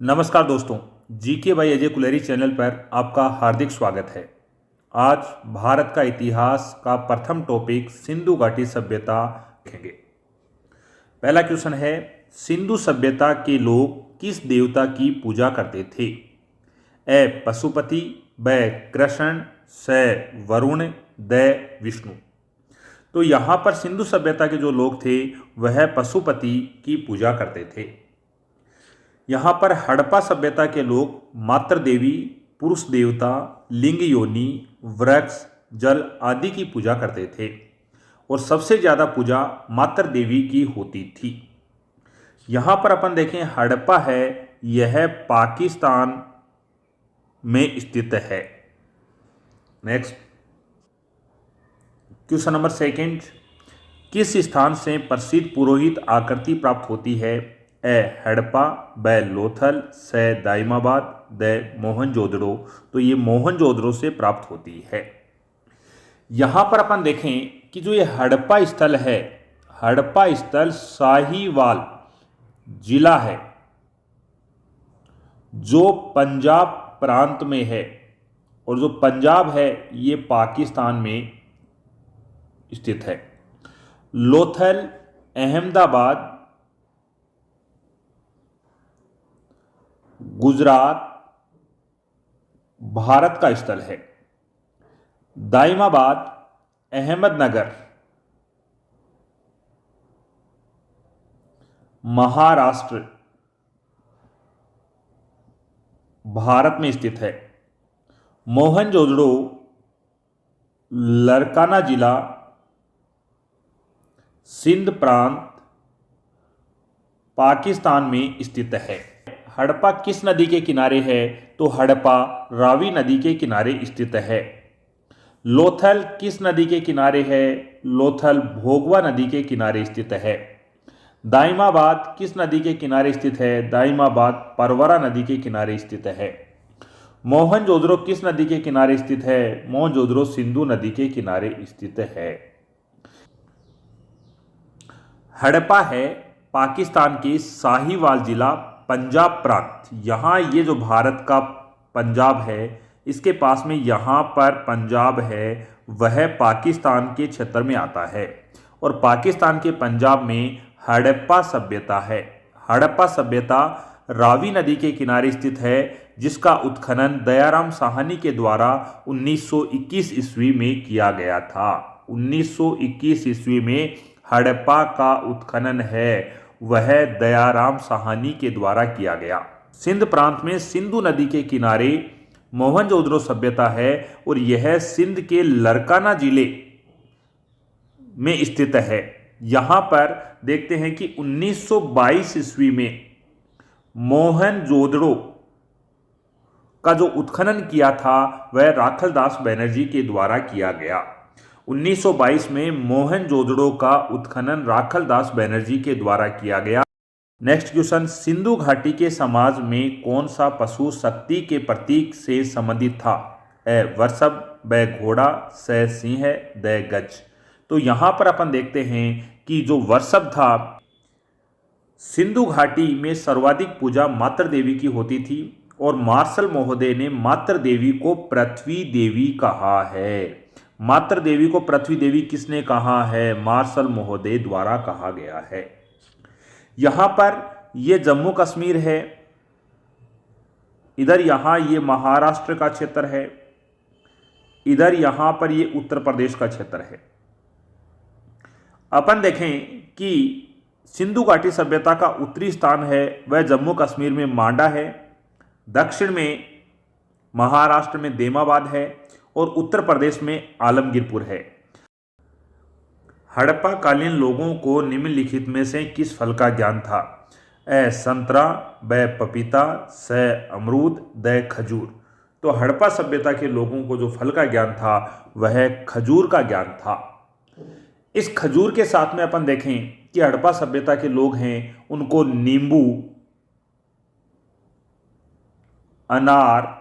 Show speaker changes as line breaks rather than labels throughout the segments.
नमस्कार दोस्तों, GK by Ajay Kuleri channel पर आपका हार्दिक स्वागत है। आज भारत का इतिहास का प्रथम टॉपिक सिंधु घाटी सभ्यता देखेंगे। पहला क्वेश्चन है, सिंधु सभ्यता के लोग किस देवता की पूजा करते थे? ए पशुपति, ब कृष्ण, स वरुण, द विष्णु। तो यहाँ पर सिंधु सभ्यता के जो लोग थे वह पशुपति की पूजा करते थे। यहाँ पर हड़प्पा सभ्यता के लोग मातृ देवी, पुरुष देवता, लिंग योनि, वृक्ष, जल आदि की पूजा करते थे और सबसे ज़्यादा पूजा मातृ देवी की होती थी। यहाँ पर अपन देखें हड़प्पा है, यह पाकिस्तान में स्थित है। नेक्स्ट क्वेश्चन नंबर सेकंड, किस स्थान से प्रसिद्ध पुरोहित आकृति प्राप्त होती है? ए हड़प्पा, ब लोथल, स दाइमाबाद, द मोहनजोदड़ो। तो ये मोहनजोदड़ो से प्राप्त होती है। यहाँ पर अपन देखें कि जो ये हड़प्पा स्थल है, हड़प्पा स्थल साहिवाल जिला है जो पंजाब प्रांत में है और जो पंजाब है ये पाकिस्तान में स्थित है। लोथल अहमदाबाद गुजरात भारत का स्थल है। दाइमाबाद अहमदनगर महाराष्ट्र भारत में स्थित है। मोहनजोदड़ो लरकाना जिला सिंध प्रांत पाकिस्तान में स्थित है। हड़प्पा किस नदी के किनारे है? तो हड़प्पा रावी नदी के किनारे स्थित है। लोथल किस नदी के किनारे है? लोथल भोगवा नदी के किनारे स्थित है। दाइमाबाद किस नदी के किनारे स्थित है? दाइमाबाद परवरा नदी के किनारे स्थित है। मोहनजोदड़ो किस नदी के किनारे स्थित है? मोहनजोदड़ो सिंधु नदी के किनारे स्थित है। हड़प्पा है पाकिस्तान के साहिवाल जिला पंजाब प्रांत। यहाँ ये जो भारत का पंजाब है इसके पास में यहाँ पर पंजाब है वह पाकिस्तान के क्षेत्र में आता है और पाकिस्तान के पंजाब में हड़प्पा सभ्यता है। हड़प्पा सभ्यता रावी नदी के किनारे स्थित है जिसका उत्खनन दयाराम साहनी के द्वारा 1921 ईस्वी में किया गया था। 1921 ईस्वी में हड़प्पा का उत्खनन है वह दयाराम साहनी के द्वारा किया गया। सिंध प्रांत में सिंधु नदी के किनारे मोहनजोदड़ो सभ्यता है और यह सिंध के लरकाना जिले में स्थित है। यहाँ पर देखते हैं कि 1922 ईस्वी में मोहनजोदड़ो का जो उत्खनन किया था वह राखलदास बनर्जी के द्वारा किया गया। 1922 में मोहनजोदड़ो का उत्खनन राखलदास बनर्जी के द्वारा किया गया। नेक्स्ट क्वेश्चन, सिंधु घाटी के समाज में कौन सा पशु शक्ति के प्रतीक से संबंधित था? ए वृषभ, ब घोड़ा, स सिंह, द गज। तो यहाँ पर अपन देखते हैं कि जो वृषभ था, सिंधु घाटी में सर्वाधिक पूजा मातृ देवी की होती थी और मार्शल महोदय ने मातृ देवी को पृथ्वी देवी कहा है। मातृ देवी को पृथ्वी देवी किसने कहा है? मार्शल महोदय द्वारा कहा गया है। यहां पर यह जम्मू कश्मीर है, इधर यहां ये महाराष्ट्र का क्षेत्र है, इधर यहां पर ये उत्तर प्रदेश का क्षेत्र है। अपन देखें कि सिंधु घाटी सभ्यता का उत्तरी स्थान है वह जम्मू कश्मीर में मांडा है, दक्षिण में महाराष्ट्र में देमाबाद है और उत्तर प्रदेश में आलमगीरपुर है। हड़प्पा कालीन लोगों को निम्नलिखित में से किस फल का ज्ञान था? ए संतरा, ब पपीता, स अमरूद, द खजूर। तो हड़प्पा सभ्यता के लोगों को जो फल का ज्ञान था वह खजूर का ज्ञान था। इस खजूर के साथ में अपन देखें कि हड़प्पा सभ्यता के लोग हैं उनको नींबू, अनार,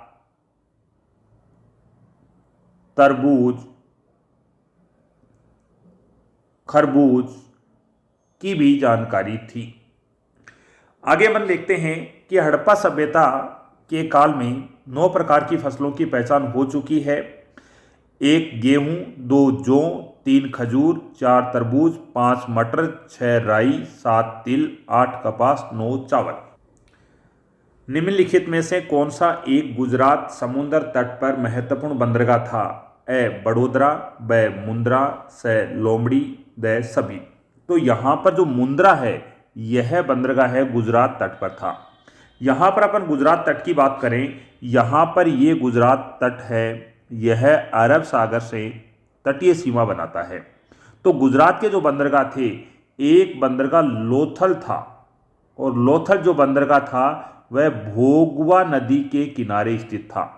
तरबूज, खरबूज की भी जानकारी थी। आगे अपन देखते हैं कि हड़प्पा सभ्यता के काल में 9 प्रकार की फसलों की पहचान हो चुकी है। 1 गेहूं, 2 जौ, 3 खजूर, 4 तरबूज, 5 मटर, 6 राई, 7 तिल, 8 कपास, 9 चावल। निम्नलिखित में से कौन सा एक गुजरात समुद्र तट पर महत्वपूर्ण बंदरगाह था? ए बड़ोदरा, ब मुंद्रा, स लोमड़ी, द सभी। तो यहाँ पर जो मुंद्रा है यह बंदरगाह है गुजरात तट पर था। यहाँ पर अपन गुजरात तट की बात करें, यहाँ पर ये गुजरात तट है, यह अरब सागर से तटीय सीमा बनाता है। तो गुजरात के जो बंदरगाह थे, एक बंदरगाह लोथल था और लोथल जो बंदरगाह था वह भोगवा नदी के किनारे स्थित था,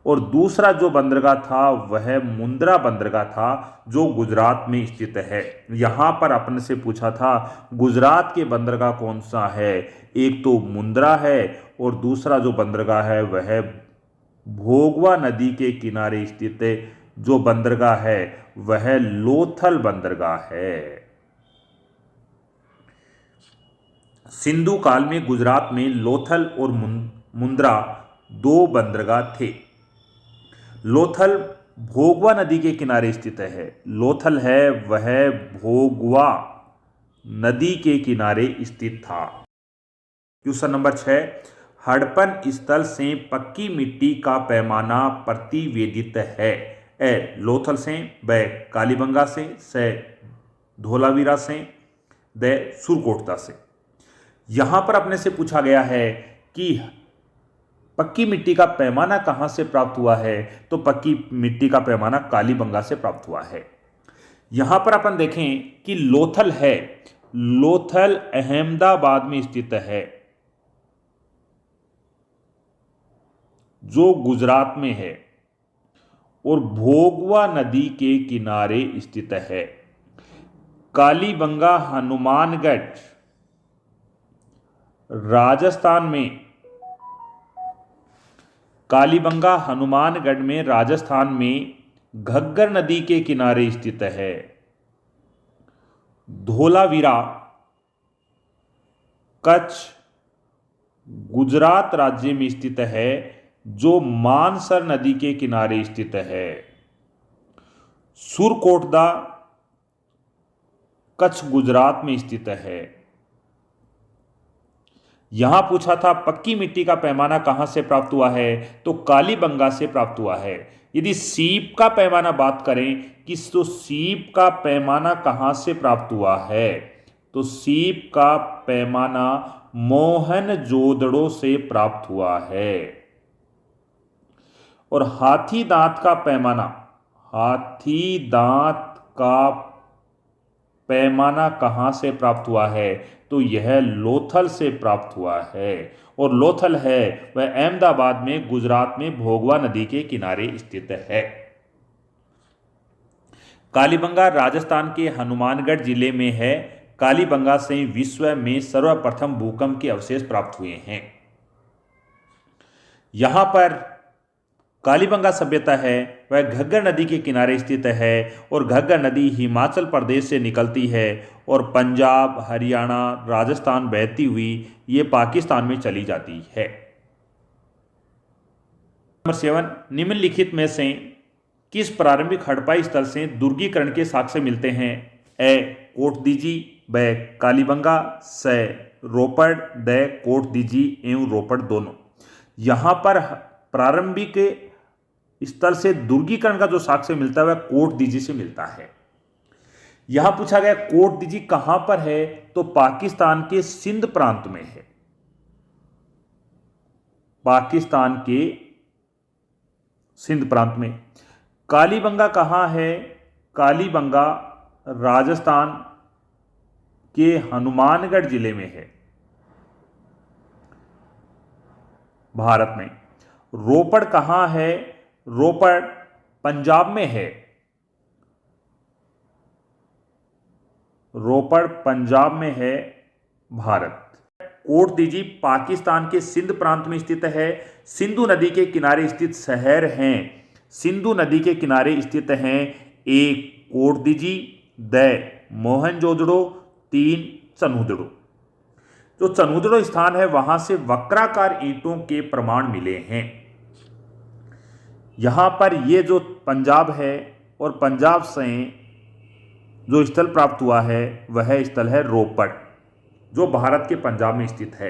और दूसरा जो बंदरगाह था वह मुंद्रा बंदरगाह था जो गुजरात में स्थित है। यहाँ पर अपने से पूछा था गुजरात के बंदरगाह कौन सा है, एक तो मुंद्रा है और दूसरा जो बंदरगाह है वह भोगवा नदी के किनारे स्थित जो बंदरगाह है वह लोथल बंदरगाह है। सिंधु काल में गुजरात में लोथल और मुंद्रा 2 बंदरगाह थे। लोथल भोगवा नदी के किनारे स्थित है। लोथल है वह भोगवा नदी के किनारे स्थित था। क्वेश्चन नंबर 6, हड़प्पन स्थल से पक्की मिट्टी का पैमाना प्रतिवेदित है? ए लोथल से, ब कालीबंगा से, स धोलावीरा से, द सुरकोटदा से। यहां पर अपने से पूछा गया है कि पक्की मिट्टी का पैमाना कहां से प्राप्त हुआ है, तो पक्की मिट्टी का पैमाना कालीबंगा से प्राप्त हुआ है। यहां पर अपन देखें कि लोथल है, लोथल अहमदाबाद में स्थित है जो गुजरात में है, और भोगवा नदी के किनारे स्थित है। कालीबंगा हनुमानगढ़ राजस्थान में, कालीबंगा हनुमानगढ़ में राजस्थान में घग्गर नदी के किनारे स्थित है। धोलावीरा कच्छ गुजरात राज्य में स्थित है जो मानसर नदी के किनारे स्थित है। सुरकोटदा कच्छ गुजरात में स्थित है। यहां पूछा था पक्की मिट्टी का पैमाना कहां से प्राप्त हुआ है, तो कालीबंगा से प्राप्त हुआ है। यदि सीप का पैमाना बात करें कि तो सीप का पैमाना कहां से प्राप्त हुआ है, तो सीप का पैमाना मोहनजोदड़ो से प्राप्त हुआ है। और हाथी दांत का पैमाना, हाथी दांत का पैमाना कहां से प्राप्त हुआ है, तो यह लोथल से प्राप्त हुआ है। और लोथल है वह अहमदाबाद में गुजरात में भोगवा नदी के किनारे स्थित है। कालीबंगा राजस्थान के हनुमानगढ़ जिले में है। कालीबंगा से विश्व में सर्वप्रथम भूकंप के अवशेष प्राप्त हुए हैं। यहां पर कालीबंगा सभ्यता है वह घग्गर नदी के किनारे स्थित है, और घग्गर नदी हिमाचल प्रदेश से निकलती है और पंजाब, हरियाणा, राजस्थान बहती हुई ये पाकिस्तान में चली जाती है। नंबर 7, निम्नलिखित में से किस प्रारंभिक हड़प्पाई स्थल से दुर्गीकरण के साक्ष्य मिलते हैं? ए कोटदीजी, ब कालीबंगा, स रोपड़, द कोटदीजी एवं रोपड़ दोनों। यहां पर प्रारंभिक स्थल से दुर्गीकरण का जो साक्ष्य मिलता है वह कोटदीजी से मिलता है। यहां पूछा गया कोटदीजी कहां पर है, तो पाकिस्तान के सिंध प्रांत में है। पाकिस्तान के सिंध प्रांत में। कालीबंगा कहां है? कालीबंगा राजस्थान के हनुमानगढ़ जिले में है, भारत में। रोपड़ कहां है? रोपड़ पंजाब में है। रोपड़ पंजाब में है, भारत। कोटदीजी पाकिस्तान के सिंध प्रांत में स्थित है। सिंधु नदी के किनारे स्थित शहर हैं। सिंधु नदी के किनारे स्थित हैं 1 कोटदीजी, 2 मोहनजोदड़ो, 3 सनूदड़ो। जो चनूदड़ो स्थान है वहां से वक्राकार ईंटों के प्रमाण मिले हैं। यहां पर ये जो पंजाब है और पंजाब से जो स्थल प्राप्त हुआ है वह स्थल है रोपड़, जो भारत के पंजाब में स्थित है।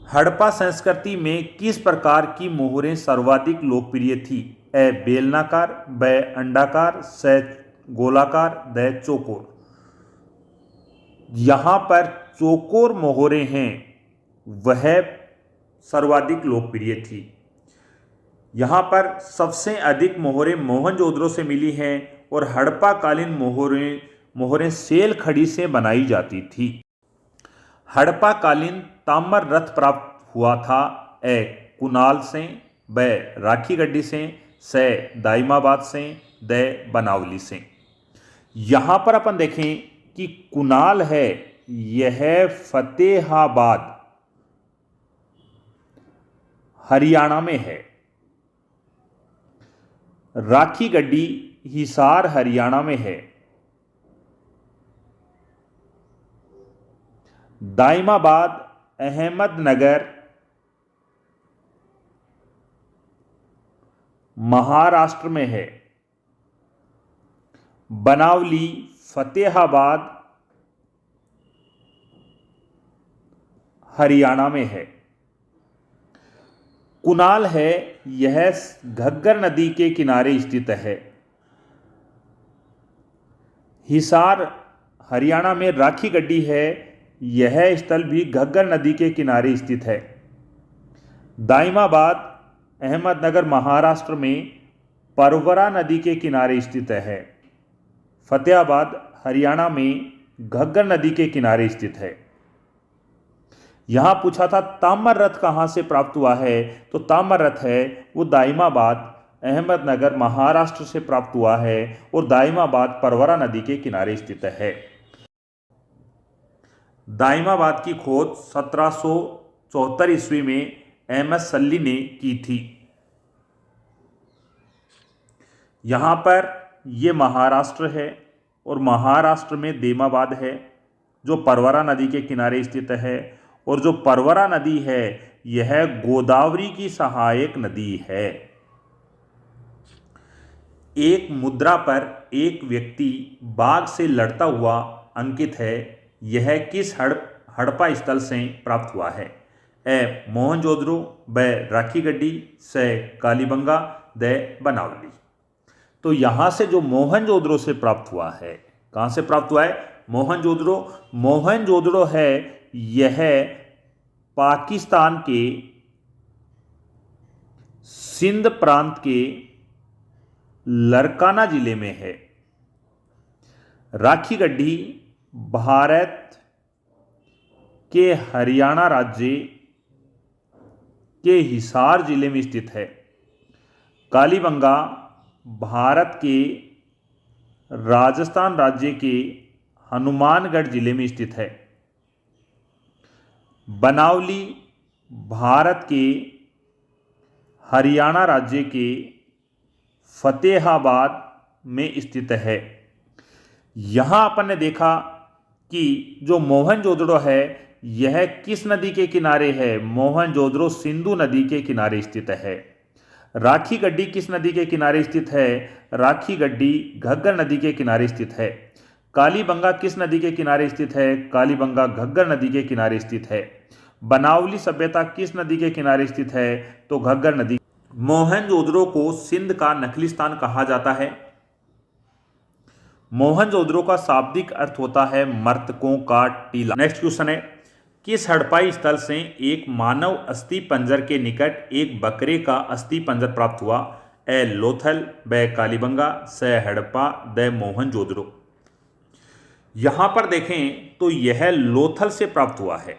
हड़प्पा संस्कृति में किस प्रकार की मोहरें सर्वाधिक लोकप्रिय थी? ए बेलनाकार, ब अंडाकार, स गोलाकार, द चौकोर। यहां पर चौकोर मोहरें हैं वह सर्वाधिक लोकप्रिय थी। यहां पर सबसे अधिक मोहरें मोहनजोदड़ो से मिली हैं और हड़प्पा कालीन मोहरें सेल खड़ी से बनाई जाती थी। हड़प्पा कालीन ताम्र रथ प्राप्त हुआ था। ए कुनाल से, ब राखी गड्डी से, स दाइमाबाद से, द बनावली से। यहां पर अपन देखें कि कुनाल है यह फतेहाबाद हरियाणा में है। राखी गड्डी हिसार हरियाणा में है। दाइमाबाद अहमदनगर महाराष्ट्र में है। बनावली फतेहाबाद हरियाणा में है। कुनाल है यह घग्गर नदी के किनारे स्थित है। हिसार हरियाणा में राखी गड्डी है यह स्थल भी घग्गर नदी के किनारे स्थित है। दाइमाबाद अहमदनगर महाराष्ट्र में परवरा नदी के किनारे स्थित है। फतेहाबाद हरियाणा में घग्गर नदी के किनारे स्थित है। यहां पूछा था ताम्र रथ कहां से प्राप्त हुआ है, तो ताम्र रथ है वो दाइमाबाद अहमदनगर महाराष्ट्र से प्राप्त हुआ है और दाइमाबाद परवरा नदी के किनारे स्थित है। दाइमाबाद की खोज 1774 ईस्वी में एम एस सल्ली ने की थी। यहां पर यह महाराष्ट्र है और महाराष्ट्र में देमाबाद है जो परवरा नदी के किनारे स्थित है और जो परवरा नदी है यह गोदावरी की सहायक नदी है। एक मुद्रा पर एक व्यक्ति बाघ से लड़ता हुआ अंकित है। यह किस हड़प्पा स्थल से प्राप्त हुआ है? ए मोहनजोदड़ो, ब राखी गड्डी, स कालीबंगा, द बनावली। तो यहां से जो मोहनजोदड़ो से प्राप्त हुआ है, कहां से प्राप्त हुआ है? मोहनजोदड़ो। मोहनजोदड़ो है यह पाकिस्तान के सिंध प्रांत के लरकाना जिले में है। राखी गड्डी भारत के हरियाणा राज्य के हिसार जिले में स्थित है। कालीबंगा भारत के राजस्थान राज्य के हनुमानगढ़ जिले में स्थित है। बनावली भारत के हरियाणा राज्य के फतेहाबाद में स्थित है। यहां अपन ने देखा कि जो मोहनजोदड़ो है यह किस नदी के किनारे है? मोहनजोदड़ो सिंधु नदी के किनारे स्थित है। राखी गड्डी किस नदी के किनारे स्थित है? राखी गड्डी घग्गर नदी के किनारे स्थित है। कालीबंगा किस नदी के किनारे स्थित है? कालीबंगा घग्गर नदी के किनारे स्थित है। बनावली सभ्यता किस नदी के किनारे स्थित है? तो घग्गर नदी। मोहनजोदड़ो को सिंध का नखलिस्तान कहा जाता है। मोहनजोदड़ो का शाब्दिक अर्थ होता है मर्तकों का टीला। नेक्स्ट क्वेश्चन है, किस हड़प्पाई स्थल से एक मानव अस्थि पंजर के निकट एक बकरे का अस्थि पंजर प्राप्त हुआ? ए लोथल, ब कालीबंगा, स हड़प्पा, द मोहनजोदड़ो। यहां पर देखें तो यह लोथल से प्राप्त हुआ है।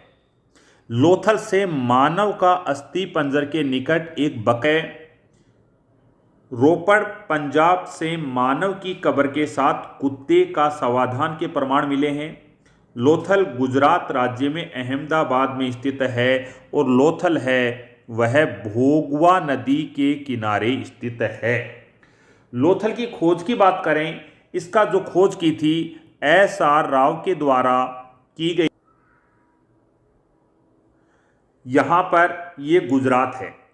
लोथल से मानव का अस्थि पंजर के निकट एक बकरे, रोपड़ पंजाब से मानव की कब्र के साथ कुत्ते का समाधान के प्रमाण मिले हैं। लोथल गुजरात राज्य में अहमदाबाद में स्थित है और लोथल है वह भोगवा नदी के किनारे स्थित है। लोथल की खोज की बात करें, इसका जो खोज की थी एस आर राव के द्वारा की गई। यहाँ पर ये गुजरात है।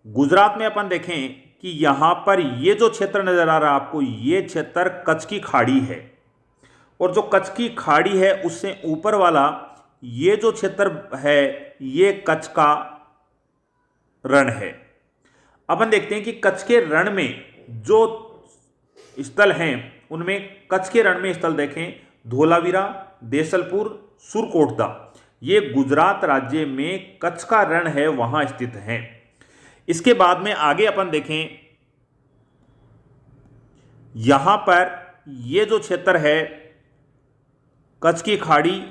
गुजरात में अपन देखें कि यहाँ पर ये जो क्षेत्र नजर आ रहा है आपको, ये क्षेत्र कच्छ की खाड़ी है, और जो कच्छ की खाड़ी है उससे ऊपर वाला ये जो क्षेत्र है ये कच्छ का रण है। अपन देखते हैं कि कच्छ के रण में जो स्थल हैं उनमें कच्छ के रण में स्थल देखें, धोलावीरा, देसलपुर, सुरकोटदा, ये गुजरात राज्य में कच्छ का रण है वहां स्थित हैं। इसके बाद में आगे अपन देखें, यहां पर ये जो क्षेत्र है कच्छ की खाड़ी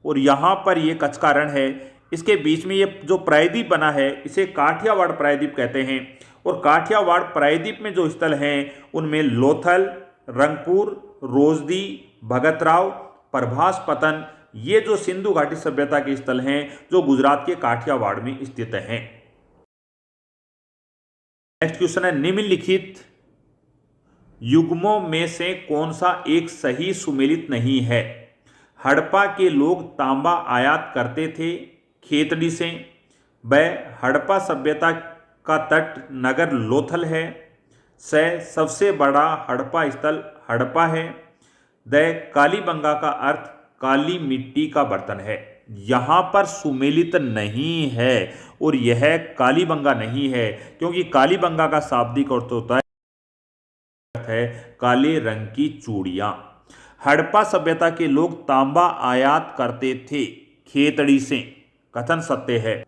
और यहां पर ये कच्छ का रण है, इसके बीच में ये जो प्रायद्वीप बना है इसे काठियावाड़ प्रायद्वीप कहते हैं। और काठियावाड़ प्रायद्वीप में जो स्थल हैं उनमें लोथल, रंगपुर, रोजदी, भगतराव, प्रभास पतन, ये जो सिंधु घाटी सभ्यता के स्थल हैं जो गुजरात के काठियावाड़ में स्थित हैं। नेक्स्ट क्वेश्चन है, निम्नलिखित युग्मों में से कौन सा एक सही सुमेलित नहीं है? हड़प्पा के लोग तांबा आयात करते थे खेतड़ी से। ब, हड़प्पा सभ्यता का तट नगर लोथल है। स, सबसे बड़ा हड़प्पा स्थल हड़प्पा है। द, कालीबंगा का अर्थ काली मिट्टी का बर्तन है। यहां पर सुमेलित नहीं है और यह कालीबंगा नहीं है, क्योंकि कालीबंगा का शाब्दिक अर्थ होता है काले रंग की चूड़ियां। हड़प्पा सभ्यता के लोग तांबा आयात करते थे खेतड़ी से, कथन सत्य है।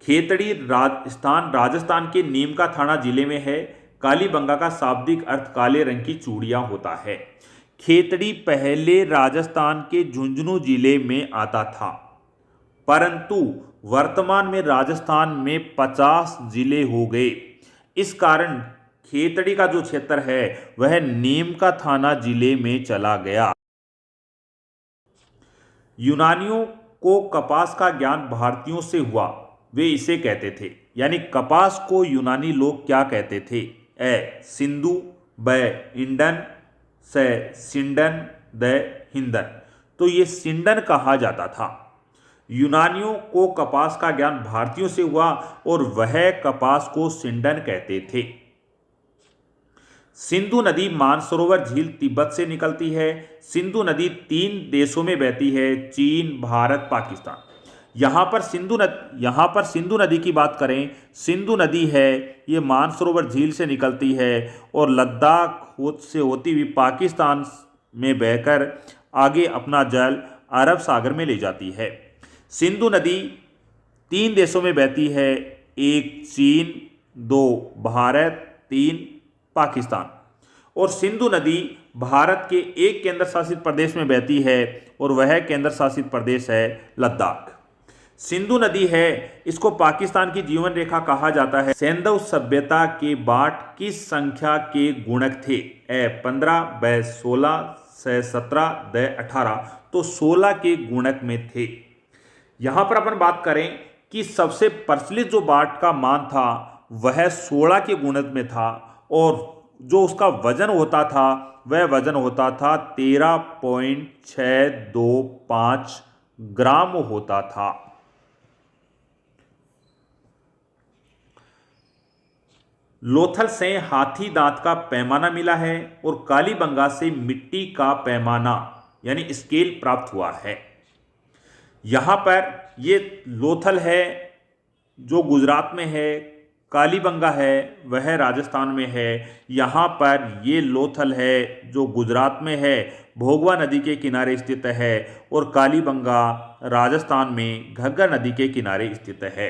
खेतड़ी राजस्थान के नीमका थाना जिले में है। कालीबंगा का शाब्दिक अर्थ काले रंग की चूड़ियां होता है। खेतड़ी पहले राजस्थान के झुंझुनू जिले में आता था, परंतु वर्तमान में राजस्थान में 50 जिले हो गए। इस कारण खेतड़ी का जो क्षेत्र है वह नीमका थाना जिले में चला गया। यूनानियों को कपास का ज्ञान भारतीयों से हुआ, वे इसे कहते थे। यानी कपास को यूनानी लोग क्या कहते थे? ए, सिंधु, ब, इंडन, से, सिंडन, द, हिंदन। तो ये सिंडन कहा जाता था। यूनानियों को कपास का ज्ञान भारतीयों से हुआ और वह कपास को सिंडन कहते थे। सिंधु नदी मानसरोवर झील तिब्बत से निकलती है। सिंधु नदी 3 देशों में बहती है, चीन, भारत, पाकिस्तान। यहाँ पर सिंधु नदी की बात करें, सिंधु नदी है ये मानसरोवर झील से निकलती है और लद्दाख से होती हुई पाकिस्तान में बहकर आगे अपना जल अरब सागर में ले जाती है। सिंधु नदी 3 देशों में बहती है, 1 चीन, 2 भारत, 3 पाकिस्तान। और सिंधु नदी भारत के एक केंद्र शासित प्रदेश में बहती है और वह केंद्र शासित प्रदेश है लद्दाख। सिंधु नदी है इसको पाकिस्तान की जीवन रेखा कहा जाता है। सैंधव सभ्यता के बाट किस संख्या के गुणक थे? ए 15, ब 16, स 17, द 18। तो 16 के गुणक में थे। यहां पर अपन बात करें कि सबसे प्रचलित जो बाट का मान था वह 16 के गुणक में था और जो उसका वजन होता था वह वजन होता था 13.625 ग्राम होता था। लोथल से हाथी दांत का पैमाना मिला है और कालीबंगा से मिट्टी का पैमाना यानी स्केल प्राप्त हुआ है। यहां पर ये लोथल है जो गुजरात में है, कालीबंगा है वह राजस्थान में है। यहाँ पर ये लोथल है जो गुजरात में है, भोगवा नदी के किनारे स्थित है, और कालीबंगा राजस्थान में घग्गर नदी के किनारे स्थित है।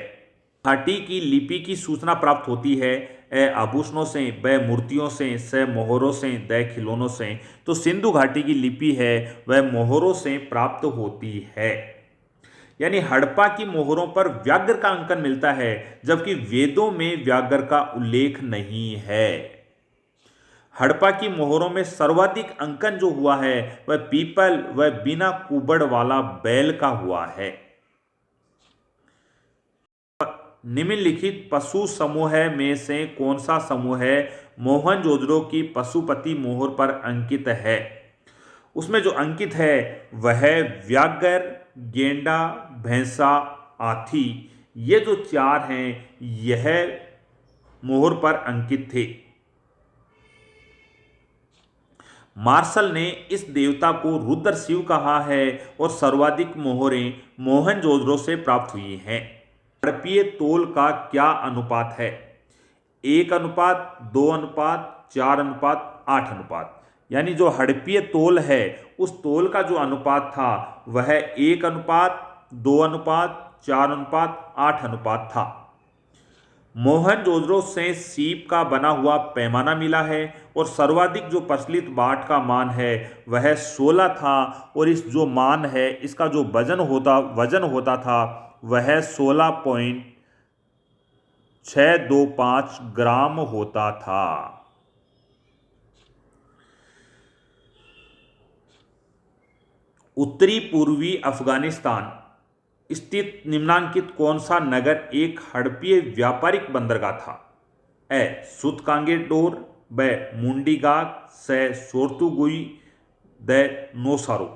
घाटी की लिपि की सूचना प्राप्त होती है ए आभूषणों से, ब मूर्तियों से, स मोहरों से, द खिलौनों से। तो सिंधु घाटी की लिपि है वह मोहरों से प्राप्त होती है। यानी हड़प्पा की मोहरों पर व्याघ्र का अंकन मिलता है, जबकि वेदों में व्याघ्र का उल्लेख नहीं है। हड़प्पा की मोहरों में सर्वाधिक अंकन जो हुआ है वह पीपल व बिना कुबड़ वाला बैल का हुआ है। निम्नलिखित पशु समूह में से कौन सा समूह मोहनजोदड़ो की पशुपति मोहर पर अंकित है? उसमें जो अंकित है वह व्याघ्र, गेंडा, भैंसा, हाथी, ये जो 4 हैं यह मोहर पर अंकित थे। मार्शल ने इस देवता को रुद्र शिव कहा है और सर्वाधिक मोहरें मोहनजोदड़ो से प्राप्त हुई हैं। हड़प्पीय तोल का क्या अनुपात है? 1:2, 4:, 8:। यानी जो हड़प्पीय तोल है उस तोल का जो अनुपात था वह 1:2, 4:, 8 था। मोहनजोदड़ो से सीप का बना हुआ पैमाना मिला है और सर्वाधिक जो प्रचलित बाट का मान है वह 16 था और इस जो मान है इसका जो वजन होता था वह 16.625 ग्राम होता था। उत्तरी पूर्वी अफगानिस्तान स्थित निम्नांकित कौन सा नगर एक हड़प्पीय व्यापारिक बंदरगाह था? ए सूतकांगेडोर, ब मुंडीगाक, स सोर्तुगुई, द नोसारो।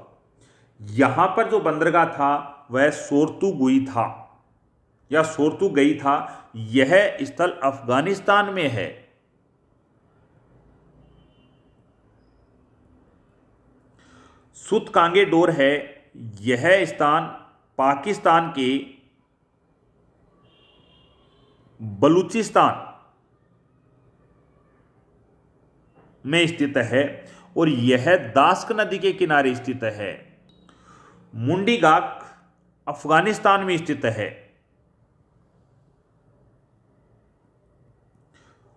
यहां पर जो बंदरगाह था वह सोर्तुगुई था या सोर्तुगई था। यह स्थल अफगानिस्तान में है। सूतकांगेडोर है यह स्थान पाकिस्तान के बलूचिस्तान में स्थित है और यह दास्क नदी के किनारे स्थित है। मुंडीगाक अफगानिस्तान में स्थित है।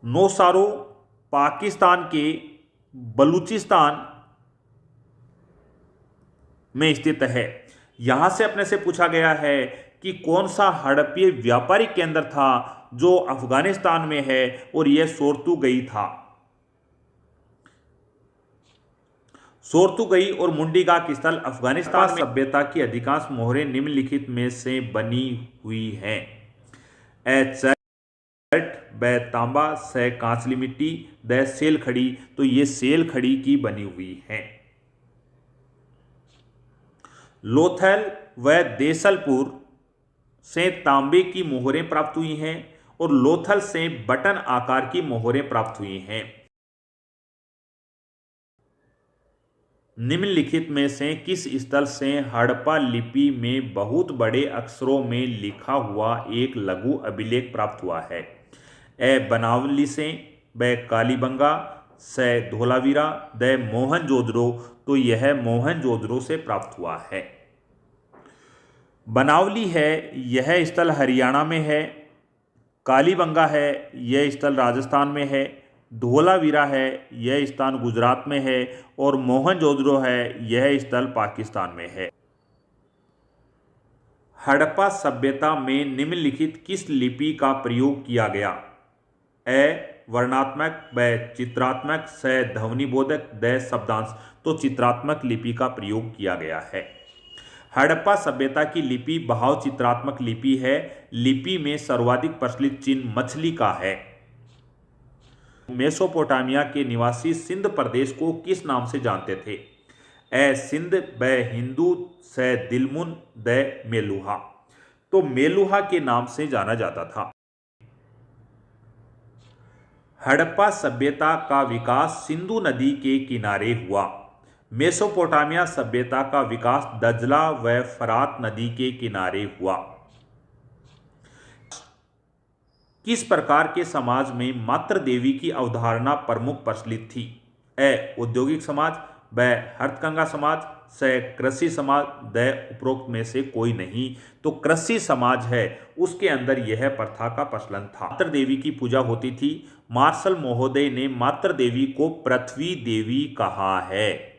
नौसारो पाकिस्तान के बलूचिस्तान में स्थित है। यहां से अपने से पूछा गया है कि कौन सा हड़प्पीय व्यापारिक केंद्र था जो अफगानिस्तान में है और यह सोर्तुगई था। सोर्तुगई और मुंडीगाक स्थल अफगानिस्तान सभ्यता की अधिकांश मोहरें निम्नलिखित में से बनी हुई हैं। ए चट, ब तांबा, स कांचली मिट्टी, द सेल खड़ी। तो ये सेल खड़ी की बनी हुई हैं। लोथल व देसलपुर से तांबे की मोहरें प्राप्त हुई हैं और लोथल से बटन आकार की मोहरें प्राप्त हुई हैं। निम्नलिखित में से किस स्थल से हड़प्पा लिपि में बहुत बड़े अक्षरों में लिखा हुआ एक लघु अभिलेख प्राप्त हुआ है? ए बनावली से, ब कालीबंगा, स धोलावीरा, द मोहनजोदड़ो। तो यह मोहनजोदड़ो से प्राप्त हुआ है। बनावली है यह स्थल हरियाणा में है। कालीबंगा है यह स्थल राजस्थान में है। धोलावीरा है यह स्थान गुजरात में है और मोहनजोदड़ो है यह स्थल पाकिस्तान में है। हड़प्पा सभ्यता में निम्नलिखित किस लिपि का प्रयोग किया गया? ए वर्णात्मक, ब चित्रात्मक, स ध्वनिबोधक, द शब्दांश। तो चित्रात्मक लिपि का प्रयोग किया गया है। हड़प्पा सभ्यता की लिपि भाव चित्रात्मक लिपि है। लिपि में सर्वाधिक प्रचलित चिन्ह मछली का है। मेसोपोटामिया के निवासी सिंध प्रदेश को किस नाम से जानते थे? ए सिंध, ब हिंदू, स दिलमुन, द मेलुहा। तो मेलुहा के नाम से जाना जाता था। हड़प्पा सभ्यता का विकास सिंधु नदी के किनारे हुआ। मेसोपोटामिया सभ्यता का विकास दजला व फरात नदी के किनारे हुआ। किस प्रकार के समाज में मातृ देवी की अवधारणा प्रमुख प्रचलित थी? ए औद्योगिक समाज, ब हर्थकंगा समाज, स कृषि समाज, द उपरोक्त में से कोई नहीं। तो कृषि समाज है उसके अंदर यह प्रथा का प्रचलन था। मातृ देवी की पूजा होती थी। मार्शल महोदय ने मातृ देवी को पृथ्वी देवी कहा है।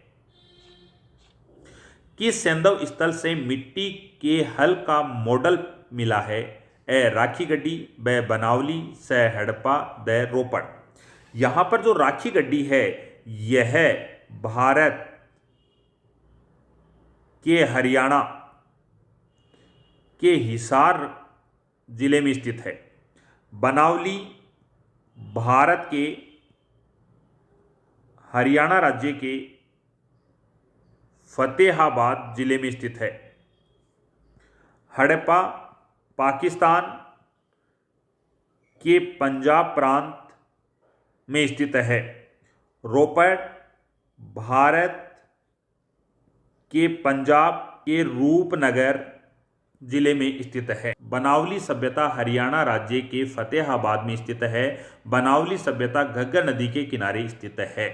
किस सैंधव स्थल से मिट्टी के हल का मॉडल मिला है? ए राखी गड्डी, ब बनावली, स हड़प्पा, द रोपड़। यहां पर जो राखी गड्डी है यह भारत के हरियाणा के हिसार जिले में स्थित है। बनावली भारत के हरियाणा राज्य के फतेहाबाद जिले में स्थित है। हड़प्पा पाकिस्तान के पंजाब प्रांत में स्थित है। रोपड़ भारत के पंजाब के रूपनगर जिले में स्थित है। बनावली सभ्यता हरियाणा राज्य के फतेहाबाद में स्थित है। बनावली सभ्यता घग्गर नदी के किनारे स्थित है।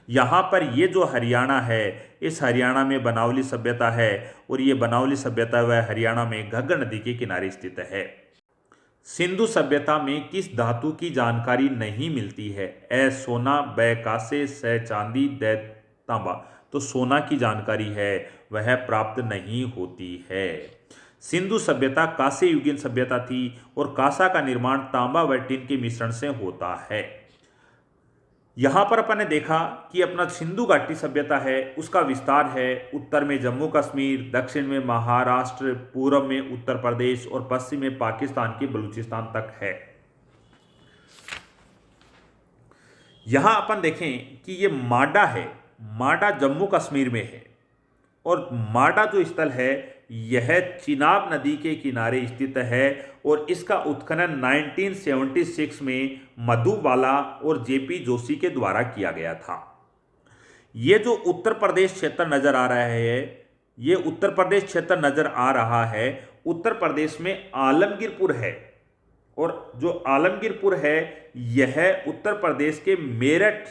यहाँ पर ये जो हरियाणा है, इस हरियाणा में बनावली सभ्यता है और ये बनावली सभ्यता वह हरियाणा में घग्गर नदी के किनारे स्थित है। सिंधु सभ्यता में किस धातु की जानकारी नहीं मिलती है? ए सोना, ब कांसे, स चांदी, द तांबा। तो सोना की जानकारी है वह प्राप्त नहीं होती है। सिंधु सभ्यता कांस्य युगीन सभ्यता थी और कांसा का निर्माण तांबा व टिन के मिश्रण से होता है। यहां पर अपन ने देखा कि अपना सिंधु घाटी सभ्यता है उसका विस्तार है उत्तर में जम्मू कश्मीर, दक्षिण में महाराष्ट्र, पूर्व में उत्तर प्रदेश और पश्चिम में पाकिस्तान के बलूचिस्तान तक है। यहां अपन देखें कि ये माडा है, माडा जम्मू कश्मीर में है और माडा जो स्थल है यह चिनाब नदी के किनारे स्थित है और इसका उत्खनन 1976 में मधुबाला और जेपी जोशी के द्वारा किया गया था। ये जो उत्तर प्रदेश क्षेत्र नजर आ रहा है, ये उत्तर प्रदेश क्षेत्र नजर आ रहा है, उत्तर प्रदेश में आलमगीरपुर है और जो आलमगीरपुर है यह उत्तर प्रदेश के मेरठ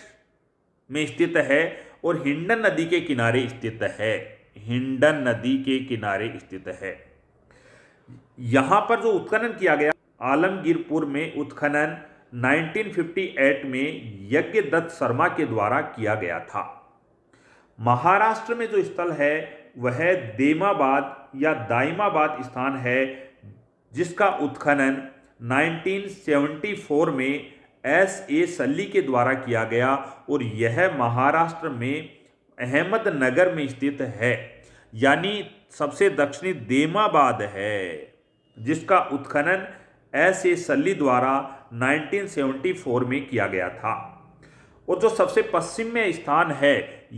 में स्थित है और हिंडन नदी के किनारे स्थित है। हिंडन नदी के किनारे स्थित है। यहां पर जो उत्खनन किया गया आलमगीरपुर में उत्खनन 1958 में यज्ञदत्त शर्मा के द्वारा किया गया था। महाराष्ट्र में जो स्थल है वह देमाबाद या दाइमाबाद स्थान है जिसका उत्खनन 1974 में S.A. सल्ली के द्वारा किया गया और यह महाराष्ट्र में अहमदनगर में स्थित है, यानी सबसे दक्षिणी देमाबाद है जिसका उत्खनन S.A. सल्ली द्वारा 1974 में किया गया था। और जो सबसे पश्चिम में स्थान है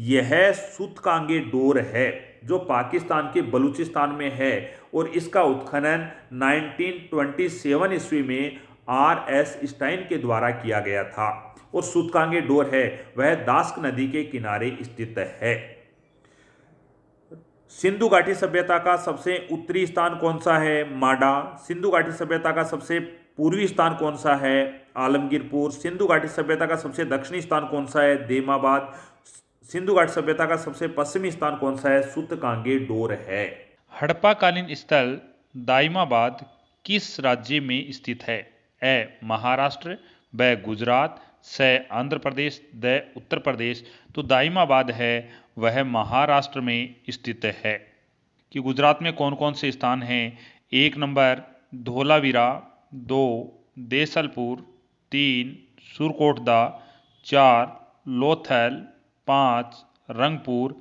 यह सूतकांगे डोर है जो पाकिस्तान के बलूचिस्तान में है और इसका उत्खनन 1927 ईस्वी में R.S. स्टाइन के द्वारा किया गया था और सूतकांगे डोर है वह दास्क नदी के किनारे स्थित है। सिंधु घाटी सभ्यता का सबसे उत्तरी स्थान कौन सा है? माडा। सिंधु घाटी सभ्यता का सबसे पूर्वी स्थान कौन सा है? आलमगीरपुर। सिंधु घाटी सभ्यता का सबसे दक्षिणी स्थान कौन सा है? देमाबाद। सिंधु घाटी सभ्यता का सबसे पश्चिमी स्थान कौन सा है? सूतकांगे डोर है।
हड़प्पा कालीन स्थल दाइमाबाद किस राज्य में स्थित है? ए महाराष्ट्र, ब गुजरात, स आंध्र प्रदेश, द उत्तर प्रदेश। तो दाइमाबाद है वह महाराष्ट्र में स्थित है। कि गुजरात में कौन कौन से स्थान हैं? 1 नंबर धोलावीरा, 2 देसलपुर, 3 सुरकोटदा, 4 लोथल, 5 रंगपुर,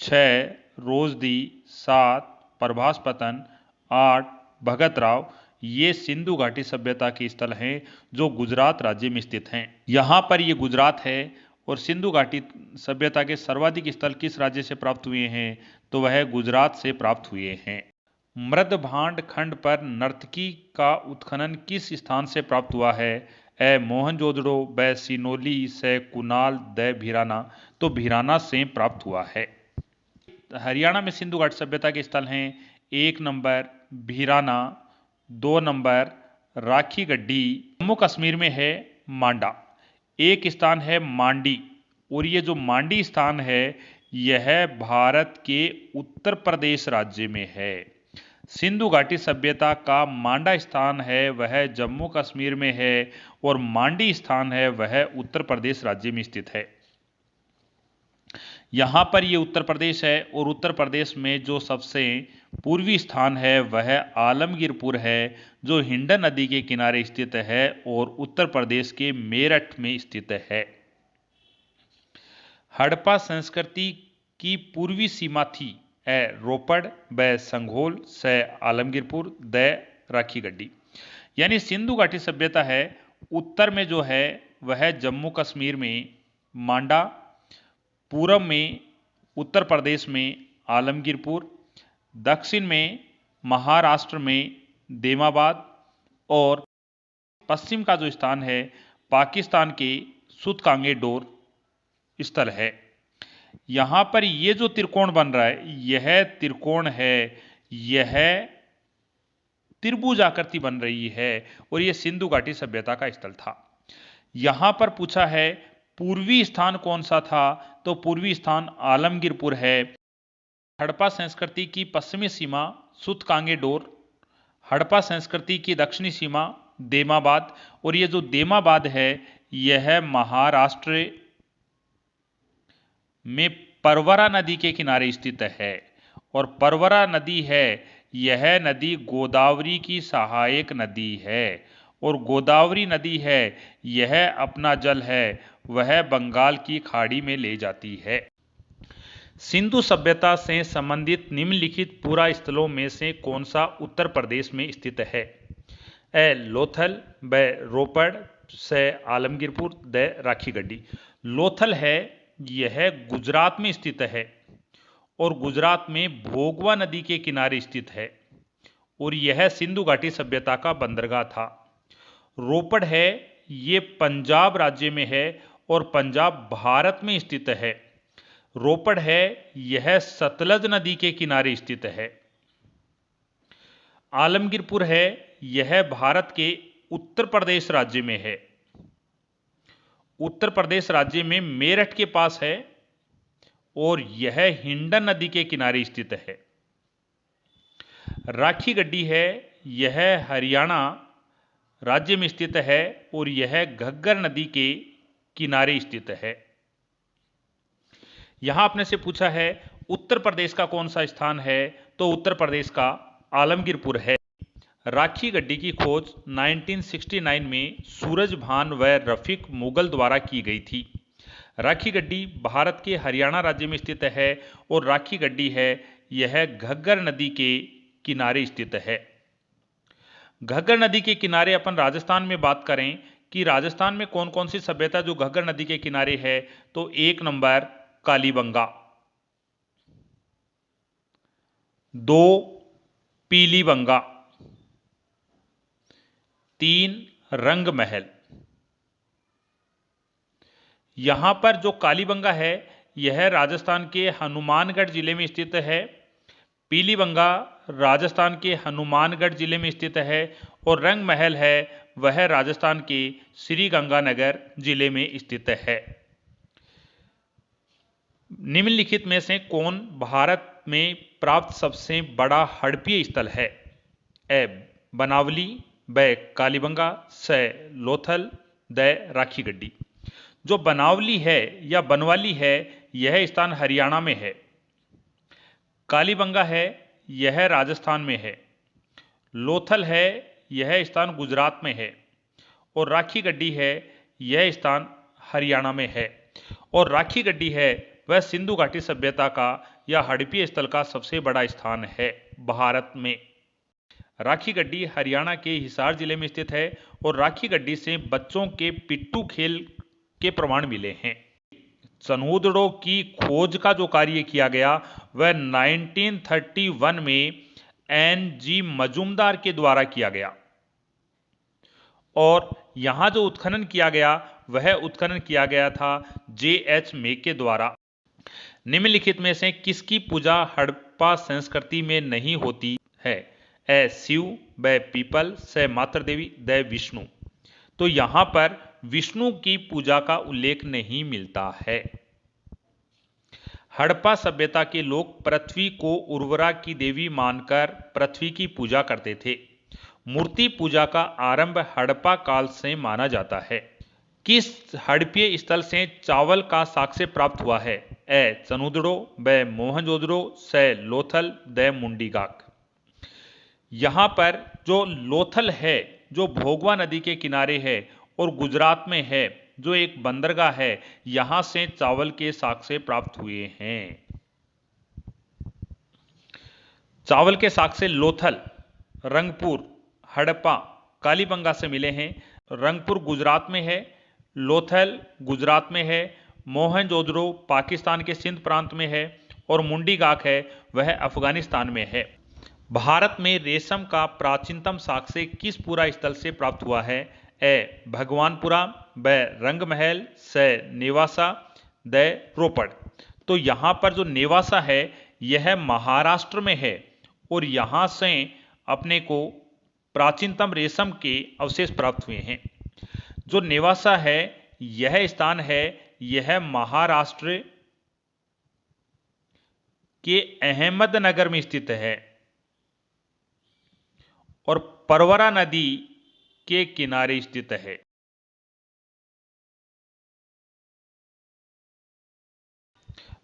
6 रोजदी, 7 प्रभासपतन, 8 भगतराव। ये सिंधु घाटी सभ्यता के स्थल हैं जो गुजरात राज्य में स्थित हैं। यहाँ पर ये गुजरात है और सिंधु घाटी सभ्यता के सर्वाधिक स्थल किस राज्य से प्राप्त हुए हैं? तो वह गुजरात से प्राप्त हुए हैं। मृदभांड खंड पर नर्तकी का उत्खनन किस स्थान से प्राप्त हुआ है? ए मोहनजोदड़ो, ब सिनोली, से कुनाल, द भिराना। तो भिराना से प्राप्त हुआ है। हरियाणा में सिंधु घाटी सभ्यता के स्थल हैं 1 नंबर भिराना, 2 नंबर राखी गड्डी। जम्मू कश्मीर में है मांडा। एक स्थान है मांडी और ये जो मांडी स्थान है यह भारत के उत्तर प्रदेश राज्य में है। सिंधु घाटी सभ्यता का मांडा स्थान है वह जम्मू कश्मीर में है और मांडी स्थान है वह उत्तर प्रदेश राज्य में स्थित है। यहाँ पर ये उत्तर प्रदेश है और उत्तर प्रदेश में जो सबसे पूर्वी स्थान है वह आलमगीरपुर है जो हिंडन नदी के किनारे स्थित है और उत्तर प्रदेश के मेरठ में स्थित है। हड़प्पा संस्कृति की पूर्वी सीमा थी? ए रोपड़, ब संघोल, से आलमगीरपुर, द राखीगढ़ी। यानी सिंधु घाटी सभ्यता है उत्तर में जो है वह जम्मू कश्मीर में मांडा, पूर्व में उत्तर प्रदेश में आलमगीरपुर, दक्षिण में महाराष्ट्र में देमाबाद, और पश्चिम का जो स्थान है पाकिस्तान के सुतकांगेडोर स्थल है। यहाँ पर ये जो त्रिकोण बन रहा है, यह त्रिकोण है, यह त्रिभुज आकृति बन रही है, और यह सिंधु घाटी सभ्यता का स्थल था। यहाँ पर पूछा है पूर्वी स्थान कौन सा था, तो पूर्वी स्थान आलमगीरपुर है। हड़प्पा संस्कृति की पश्चिमी सीमा सुतकांगेडोर, हड़प्पा संस्कृति की दक्षिणी सीमा देमाबाद, और ये जो देमाबाद है यह महाराष्ट्र में परवरा नदी के किनारे स्थित है। और परवरा नदी है, यह नदी गोदावरी की सहायक नदी है, और गोदावरी नदी है यह अपना जल है वह बंगाल की खाड़ी में ले जाती है। सिंधु सभ्यता से संबंधित निम्नलिखित पुरा स्थलों में से कौन सा उत्तर प्रदेश में स्थित है? ए लोथल, ब रोपड़, से आलमगीरपुर, द राखीगढ़ी। लोथल है, यह गुजरात में स्थित है, और गुजरात में भोगवा नदी के किनारे स्थित है, और यह सिंधु घाटी सभ्यता का बंदरगाह था। रोपड़ है, ये पंजाब राज्य में है, और पंजाब भारत में स्थित है। रोपड़ है, यह सतलज नदी के किनारे स्थित है। आलमगीरपुर है, यह भारत के उत्तर प्रदेश राज्य में है। उत्तर प्रदेश राज्य में मेरठ के पास है, और यह हिंडन नदी के किनारे स्थित है। राखीगढ़ी है, यह हरियाणा राज्य में स्थित है, और यह घग्गर नदी के किनारे स्थित है। यहां आपने से पूछा है उत्तर प्रदेश का कौन सा स्थान है, तो उत्तर प्रदेश का आलमगीरपुर है। राखीगढ़ी की खोज 1969 में सूरजभान व रफीक मुगल द्वारा की गई थी। राखीगढ़ी भारत के हरियाणा राज्य में स्थित है, और राखीगढ़ी है, यह घग्गर नदी के किनारे स्थित है। घग्गर नदी के किनारे अपन राजस्थान में बात करें कि राजस्थान में कौन कौन सी सभ्यता जो घग्गर नदी के किनारे है, तो 1 नंबर कालीबंगा, 2 पीलीबंगा, 3 रंगमहल। यहां पर जो कालीबंगा है यह राजस्थान के हनुमानगढ़ जिले में स्थित है, पीलीबंगा राजस्थान के हनुमानगढ़ जिले में स्थित है, और रंगमहल है वह राजस्थान के श्रीगंगानगर जिले में स्थित है। निम्नलिखित में से कौन भारत में प्राप्त सबसे बड़ा हड़प्पीय स्थल है? ए बनावली, ब कालीबंगा, से लोथल, द राखीगढ़ी। जो बनावली है या बनवाली है यह स्थान हरियाणा में है। कालीबंगा है, यह राजस्थान में है। लोथल है, यह स्थान गुजरात में है, और राखीगढ़ी है, यह स्थान हरियाणा में है। और राखीगढ़ी है वह सिंधु घाटी सभ्यता का या हड़प्पीय स्थल का सबसे बड़ा स्थान है भारत में। राखीगढ़ी हरियाणा के हिसार जिले में स्थित है, और राखीगढ़ी से बच्चों के पिट्ठू खेल के प्रमाण मिले हैं। चनूदड़ों की खोज का जो कार्य किया गया वह 1931 में NG मजूमदार के द्वारा किया गया, और यहां जो उत्खनन किया गया वह उत्खनन किया गया था JH मेके द्वारा। निम्नलिखित में से किसकी पूजा हड़प्पा संस्कृति में नहीं होती है? ए शिव, ब पीपल, से मातृ देवी, द विष्णु। तो यहां पर विष्णु की पूजा का उल्लेख नहीं मिलता है। हड़प्पा सभ्यता के लोग पृथ्वी को उर्वरा की देवी मानकर पृथ्वी की पूजा करते थे। मूर्ति पूजा का आरंभ हड़प्पा काल से माना जाता है। किस हड़प्पीय स्थल से चावल का साक्ष्य प्राप्त हुआ है? ए चनूदड़ो, ब मोहनजोदड़ो, से लोथल, द मुंडीगाक। यहां पर जो लोथल है जो भोगवा नदी के किनारे है और गुजरात में है, जो एक बंदरगाह है, यहां से चावल के साक्ष्य प्राप्त हुए हैं। चावल के साक्ष्य लोथल, रंगपुर, हड़प्पा, कालीबंगा से मिले हैं। रंगपुर गुजरात में है, लोथल गुजरात में है, मोहनजोदड़ो पाकिस्तान के सिंध प्रांत में है, और मुंडीगाक है वह अफगानिस्तान में है। भारत में रेशम का प्राचीनतम साक्ष्य किस पुरा स्थल से प्राप्त हुआ है? ए भगवानपुरा, ब रंगमहल, स नेवासा, द रोपड़। तो यहाँ पर जो नेवासा है यह महाराष्ट्र में है और यहाँ से अपने को प्राचीनतम रेशम के अवशेष प्राप्त हुए हैं। जो नेवासा है यह स्थान है, यह महाराष्ट्र के अहमदनगर में स्थित है और परवरा नदी के किनारे स्थित है।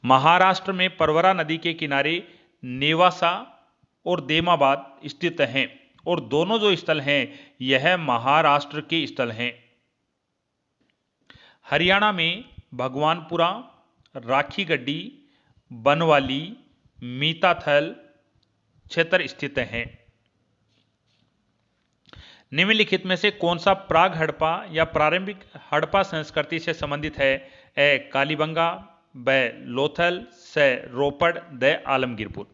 महाराष्ट्र में परवरा नदी के किनारे नेवासा और देमाबाद स्थित हैं और दोनों जो स्थल हैं यह महाराष्ट्र के स्थल हैं। हरियाणा में भगवानपुरा, राखीगढ़ी, बनवाली, मीताथल क्षेत्र स्थित हैं। निम्नलिखित में से कौन सा प्राग हड़प्पा या प्रारंभिक हड़प्पा संस्कृति से संबंधित है? ए कालीबंगा, ब लोथल, स रोपड़, द आलमगीरपुर।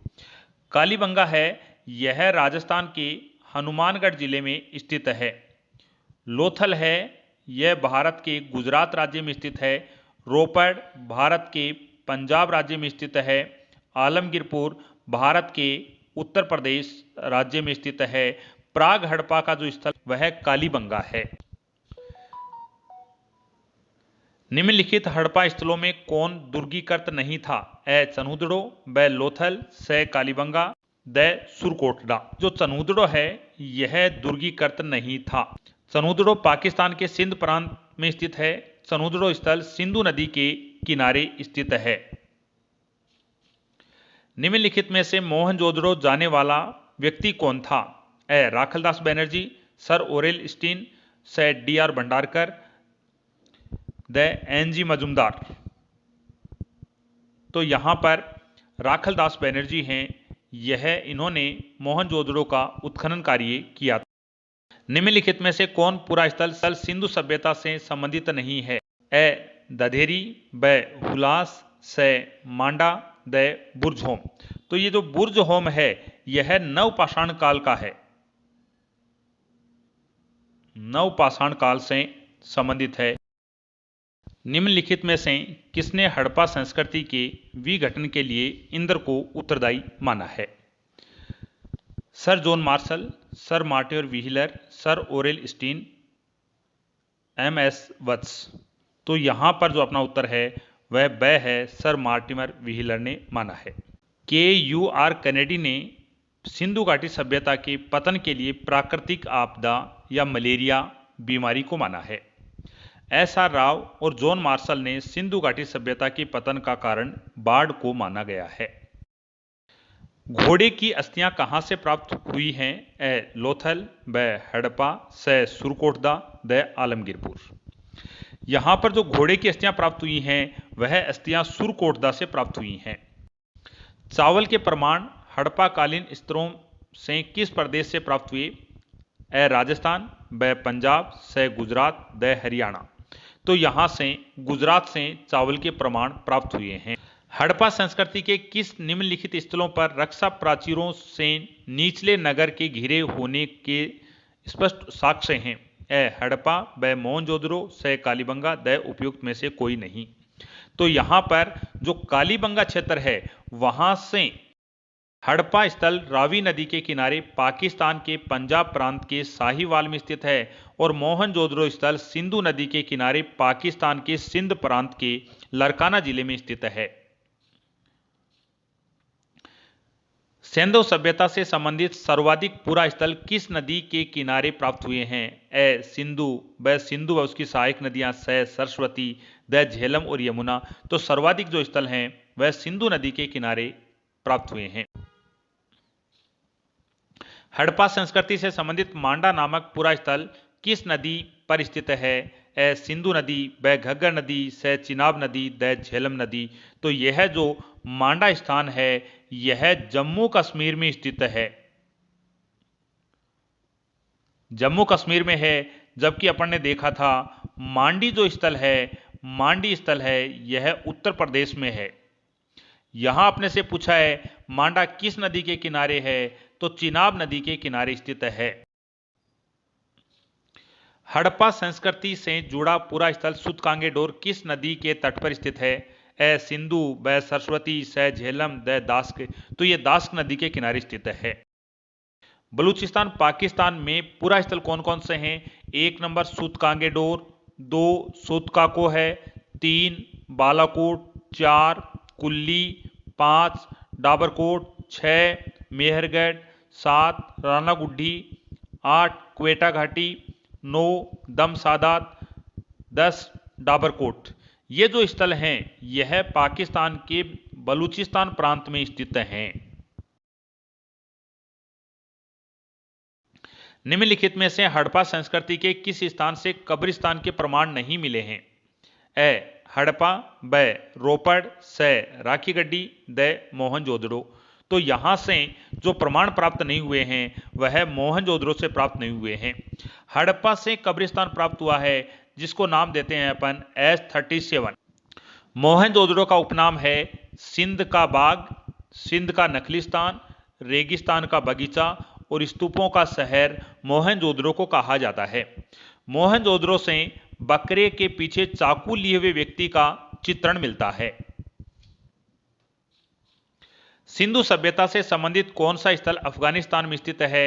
कालीबंगा है यह राजस्थान के हनुमानगढ़ जिले में स्थित है। लोथल है यह भारत के गुजरात राज्य में स्थित है। रोपड़ भारत के पंजाब राज्य में स्थित है। आलमगीरपुर भारत के उत्तर प्रदेश राज्य में स्थित है। प्राग हड़प्पा का जो स्थल वह कालीबंगा है। निम्नलिखित हड़प्पा स्थलों में कौन दुर्गीकृत नहीं था? ए चनहुदड़ो, ब लोथल, स कालीबंगा, द सुरकोटड़ा। जो चनहुदड़ो है यह दुर्गीकृत नहीं था। चनहुदड़ो पाकिस्तान के सिंध प्रांत में स्थित है। चनहुदड़ो स्थल सिंधु नदी के किनारे स्थित है। निम्नलिखित में से मोहनजोदड़ो जाने वाला व्यक्ति कौन था? A Rakhaldas Banerjee, sir Aurel Stein, स D R. Bhandarkar, D N G. Majumdar. तो यहां पर राखलदास बनर्जी हैं, इन्होंने मोहनजोदड़ो का उत्खनन कार्य किया था। निम्नलिखित में से कौन पुरा स्थल सिंधु सभ्यता से संबंधित नहीं है? ए दधेरी, ब हुलास, स मांडा, द बुर्ज होम। तो ये जो बुर्ज होम है यह नवपाषाण काल का है, नवपाषाण काल से संबंधित है। निम्नलिखित में से किसने हड़प्पा संस्कृति के विघटन के लिए इंद्र को उत्तरदायी माना है? Sir John Marshall, sir Martin Wheeler, sir Aurel Stein, M S. Vats. तो यहां पर जो अपना उत्तर है वह ब है, सर मार्टिमर व्हीलर ने माना है। के.यू.आर. कैनेडी ने सिंधु घाटी सभ्यता के पतन के लिए प्राकृतिक आपदा या मलेरिया बीमारी को माना है। एस.आर. राव और जॉन मार्शल ने सिंधु घाटी सभ्यता के पतन का कारण बाढ़ को माना गया है। घोड़े की अस्थियां कहां से प्राप्त हुई हैं? ए लोथल, ब हड़प्पा, स सुरकोटदा, द आलमगीरपुर। यहां पर जो घोड़े की अस्थियां प्राप्त हुई हैं वह अस्थियां सुरकोटदा से प्राप्त हुई हैं। चावल के प्रमाण हड़प्पाकालीन स्तरों से किस प्रदेश से प्राप्त हुए? ए राजस्थान, ब पंजाब, स गुजरात, द हरियाणा। तो यहां से गुजरात से चावल के प्रमाण प्राप्त हुए हैं। हड़प्पा संस्कृति के किस निम्नलिखित स्थलों पर रक्षा प्राचीरों से निचले नगर के घिरे होने के स्पष्ट साक्ष्य हैं? ए हड़प्पा, ब मोहनजोदड़ो, स कालीबंगा, द उपयुक्त में से कोई नहीं। तो यहां पर जो कालीबंगा क्षेत्र है वहां से हड़प्पा स्थल रावी नदी के किनारे पाकिस्तान के पंजाब प्रांत के साहिवाल में स्थित है और मोहनजोदड़ो स्थल सिंधु नदी के किनारे पाकिस्तान के सिंध प्रांत के लरकाना जिले में स्थित है। सिंधु सभ्यता से संबंधित सर्वाधिक पुरा स्थल किस नदी के किनारे प्राप्त हुए हैं? ए सिंधु, ब सिंधु व उसकी सहायक नदियां, स सरस्वती, द झेलम और यमुना। तो सर्वाधिक जो स्थल हैं वह सिंधु नदी के किनारे प्राप्त हुए हैं। हड़प्पा संस्कृति से संबंधित मांडा नामक पुरा स्थल किस नदी पर स्थित है? ए सिंधु नदी, ब घग्गर नदी, स चिनाब नदी, द झेलम नदी। तो यह जो मांडा स्थान है यह जम्मू कश्मीर में स्थित है, जम्मू कश्मीर में है। जबकि अपन ने देखा था मांडी जो स्थल है, मांडी स्थल है यह उत्तर प्रदेश में है। यहां अपने से पूछा है मांडा किस नदी के किनारे है? तो चिनाब नदी के किनारे स्थित है। हड़प्पा संस्कृति से जुड़ा पूरा स्थल सूतकांगे डोर किस नदी के तट पर स्थित है? ए सिंधु, ब सरस्वती, स झेलम, द दास्क। तो यह दास्क नदी के किनारे स्थित है। बलूचिस्तान पाकिस्तान में पूरा स्थल कौन कौन से हैं? 1 नंबर सूतकांगे डोर, 2 सूतकाको है, 3 बालाकोट, 4 कुल्ली, 5 डाबरकोट, 6 मेहरगढ़, 7 रानागुड्डी, 8 क्वेटा घाटी, 9 दम सादात, 10 डाबरकोट। ये जो स्थल हैं यह पाकिस्तान के बलूचिस्तान प्रांत में स्थित हैं। निम्नलिखित में से हड़प्पा संस्कृति के किस स्थान से कब्रिस्तान के प्रमाण नहीं मिले हैं? ए हड़प्पा, ब रोपड़, स राखीगढ़ी, द मोहनजोदड़ो। तो यहां से जो प्रमाण प्राप्त नहीं हुए हैं वह मोहनजोदड़ो से प्राप्त नहीं हुए हैं। हड़प्पा से कब्रिस्तान प्राप्त हुआ है जिसको नाम देते हैं अपन S37। मोहनजोदड़ो का उपनाम है सिंध का बाग, सिंध का नखलिस्तान, रेगिस्तान का बगीचा और स्तूपों का शहर मोहनजोदड़ो को कहा जाता है। मोहनजोदड़ो से बकरे के पीछे चाकू लिए हुए व्यक्ति का चित्रण मिलता है। सिंधु सभ्यता से संबंधित कौन सा स्थल अफगानिस्तान में स्थित है?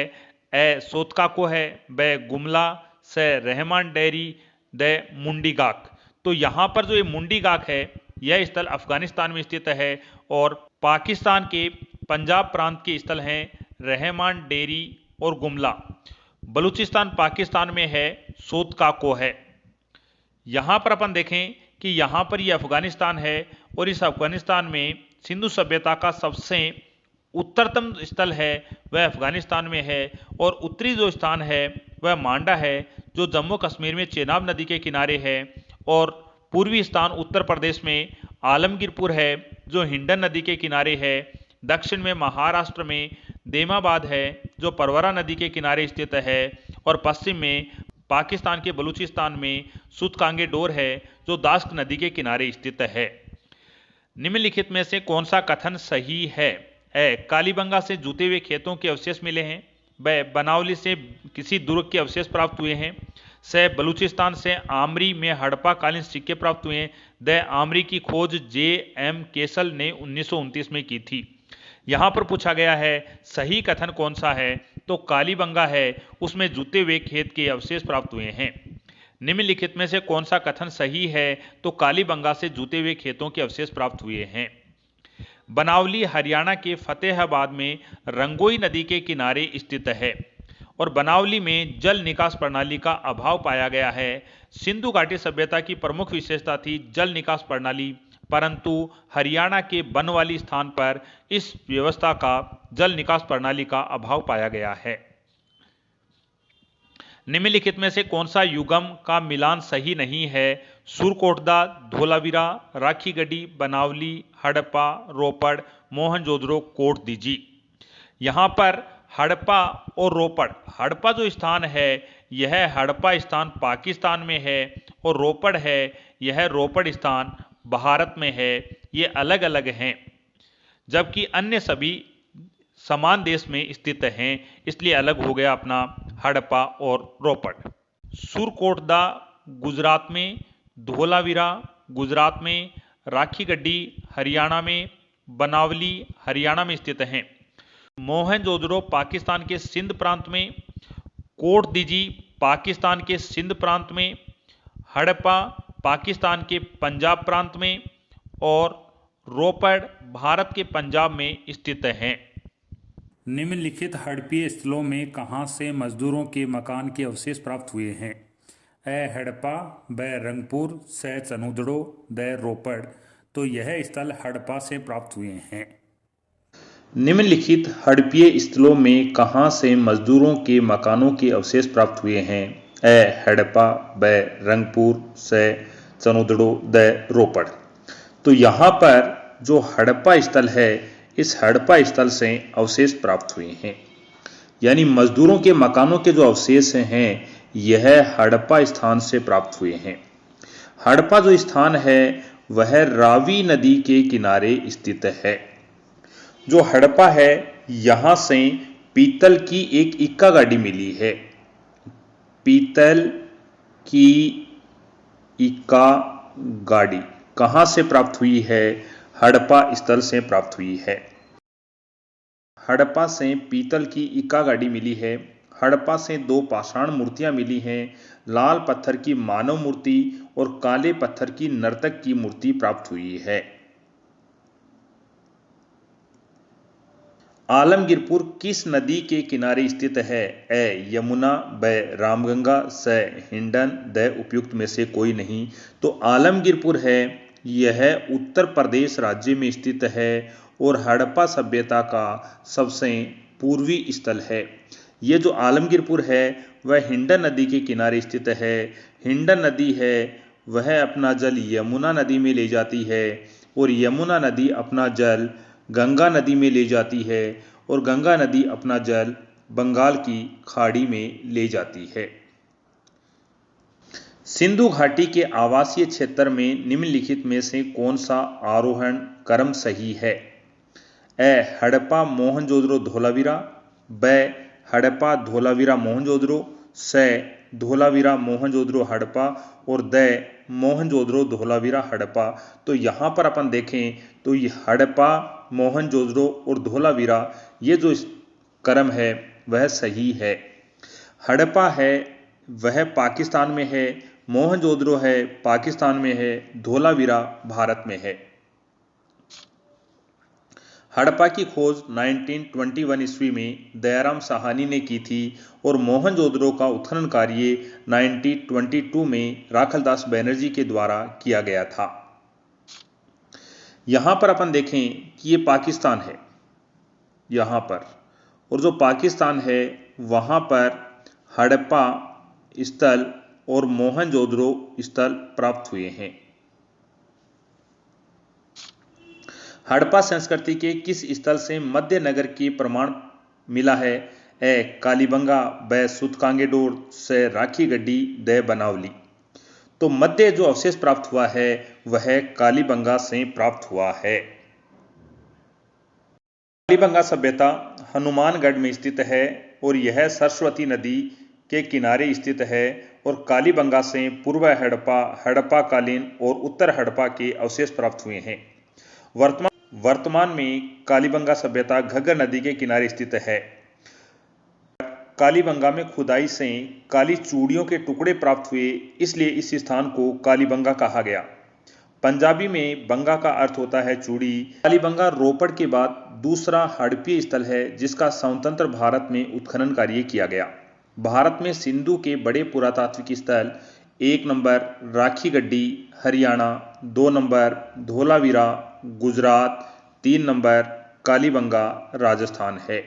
ए सोतकाको है, ब गुमला, स रहमान डेरी, द मुंडीगाक। तो यहां पर जो ये मुंडीगाक है यह स्थल अफगानिस्तान में स्थित है और पाकिस्तान के पंजाब प्रांत के स्थल हैं रहमान डेरी और गुमला। बलूचिस्तान पाकिस्तान में है, सोतकाको है। यहां पर अपन देखें कि यहां पर यह अफगानिस्तान है और इस अफगानिस्तान में सिंधु सभ्यता का सबसे उत्तरतम स्थल है वह अफगानिस्तान में है और उत्तरी जो स्थान है वह मांडा है जो जम्मू कश्मीर में चेनाब नदी के किनारे है और पूर्वी स्थान उत्तर प्रदेश में आलमगीरपुर है जो हिंडन नदी के किनारे है। दक्षिण में महाराष्ट्र में देमाबाद है जो परवरा नदी के किनारे स्थित है और पश्चिम में पाकिस्तान के बलूचिस्तान में सूतकांगे डोर है जो दास्क नदी के किनारे स्थित है। निम्नलिखित में से कौन सा कथन सही है? ए कालीबंगा से जूते हुए खेतों के अवशेष मिले हैं, ब बनावली से किसी दुर्ग के अवशेष प्राप्त हुए हैं, से बलूचिस्तान से आमरी में हड़प्पा कालीन सिक्के प्राप्त हुए हैं, द आमरी की खोज J.M. केसल ने 1929 में की थी। यहां पर पूछा गया है सही कथन कौन सा है? तो कालीबंगा है, उसमें जूते हुए खेत के अवशेष प्राप्त हुए हैं। निम्नलिखित में से कौन सा कथन सही है? तो कालीबंगा से जूते हुए खेतों के अवशेष प्राप्त हुए हैं। बनावली हरियाणा के फतेहाबाद में रंगोई नदी के किनारे स्थित है और बनावली में जल निकास प्रणाली का अभाव पाया गया है। सिंधु घाटी सभ्यता की प्रमुख विशेषता थी जल निकास प्रणाली, परंतु हरियाणा के बनवाली स्थान पर इस व्यवस्था का जल निकास प्रणाली का अभाव पाया गया है। निम्नलिखित में से कौन सा युगम का मिलान सही नहीं है? सुरकोटदा, धोलावीरा, राखीगढ़ी, बनावली, हड़प्पा, रोपड़, मोहनजोदड़ो, कोट दीजी। यहां पर हड़प्पा और रोपड़, हड़प्पा जो स्थान है यह हड़प्पा स्थान पाकिस्तान में है और रोपड़ है यह रोपड़ स्थान भारत में है। ये अलग अलग हैं जबकि अन्य सभी समान देश में स्थित हैं, इसलिए अलग हो गया अपना हड़प्पा और रोपड़। सुरकोटदा गुजरात में, धोलावीरा गुजरात में, राखीगढ़ी हरियाणा में, बनावली हरियाणा में स्थित हैं। मोहनजोदड़ो पाकिस्तान के सिंध प्रांत में, कोट दीजी पाकिस्तान के सिंध प्रांत में, हड़प्पा पाकिस्तान के पंजाब प्रांत में और रोपड़ भारत के पंजाब में स्थित हैं।
निम्नलिखित हड़प्पीय स्थलों में कहाँ से मजदूरों के मकान के अवशेष प्राप्त हुए हैं? ए हड़प्पा, ब रंगपुर, से चनूदड़ो, द रोपड़। तो यह स्थल हड़प्पा से प्राप्त हुए हैं। निम्नलिखित हड़प्पीय स्थलों में कहाँ से मजदूरों के मकानों के अवशेष प्राप्त हुए हैं? ए हड़प्पा, ब रंगपुर, से चनूदड़ो, द रोपड़। तो यहाँ पर जो हड़प्पा स्थल है इस हड़प्पा स्थल से अवशेष प्राप्त हुए हैं, यानी मजदूरों के मकानों के जो अवशेष हैं यह हड़प्पा स्थान से प्राप्त हुए हैं। हड़प्पा जो स्थान है वह रावी नदी के किनारे स्थित है। जो हड़प्पा है यहाँ से पीतल की एक इक्का गाड़ी मिली है। पीतल की इक्का गाड़ी कहाँ से प्राप्त हुई है? हड़प्पा स्थल से प्राप्त हुई है। हड़प्पा से पीतल की इक्का गाड़ी मिली है। हड़प्पा से 2 पाषाण मूर्तियां मिली हैं। लाल पत्थर की मानव मूर्ति और काले पत्थर की नर्तक की मूर्ति प्राप्त हुई है। आलमगीरपुर किस नदी के किनारे स्थित है? ए यमुना, ब रामगंगा, स हिंडन, द उपयुक्त में से कोई नहीं। तो आलमगीरपुर है, यह उत्तर प्रदेश राज्य में स्थित है और हड़प्पा सभ्यता का सबसे पूर्वी स्थल है। ये जो आलमगीरपुर है वह हिंडन नदी के किनारे स्थित है। हिंडन नदी है वह अपना जल यमुना नदी में ले जाती है और यमुना नदी अपना जल गंगा नदी में ले जाती है और गंगा नदी अपना जल बंगाल की खाड़ी में ले जाती है। सिंधु घाटी के आवासीय क्षेत्र में निम्नलिखित में से कौन सा आरोहण क्रम सही है? ए हड़प्पा मोहनजोदड़ो धोलावीरा, ब हड़प्पा धोलावीरा मोहनजोदड़ो, स धोलावीरा मोहनजोदड़ो हड़प्पा और द मोहनजोदड़ो धोलावीरा हड़प्पा। तो यहाँ पर अपन देखें तो ये हड़प्पा, मोहनजोदड़ो और धोलावीरा ये जो क्रम है वह सही है। हड़प्पा है वह पाकिस्तान में है, मोहनजोदड़ो है पाकिस्तान में है, धोलावीरा भारत में है। हड़प्पा की खोज 1921 ईस्वी में दयाराम साहनी ने की थी और मोहनजोदड़ो का उत्खनन कार्य 1922 में राखलदास बनर्जी के द्वारा किया गया था। यहां पर अपन देखें कि ये पाकिस्तान है यहां पर, और जो पाकिस्तान है वहां पर हड़प्पा स्थल और मोहनजोदड़ो स्थल प्राप्त हुए हैं। हड़प्पा संस्कृति के किस स्थल से मध्य नगर की प्रमाण मिला है? ए कालीबंगा, ब सुतकांगेडोर, स राखी गड्डी, द बनावली। तो मध्य जो अवशेष प्राप्त हुआ है वह कालीबंगा से प्राप्त हुआ है। कालीबंगा सभ्यता हनुमानगढ़ में स्थित है और यह सरस्वती नदी के किनारे स्थित है और कालीबंगा से पूर्व हड़प्पा, हड़प्पा कालीन और उत्तर हड़प्पा के अवशेष प्राप्त हुए हैं। वर्तमान में कालीबंगा सभ्यता घग्गर नदी के किनारे स्थित है। कालीबंगा में खुदाई से काली चूड़ियों के टुकड़े प्राप्त हुए, इसलिए इस स्थान को कालीबंगा कहा गया। पंजाबी में बंगा का अर्थ होता है चूड़ी। कालीबंगा रोपड़ के बाद दूसरा हड़प्पीय स्थल है जिसका स्वतंत्र भारत में उत्खनन कार्य किया गया। भारत में सिंधु के बड़े पुरातात्विक स्थल 1 नंबर राखी गड्डी हरियाणा, 2 नंबर धोलावीरा गुजरात, 3 नंबर कालीबंगा राजस्थान है।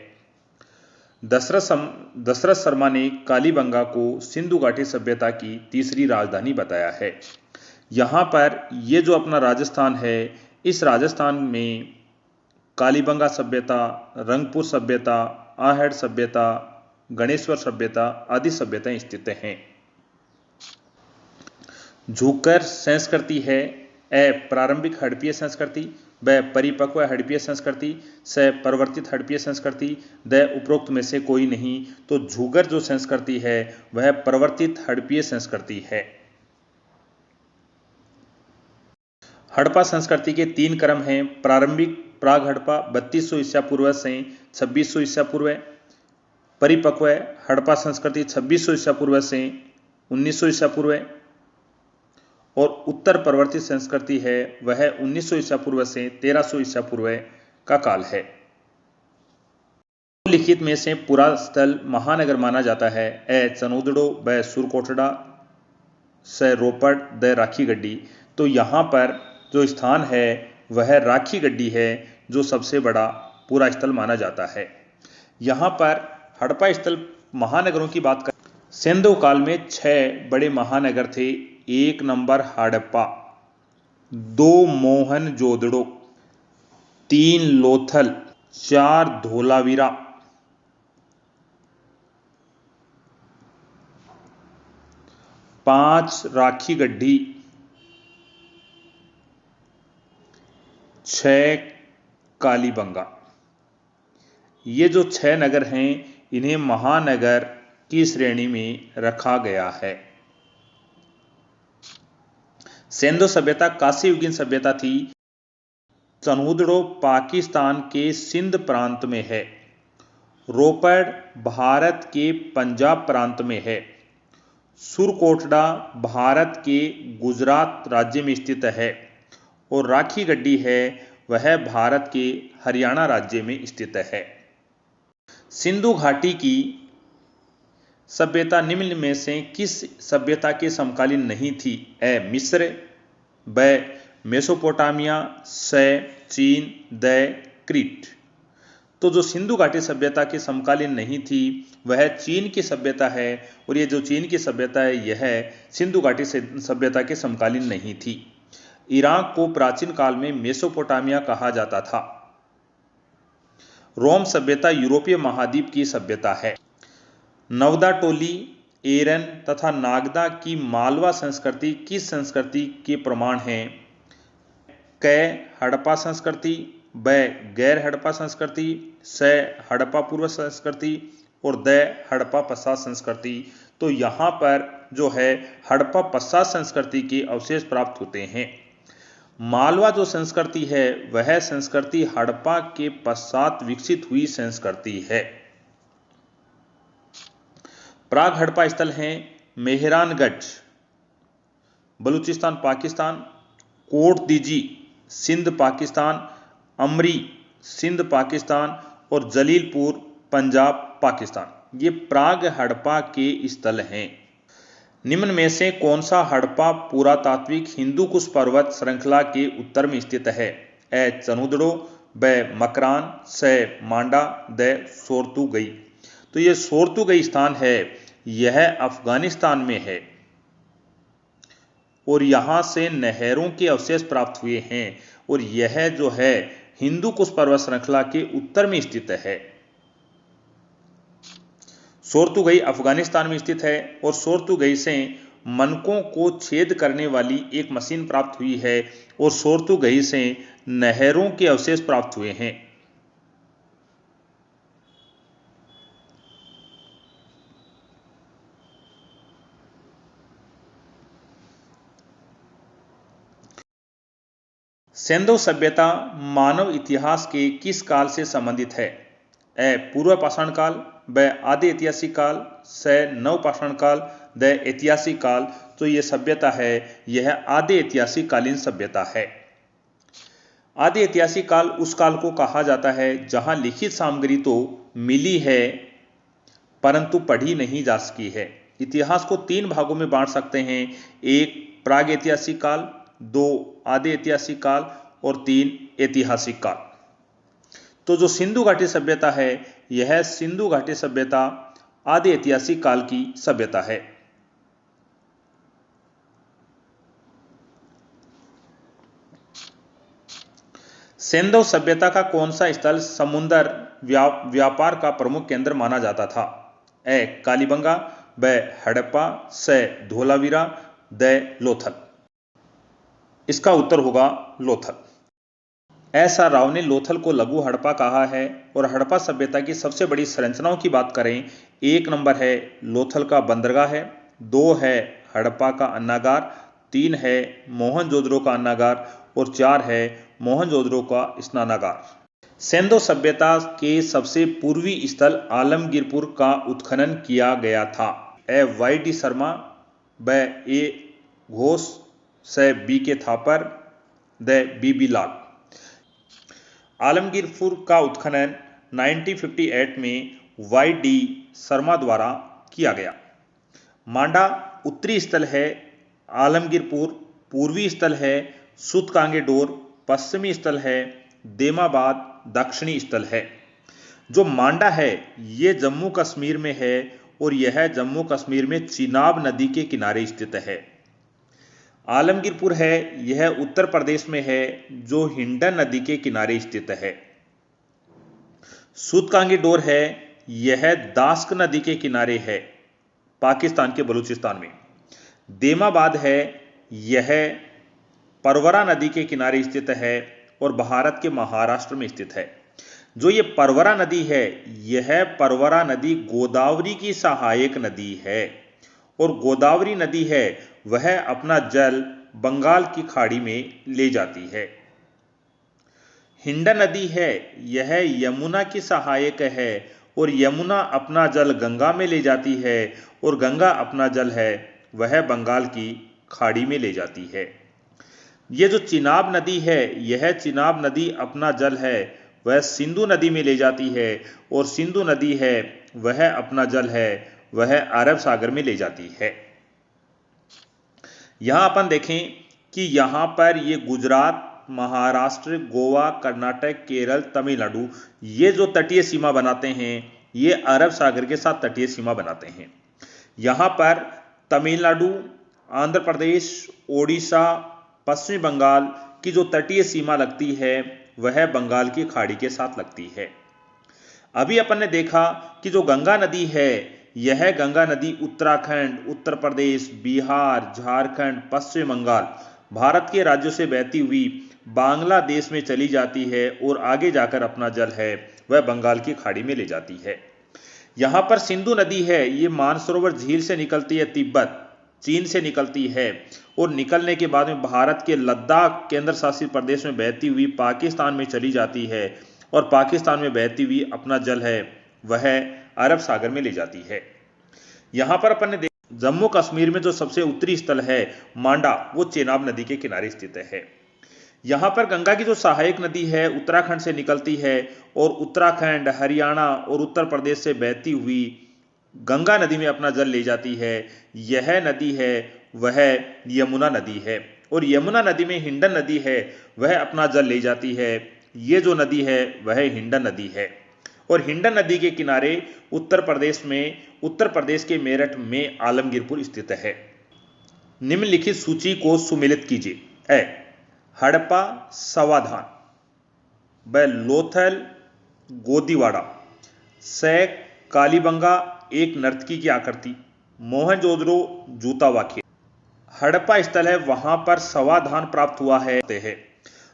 दशरथ शर्मा ने कालीबंगा को सिंधु घाटी सभ्यता की तीसरी राजधानी बताया है। यहाँ पर ये जो अपना राजस्थान है, इस राजस्थान में कालीबंगा सभ्यता, रंगपुर सभ्यता, आहड़ सभ्यता, गणेश्वर सभ्यता आदि सभ्यताएं स्थित हैं। झुक्कर संस्कृति है। ए प्रारंभिक हड़प्पीय संस्कृति, ब परिपक्व हड़प्पीय संस्कृति, स परिवर्तित हड़प्पीय संस्कृति, द उपरोक्त में से कोई नहीं। तो झुग्गर जो संस्कृति है वह परिवर्तित हड़प्पीय संस्कृति है। हड़प्पा संस्कृति के 3 क्रम हैं। प्रारंभिक प्राग हड़प्पा 3200 ईसा पूर्व से 2600 ईसा पूर्व, परिपक्व हड़प्पा संस्कृति 2600 ईसा पूर्व से 1900 ईसा पूर्व और उत्तर परिवर्तित संस्कृति है वह 1900 ईसा पूर्व से 1300 ईसा पूर्व का काल है। लिखित में से पूरा स्थल महानगर माना जाता है। ए चनोदड़ो, ब सुरकोटड़ा, स रोपड़, द राखी गड्डी। तो यहाँ पर जो स्थान है वह राखी गड्डी है जो सबसे बड़ा पूरा स्थल माना जाता है। यहाँ पर हड़प्पा स्थल महानगरों की बात करें, सिंधु काल में 6 बड़े महानगर थे। 1 नंबर हड़प्पा, 2 मोहनजोदड़ो, 3 लोथल, 4 धोलावीरा, 5 राखी गड्ढी, 6 कालीबंगा। ये जो 6 नगर हैं इन्हें महानगर की श्रेणी में रखा गया है। सिंधु सभ्यता कांस्य युगीन सभ्यता थी। चनहुदड़ो पाकिस्तान के सिंध प्रांत में है। रोपड़ भारत के पंजाब प्रांत में है। सुरकोटड़ा भारत के गुजरात राज्य में स्थित है और राखी गड्डी है वह भारत के हरियाणा राज्य में स्थित है। सिंधु घाटी की सभ्यता निम्न में से किस सभ्यता के समकालीन नहीं थी? ए मिस्र, ब मेसोपोटामिया, स चीन, द क्रीट। तो जो सिंधु घाटी सभ्यता के समकालीन नहीं थी वह चीन की सभ्यता है और ये जो चीन की सभ्यता है यह सिंधु घाटी सभ्यता के समकालीन नहीं थी। इराक को प्राचीन काल में मेसोपोटामिया कहा जाता था। रोम सभ्यता यूरोपीय महाद्वीप की सभ्यता है। नवदा टोली, एरन तथा नागदा की मालवा संस्कृति किस संस्कृति के प्रमाण हैं? क हड़प्पा संस्कृति, ब गैर हड़प्पा संस्कृति, स हड़प्पा पूर्व संस्कृति और द हड़प्पा पश्चात संस्कृति। तो यहाँ पर जो है हड़प्पा पश्चात संस्कृति के अवशेष प्राप्त होते हैं। मालवा जो संस्कृति है वह संस्कृति हड़प्पा के पश्चात विकसित हुई संस्कृति है। प्राग हड़प्पा स्थल हैं मेहरानगढ़ बलूचिस्तान पाकिस्तान, कोट दीजी सिंध पाकिस्तान, अमरी सिंध पाकिस्तान और जलीलपुर पंजाब पाकिस्तान। ये प्राग हड़प्पा के स्थल हैं। निम्न में से कौन सा हड़प्पा पुरातात्विक हिंदू कुश पर्वत श्रृंखला के उत्तर में स्थित है? ए चनहुदड़ो, ब मकरान, स मांडा, द सोरतुगई। तो ये सोरतुगई स्थान है यह अफगानिस्तान में है और यहां से नहरों के अवशेष प्राप्त हुए हैं और यह जो है हिंदू कुश पर्वत श्रृंखला के उत्तर में स्थित है। सोरतुगई अफगानिस्तान में स्थित है और सोरतुगई से मनकों को छेद करने वाली एक मशीन प्राप्त हुई है और सोरतुगई से नहरों के अवशेष प्राप्त हुए हैं। सिंधु सभ्यता मानव इतिहास के किस काल से संबंधित है? ए पूर्व पाषाण काल, ब आदि ऐतिहासिक काल, स नव पाषाण काल, द ऐतिहासिक काल। तो यह सभ्यता है यह आदि ऐतिहासिक कालीन सभ्यता है। आदि ऐतिहासिक काल उस काल को कहा जाता है जहां लिखित सामग्री तो मिली है परंतु पढ़ी नहीं जा सकी है। इतिहास को 3 भागों में बांट सकते हैं, 1 प्राग ऐतिहासिक काल, 2 आदि ऐतिहासिक काल और 3 ऐतिहासिक काल। तो जो सिंधु घाटी सभ्यता है यह सिंधु घाटी सभ्यता आदि ऐतिहासिक काल की सभ्यता है। सिंधु सभ्यता का कौन सा स्थल समुद्र व्यापार का प्रमुख केंद्र माना जाता था? ए कालीबंगा, ब हड़प्पा, स धोलावीरा, द लोथल। इसका उत्तर होगा लोथल। एस आर राव ने लोथल को लघु हड़प्पा कहा है और हड़प्पा सभ्यता की सबसे बड़ी संरचनाओं की बात करें, 1 नंबर है लोथल का बंदरगाह है, 2 है हड़प्पा का अन्नागार, 3 है मोहनजोदड़ो का अन्नागार और 4 है मोहनजोदड़ो का स्नानागार। सिंधु सभ्यता के सबसे पूर्वी स्थल आलमगीरपुर का उत्खनन किया गया था। ए वाई डी शर्मा, ब ए घोष, स बी के थापर, द बी बी लाल। आलमगीरपुर का उत्खनन 1958 में वाई डी शर्मा द्वारा किया गया। मांडा उत्तरी स्थल है, आलमगीरपुर पूर्वी स्थल है, सूतकांगेडोर पश्चिमी स्थल है, देमाबाद दक्षिणी स्थल है। जो मांडा है ये जम्मू कश्मीर में है और यह जम्मू कश्मीर में चिनाब नदी के किनारे स्थित है। आलमगीरपुर है यह उत्तर प्रदेश में है जो हिंडन नदी के किनारे स्थित है। सूतकांगेडोर है यह दास्क नदी के किनारे है पाकिस्तान के बलूचिस्तान में। देमाबाद है यह परवरा नदी के किनारे स्थित है और भारत के महाराष्ट्र में स्थित है। जो ये परवरा नदी है, यह परवरा नदी गोदावरी की सहायक नदी है और गोदावरी नदी है वह अपना जल बंगाल की खाड़ी में ले जाती है। हिंडन नदी है यह यमुना की सहायक है और यमुना अपना जल गंगा में ले जाती है और गंगा अपना जल है वह बंगाल की खाड़ी में ले जाती है। ये जो चिनाब नदी है, यह चिनाब नदी अपना जल है वह सिंधु नदी में ले जाती है और सिंधु नदी है वह अपना जल है वह अरब सागर में ले जाती है। यहां अपन देखें कि यहां पर ये गुजरात, महाराष्ट्र, गोवा, कर्नाटक, केरल, तमिलनाडु ये जो तटीय सीमा बनाते हैं ये अरब सागर के साथ तटीय सीमा बनाते हैं। यहां पर तमिलनाडु, आंध्र प्रदेश, ओडिशा, पश्चिमी बंगाल की जो तटीय सीमा लगती है वह बंगाल की खाड़ी के साथ लगती है। अभी अपन ने देखा कि जो गंगा नदी है यह गंगा नदी उत्तराखंड, उत्तर प्रदेश, बिहार, झारखंड, पश्चिम बंगाल भारत के राज्यों से बहती हुई बांग्लादेश में चली जाती है और आगे जाकर अपना जल है वह बंगाल की खाड़ी में ले जाती है। यहां पर सिंधु नदी है, ये मानसरोवर झील से निकलती है, तिब्बत चीन से निकलती है और निकलने के बाद में भारत के लद्दाख केंद्र शासित प्रदेश में बहती हुई पाकिस्तान में चली जाती है और पाकिस्तान में बहती हुई अपना जल है वह अरब सागर में ले जाती है। यहां पर अपन ने देखा जम्मू कश्मीर में जो सबसे उत्तरी स्थल है मांडा, वो चेनाब नदी के किनारे स्थित है। यहां पर गंगा की जो सहायक नदी है उत्तराखंड से निकलती है और उत्तराखंड, हरियाणा और उत्तर प्रदेश से बहती हुई गंगा नदी में अपना जल ले जाती है। यह नदी है वह यमुना नदी है और यमुना नदी में हिंडन नदी है वह अपना जल ले जाती है। ये जो नदी है वह हिंडन नदी है और हिंडन नदी के किनारे उत्तर प्रदेश के मेरठ में आलमगीरपुर स्थित है। निम्नलिखित सूची को सुमेलित कीजिए। ए हड़प्पा समाधान, ब लोथल गोदीवाड़ा, से कालीबंगा एक नर्तकी की आकृति, मोहनजोदड़ो जूता व खेत। हड़प्पा स्थल है वहां पर समाधान प्राप्त हुआ है।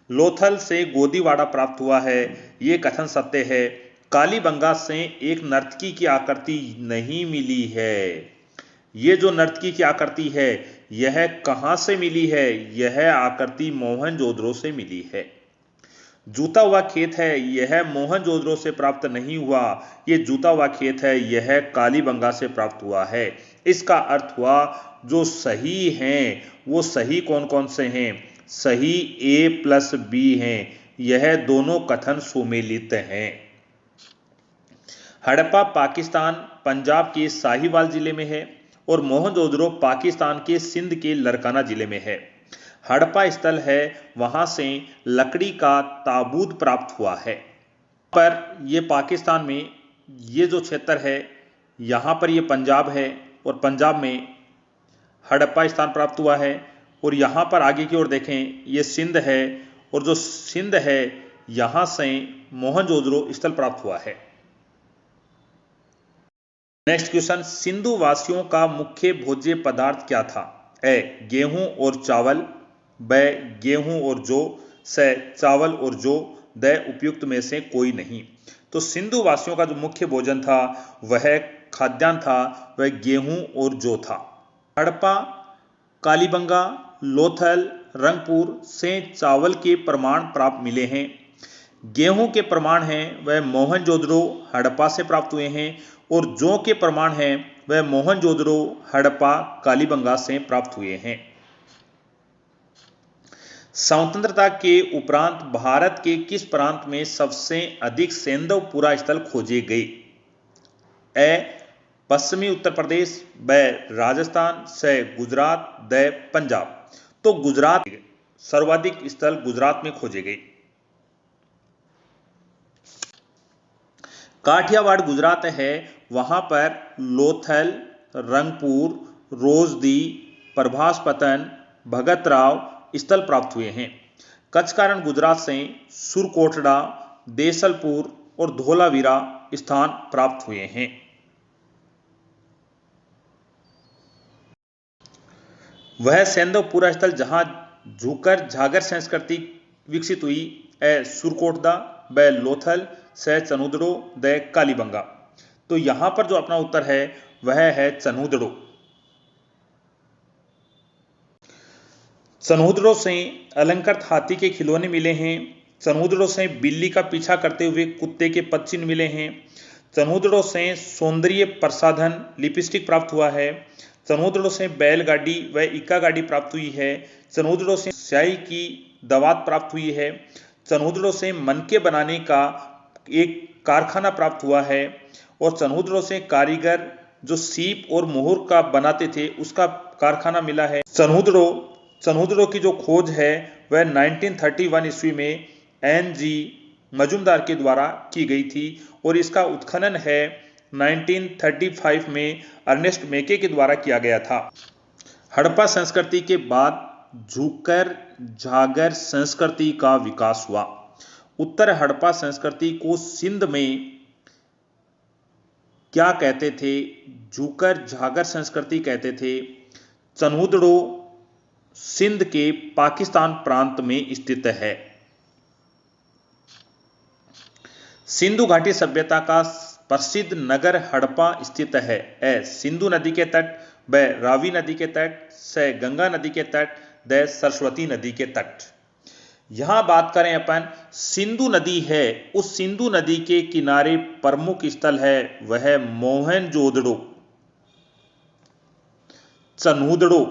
लोथल से गोदीवाड़ा प्राप्त हुआ है, ये कथन सत्य है। कालीबंगा से एक नर्तकी की आकृति नहीं मिली है। ये जो नर्तकी की आकृति है यह कहां से मिली है? यह आकृति मोहनजोदड़ो से मिली है। जूता हुआ खेत है, यह मोहनजोदड़ो से प्राप्त नहीं हुआ, ये जूता हुआ खेत है यह कालीबंगा से प्राप्त हुआ है। इसका अर्थ हुआ जो सही हैं वो सही कौन कौन से हैं? सही A+B हैं। यह दोनों कथन सुमेलित हैं। हड़प्पा पाकिस्तान पंजाब के साहिवाल जिले में है और मोहनजोदड़ो पाकिस्तान के सिंध के लरकाना जिले में है। हड़प्पा स्थल है वहां से लकड़ी का ताबूत प्राप्त हुआ है। पर ये पाकिस्तान में ये जो क्षेत्र है यहाँ पर ये पंजाब है और पंजाब में हड़प्पा स्थान प्राप्त हुआ है और यहाँ पर आगे की ओर देखें ये सिंध है और जो सिंध है यहाँ से मोहनजोदड़ो स्थल प्राप्त हुआ है। नेक्स्ट क्वेश्चन, सिंधु वासियों का मुख्य भोज्य पदार्थ क्या था? ए गेहूं और चावल, ब गेहूं और जौ, से चावल और जौ, द उपयुक्त में से कोई नहीं। तो सिंधु वासियों का जो मुख्य भोजन था वह खाद्यान्न था वह गेहूं और जौ था। हड़प्पा, कालीबंगा, लोथल, रंगपुर से चावल के प्रमाण प्राप्त मिले हैं। गेहूं के प्रमाण हैं वह मोहनजोदड़ो हड़प्पा से प्राप्त हुए हैं और जौ के प्रमाण हैं वह मोहनजोदड़ो हड़प्पा कालीबंगा से प्राप्त हुए हैं। स्वतंत्रता के उपरांत भारत के किस प्रांत में सबसे अधिक सेंधवपुरा स्थल खोजे गए? ए पश्चिमी उत्तर प्रदेश, ब राजस्थान, से गुजरात, द पंजाब। तो गुजरात सर्वाधिक स्थल गुजरात में खोजे गए। काठियावाड़ गुजरात है वहां पर लोथल, रंगपुर, रोजदी, प्रभासपतन, भगतराव स्थल प्राप्त हुए हैं। कचकारण गुजरात से सुरकोटड़ा, देसलपुर और धोलावीरा स्थान प्राप्त हुए हैं। वह सेंधवपुरा स्थल जहां झुकर झागर संस्कृति विकसित हुई, सुरकोटड़ा, व लोथल से चनूदड़ो द कालीबंगा। तो यहां पर जो अपना उत्तर है वह है चनूदड़ो। चनूदड़ों से अलंकृत हाथी के खिलौने मिले हैं। चनूदड़ों से बिल्ली का पीछा करते हुए कुत्ते के पदचिन्ह मिले हैं। चनूदड़ों से सौंदर्य प्रसाधन लिपस्टिक प्राप्त हुआ है। चनूदड़ों से बैलगाड़ी व इक्का गाड़ी प्राप्त हुई है। चनूदड़ों से स्याही की दवात प्राप्त हुई है। चनूदड़ों से मनके बनाने का एक कारखाना प्राप्त हुआ है। और चनूदड़ों से कारीगर जो सीप और मोहर का बनाते थे उसका कारखाना मिला है। चनूदड़ों की जो खोज है वह 1931 ईस्वी में NG मजूमदार के द्वारा की गई थी और इसका उत्खनन है 1935 में अर्नेस्ट मेके के द्वारा किया गया था। हड़प्पा संस्कृति के बाद झूकर झागर संस्कृति का विकास हुआ। उत्तर हड़प्पा संस्कृति को सिंध में क्या कहते थे? झूकर झागर संस्कृति कहते थे। चनूदड़ो सिंध के पाकिस्तान प्रांत में स्थित है। सिंधु घाटी सभ्यता का प्रसिद्ध नगर हड़प्पा स्थित है। सिंधु नदी के तट, ब रावी नदी के तट, स गंगा नदी के तट, द सरस्वती नदी के तट। यहां बात करें अपन सिंधु नदी है, उस सिंधु नदी के किनारे प्रमुख स्थल है वह मोहनजोदड़ो, चनूदड़ो,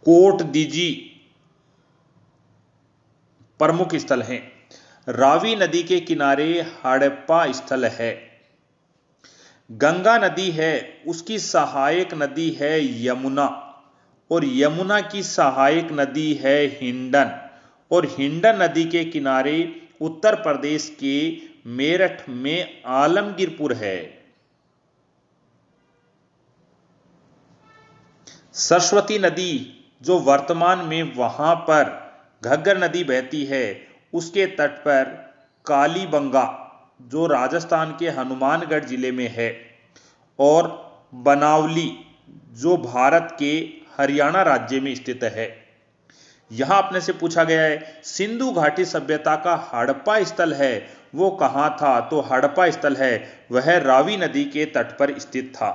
कोट दीजी प्रमुख स्थल हैं। रावी नदी के किनारे हड़प्पा स्थल है। गंगा नदी है, उसकी सहायक नदी है यमुना और यमुना की सहायक नदी है हिंडन और हिंडन नदी के किनारे उत्तर प्रदेश के मेरठ में आलमगीरपुर है। सरस्वती नदी जो वर्तमान में वहां पर घग्गर नदी बहती है उसके तट पर कालीबंगा जो राजस्थान के हनुमानगढ़ जिले में है और बनावली जो भारत के हरियाणा राज्य में स्थित है। यहां अपने से पूछा गया है सिंधु घाटी सभ्यता का हड़प्पा स्थल है वो कहां था? तो हड़प्पा स्थल है वह रावी नदी के तट पर स्थित था।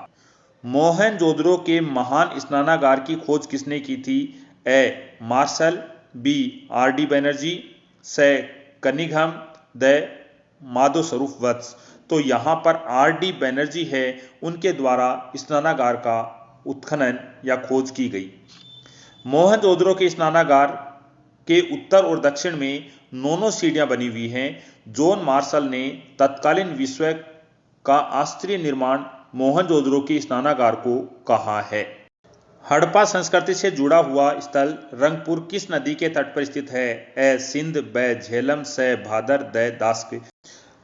मोहनजोदड़ो के महान स्नानागार की खोज किसने की थी? Martial, B R.D. बनर्जी, स कनिंघम, द माधो स्वरूप वत्स। तो यहां पर R.D. बनर्जी है, उनके द्वारा स्नानागार का उत्खनन या खोज की गई। मोहनजोदड़ो के स्नानागार के उत्तर और दक्षिण में 9 सीढ़ियां बनी हुई हैं। जॉन मार्शल ने तत्कालीन विश्व का आश्चर्य निर्माण मोहनजोदड़ो के स्नानागार को कहा है। हड़प्पा संस्कृति से जुड़ा हुआ स्थल रंगपुर किस नदी के तट पर स्थित है? सिंध, ब झेलम, स भादर, द दास्क।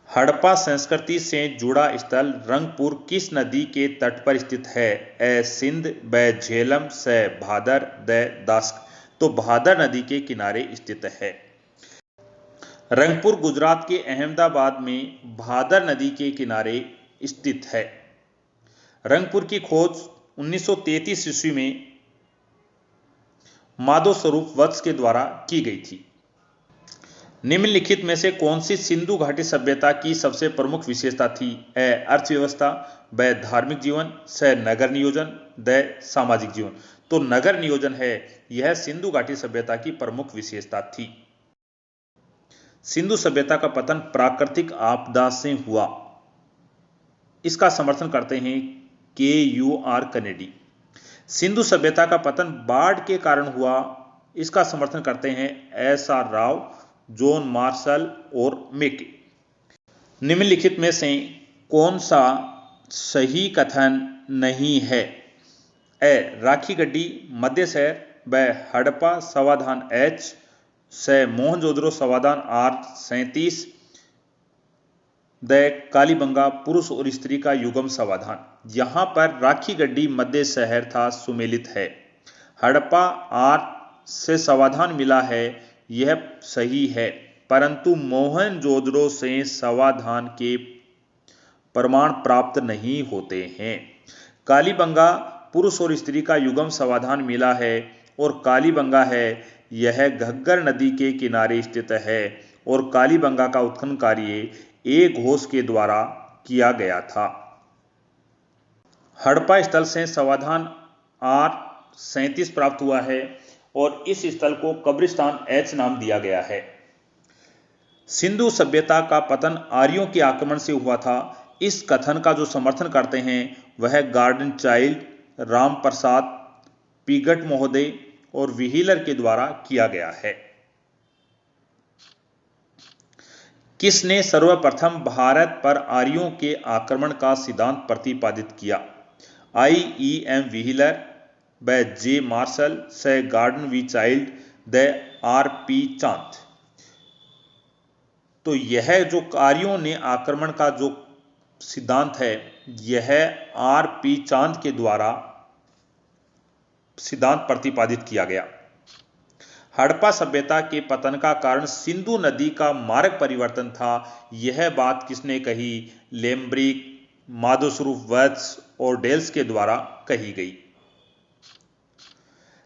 हड़प्पा संस्कृति से जुड़ा स्थल रंगपुर किस नदी के तट पर स्थित है? सिंध, ब झेलम, स भादर, द दास्क। तो भादर नदी के किनारे स्थित है। रंगपुर गुजरात के अहमदाबाद में भादर नदी के किनारे स्थित है। रंगपुर की खोज 1933 ईस्वी में माधो स्वरूप वत्स के द्वारा की गई थी। निम्नलिखित में से कौन सी सिंधु घाटी सभ्यता की सबसे प्रमुख विशेषता थी? अर्थव्यवस्था, ब धार्मिक जीवन, स नगर नियोजन, द सामाजिक जीवन। तो नगर नियोजन है, यह सिंधु घाटी सभ्यता की प्रमुख विशेषता थी। सिंधु सभ्यता का पतन प्राकृतिक आपदा से हुआ, इसका समर्थन करते हैं KUR कनेडी। सिंधु सभ्यता का पतन बाढ़ के कारण हुआ, इसका समर्थन करते हैं SR राव, जॉन मार्शल और मेके। निम्नलिखित में से कौन सा सही कथन नहीं है? राखी गड्डी मध्य शहर, ब हड़प्पा समाधान H, स मोहनजोदड़ो समाधान R37, द कालीबंगा पुरुष और स्त्री का युगम समाधान। यहां पर राखी गड्डी मध्य शहर था, सुमेलित है। हड़प्पा R से समाधान मिला है, यह सही है, परंतु मोहनजोदड़ो से समाधान के प्रमाण प्राप्त नहीं होते हैं। कालीबंगा पुरुष और स्त्री का युगम समाधान मिला है और कालीबंगा है यह घग्गर नदी के किनारे स्थित है और कालीबंगा का उत्खनन कार्य एक घोष के द्वारा किया गया था। हड़प्पा स्थल से समाधान R37 प्राप्त हुआ है और इस स्थल को कब्रिस्तान H नाम दिया गया है। सिंधु सभ्यता का पतन आर्यों के आक्रमण से हुआ था। इस कथन का जो समर्थन करते हैं वह garden child, Ram Prasad, Piggott महोदय और व्हीलर के द्वारा किया गया है। किसने सर्वप्रथम भारत पर आर्यों के आक्रमण का सिद्धांत प्रतिपादित किया? IEM व्हीलर, व J मार्शल, से गार्डन वी चाइल्ड, द RP चांद। तो यह जो आर्यों ने आक्रमण का जो सिद्धांत है यह RP चांद के द्वारा सिद्धांत प्रतिपादित किया गया। हड़प्पा सभ्यता के पतन का कारण सिंधु नदी का मार्ग परिवर्तन था। यह बात किसने कही? लेम्ब्रिक, माधोस्वरूप वत्स और डेल्स के द्वारा कही गई।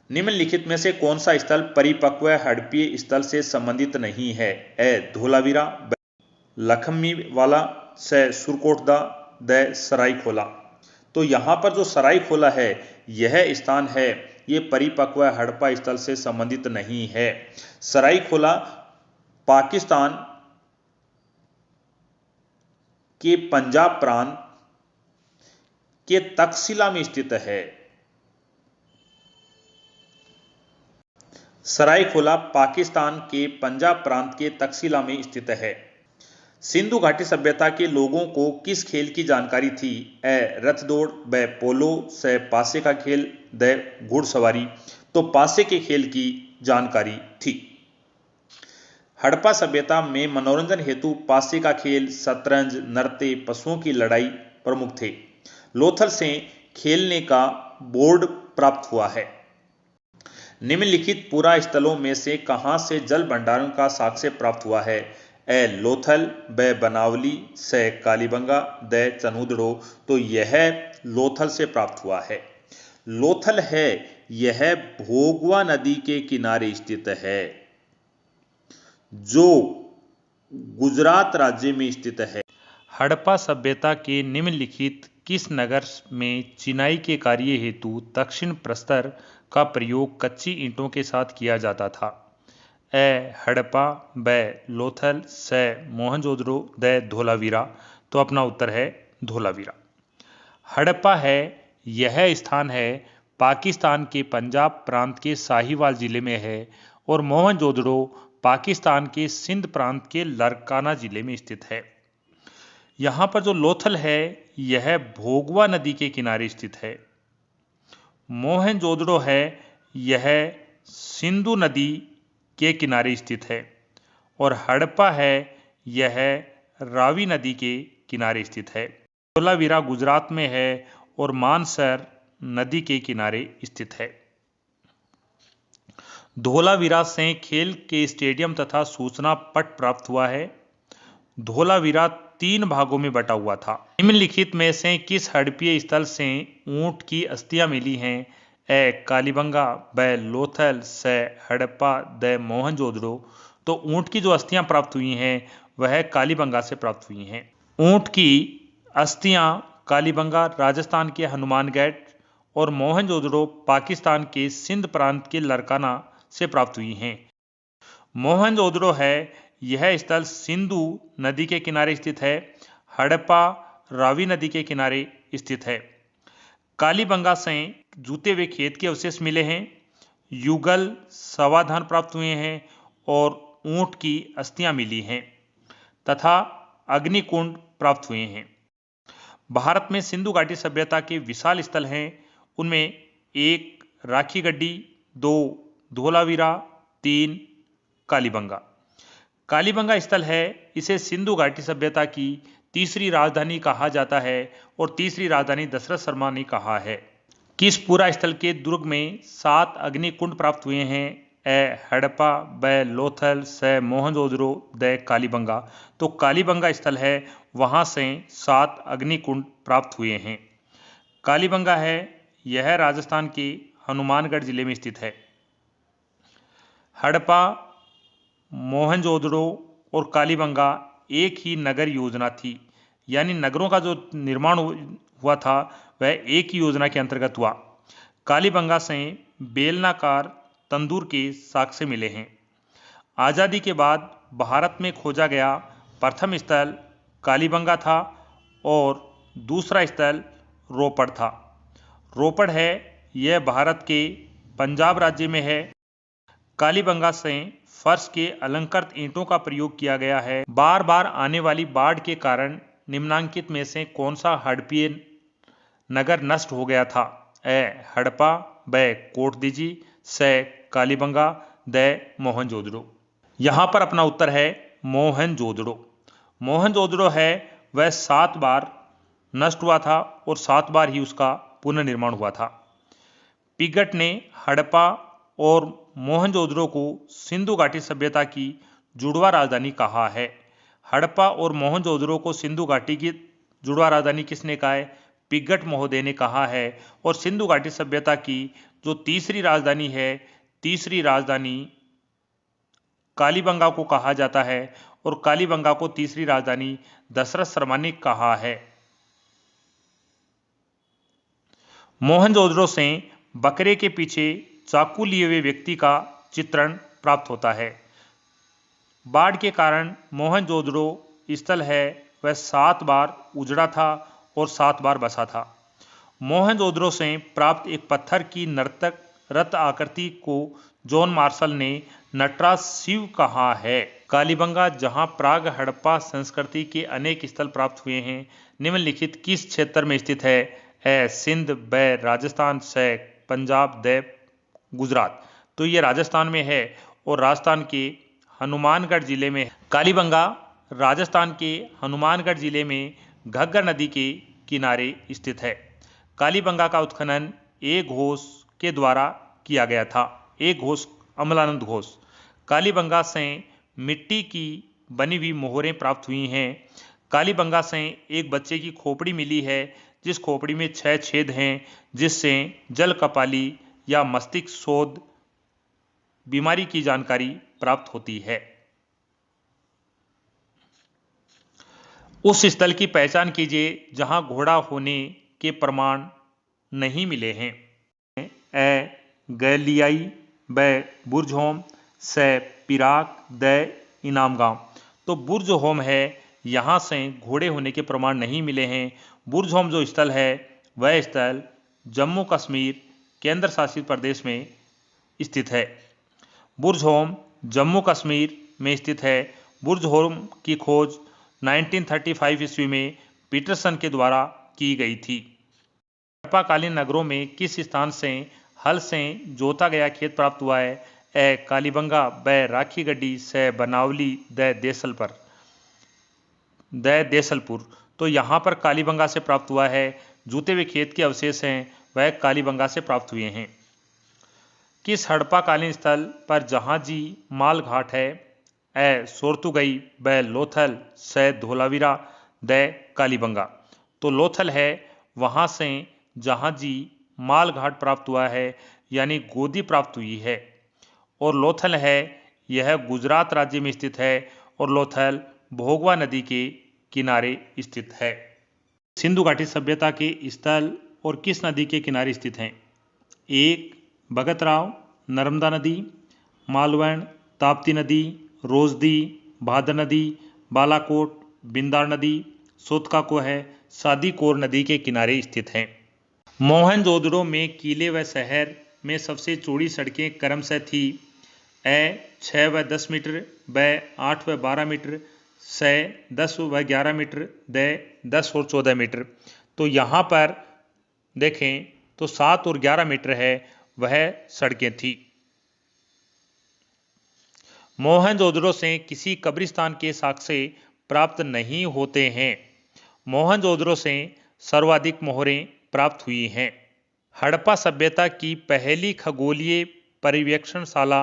निम्नलिखित में से कौन सा स्थल परिपक्व हड़प्पीय स्थल से संबंधित नहीं है? A Dholavira, B लखमीवाला, C Surkotada, D Saraikhola. तो यहाँ पर जो सरायखोला है यह स्थान है ये परिपक्व हड़प्पा स्थल से संबंधित नहीं है। सरायखोला पाकिस्तान के पंजाब प्रांत के तक्षशिला में स्थित है। सरायखोला पाकिस्तान के पंजाब प्रांत के तक्षशिला में स्थित है। सिंधु घाटी सभ्यता के लोगों को किस खेल की जानकारी थी? A रथ दौड़, B पोलो, C पासे का खेल, D घुड़सवारी। तो पासे के खेल की जानकारी थी। हड़प्पा सभ्यता में मनोरंजन हेतु पासे का खेल, शतरंज, नृत्य, पशुओं की लड़ाई प्रमुख थे। लोथल से खेलने का बोर्ड प्राप्त हुआ है। निम्नलिखित पुरा स्थलों में से कहां से जल भंडारण का साक्ष्य प्राप्त हुआ है? A Lothal, B Banawali, C Kalibangan, D चनूदड़ो। तो यह लोथल से प्राप्त हुआ है। लोथल है यह भोगवा नदी के किनारे स्थित है जो गुजरात राज्य में स्थित है।
हड़प्पा सभ्यता के निम्नलिखित किस नगर में चिनाई के कार्य हेतु दक्षिण प्रस्तर का प्रयोग कच्ची ईंटों के साथ किया जाता था? A Harappa, B Lothal, C Mohenjodaro, D Dholavira. तो अपना उत्तर है धोलावीरा। हड़प्पा है यह स्थान है पाकिस्तान के पंजाब प्रांत के साहिवाल जिले में है और मोहनजोदड़ो पाकिस्तान के सिंध प्रांत के लारकाना जिले में स्थित है। यहाँ पर जो लोथल है यह भोगवा नदी के किनारे स्थित है। मोहनजोदड़ो है यह सिंधु नदी के किनारे स्थित है और हड़प्पा है यह रावी नदी के किनारे स्थित है। धोलावीरा गुजरात में है और मानसर नदी के किनारे स्थित है। धोलावीरा से खेल के स्टेडियम तथा सूचना पट प्राप्त हुआ है। धोलावीरा 3 भागों में बटा हुआ था। निम्नलिखित में से किस हड़प्पीय स्थल से ऊंट की अस्थियां मिली हैं? A Kalibangan, B Lothal, C Harappa, D Mohenjodaro. तो ऊंट की जो अस्थियां प्राप्त हुई हैं वह कालीबंगा से प्राप्त हुई हैं। ऊंट की अस्थियां कालीबंगा राजस्थान के हनुमानगढ़ और मोहनजोदड़ो पाकिस्तान के सिंध प्रांत के लारकाना से प्राप्त हुई हैं। मोहनजोदड़ो है यह स्थल सिंधु नदी के किनारे स्थित है। हड़प्पा रावी नदी के किनारे स्थित है। कालीबंगा से जूते हुए खेत के अवशेष मिले हैं। युगल समाधान प्राप्त हुए हैं और ऊंट की अस्थियां मिली हैं तथा अग्निकुंड प्राप्त हुए हैं। भारत में सिंधु घाटी सभ्यता के विशाल स्थल हैं। उनमें 1 राखी गड्डी, 2 धोलावीरा, 3 कालीबंगा। कालीबंगा स्थल है इसे सिंधु घाटी सभ्यता की तीसरी राजधानी कहा जाता है और तीसरी राजधानी दशरथ शर्मा ने कहा है। किस पूरा स्थल के दुर्ग में 7 अग्निकुंड प्राप्त हुए हैं? A Harappa, B Lothal, C Mohenjodaro, D Kalibangan. तो कालीबंगा स्थल है वहां से 7 अग्निकुंड प्राप्त हुए हैं। कालीबंगा है यह राजस्थान के हनुमानगढ़ जिले में स्थित है। हड़प्पा, मोहनजोदड़ो और कालीबंगा एक ही नगर योजना थी, यानी नगरों का जो निर्माण हुआ था वह एक ही योजना के अंतर्गत हुआ। कालीबंगा से बेलनाकार तंदूर के साक्ष्य मिले हैं। आज़ादी के बाद भारत में खोजा गया प्रथम स्थल कालीबंगा था और दूसरा स्थल रोपड़ था। रोपड़ है यह भारत के पंजाब राज्य में है। कालीबंगा से फर्श के अलंकृत ईंटों का प्रयोग किया गया है। बार बार आने वाली बाढ़ के कारण निम्नांकित में से कौन सा हड़प्पीय नगर नष्ट हो गया था? ए हड़प्पा, ब कोटदीजी, स कालीबंगा, द मोहनजोदड़ो। यहाँ पर अपना उत्तर है मोहनजोदड़ो। मोहनजोदड़ो है वह 7 बार नष्ट हुआ था और 7 बार ही उसका पुनर्निर्माण हुआ था। पिगट ने हड़प्पा और मोहनजोदड़ो को सिंधु घाटी सभ्यता की जुड़वा राजधानी कहा है। हड़प्पा और मोहनजोदड़ो को सिंधु घाटी की जुड़वा राजधानी किसने कहा है? पिगट महोदय ने कहा है। और सिंधु घाटी सभ्यता की जो तीसरी राजधानी है, तीसरी राजधानी कालीबंगा को कहा जाता है और कालीबंगा को तीसरी राजधानी दशरथ शर्मा ने कहा है। मोहनजोदड़ो से बकरे के पीछे चाकू लिए हुए व्यक्ति का चित्रण प्राप्त होता है। बाढ़ के कारण मोहनजोदड़ो स्थल है वह 7 बार उजड़ा था और 7 बार बसा था। मोहनजोदड़ो से प्राप्त एक पत्थर की नर्तक रथ आकृति को जॉन मार्शल ने नटराज शिव कहा है। कालीबंगा, जहां प्राग हड़प्पा संस्कृति के अनेक स्थल प्राप्त हुए हैं, निम्नलिखित किस क्षेत्र में स्थित है? ए सिंध, ब राजस्थान, स पंजाब, द गुजरात। तो ये राजस्थान में है और राजस्थान के हनुमानगढ़ जिले में। कालीबंगा राजस्थान के हनुमानगढ़ जिले में घग्गर नदी के किनारे स्थित है। कालीबंगा का उत्खनन ए घोष के द्वारा किया गया था। ए घोष अमलानंद घोष। कालीबंगा से मिट्टी की बनी हुई मोहरें प्राप्त हुई हैं। कालीबंगा से एक बच्चे की खोपड़ी मिली है जिस खोपड़ी में 6 छेद हैं, जिससे जल कपाली या मस्तिष्क शोध बीमारी की जानकारी प्राप्त होती है। उस स्थल की पहचान कीजिए जहां घोड़ा होने के प्रमाण नहीं मिले हैं। ए गलियाई, ब बुर्जहोम, स पिराक, द इनाम गांव। तो बुर्जहोम है, यहाँ से घोड़े होने के प्रमाण नहीं मिले हैं। बुर्जहोम जो स्थल है वह स्थल जम्मू कश्मीर केंद्र शासित प्रदेश में स्थित है। बुर्जहोम जम्मू कश्मीर में स्थित है। बुर्जहोम की खोज 1935 ईस्वी में पीटरसन के द्वारा की गई थी। हड़प्पाकालीन नगरों में किस स्थान से हल से जोता गया खेत प्राप्त हुआ है? ए कालीबंगा, ब राखीगढ़ी, स बनावली, द देसलपुर। तो यहाँ पर कालीबंगा से प्राप्त हुआ है। जूते हुए खेत के अवशेष हैं वह कालीबंगा से प्राप्त हुए हैं। किस हड़प्पाकालीन स्थल पर जहाजी माल घाट है? ए सोरतुगई, ब लोथल, स धोलावीरा, द कालीबंगा। तो लोथल है, वहाँ से जहाजी माल घाट प्राप्त हुआ है, यानी गोदी प्राप्त हुई है। और लोथल है, यह गुजरात राज्य में स्थित है और लोथल भोगवा नदी के किनारे स्थित है। सिंधु घाटी सभ्यता के स्थल और किस नदी के किनारे स्थित हैं? 1 भगतराव, नर्मदा नदी, मालवण, ताप्ती नदी, रोजदी, भादर नदी, बालाकोट, बिंदार नदी, सोतकाको है, सादीकोर नदी के किनारे स्थित हैं। मोहनजोदड़ो में किले व शहर में सबसे चौड़ी सड़कें क्रमशः थी। ए 6 व 10 मीटर, ब 8 व 12 मीटर, स 10 व 11 मीटर, द 10 और 14 मीटर। तो यहाँ पर देखें तो 7 और 11 मीटर है वह सड़कें थी। मोहनजोदड़ो से किसी कब्रिस्तान के साक्ष्य प्राप्त नहीं होते हैं। मोहनजोदड़ो से सर्वाधिक मोहरें प्राप्त हुई हैं। हड़प्पा सभ्यता की पहली खगोलीय पर्यवेक्षणशाला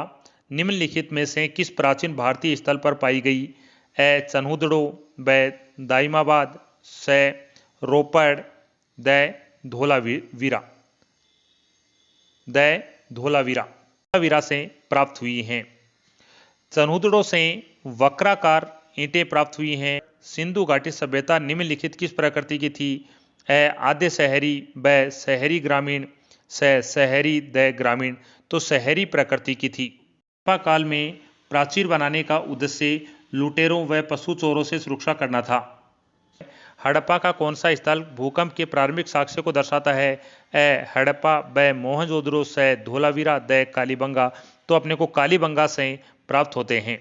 निम्नलिखित में से किस प्राचीन भारतीय स्थल पर पाई गई? ए चन्हुदड़ो, ब दाइमाबाद, स रोपड़, द धोलावीरा। द धोलावीरा से प्राप्त हुई हैं। चनहुदड़ों से वक्राकार ईंटें प्राप्त हुई हैं। सिंधु घाटी सभ्यता निम्नलिखित किस प्रकृति की थी? ए आद्य शहरी, ब शहरी ग्रामीण, स शहरी द ग्रामीण। तो शहरी प्रकृति की थी। हड़प्पा काल में प्राचीर बनाने का उद्देश्य लुटेरों व पशु चोरों से सुरक्षा करना था। हड़प्पा का कौन सा स्थल भूकंप के प्रारंभिक साक्ष्य को दर्शाता है? ए हड़प्पा, ब मोहनजोदड़ो, स धोलावीरा, द कालीबंगा। तो अपने को कालीबंगा से प्राप्त होते हैं।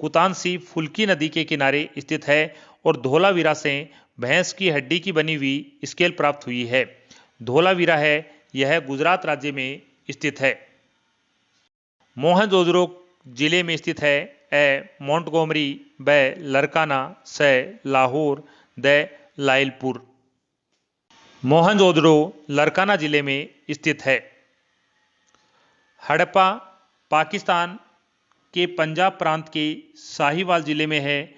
कुतानसी फुल्की नदी के किनारे स्थित है और धोलावीरा से भैंस की हड्डी की बनी हुई स्केल प्राप्त हुई है। धोलावीरा है यह गुजरात राज्य में स्थित है। मोहनजोदड़ो जिले में स्थित है। ए मोंटगोमरी, ब लरकाना, स लाहौर, द लाइलपुर। मोहनजोदड़ो लरकाना जिले में स्थित है। हड़प्पा पाकिस्तान के पंजाब प्रांत के साहिवाल जिले में है।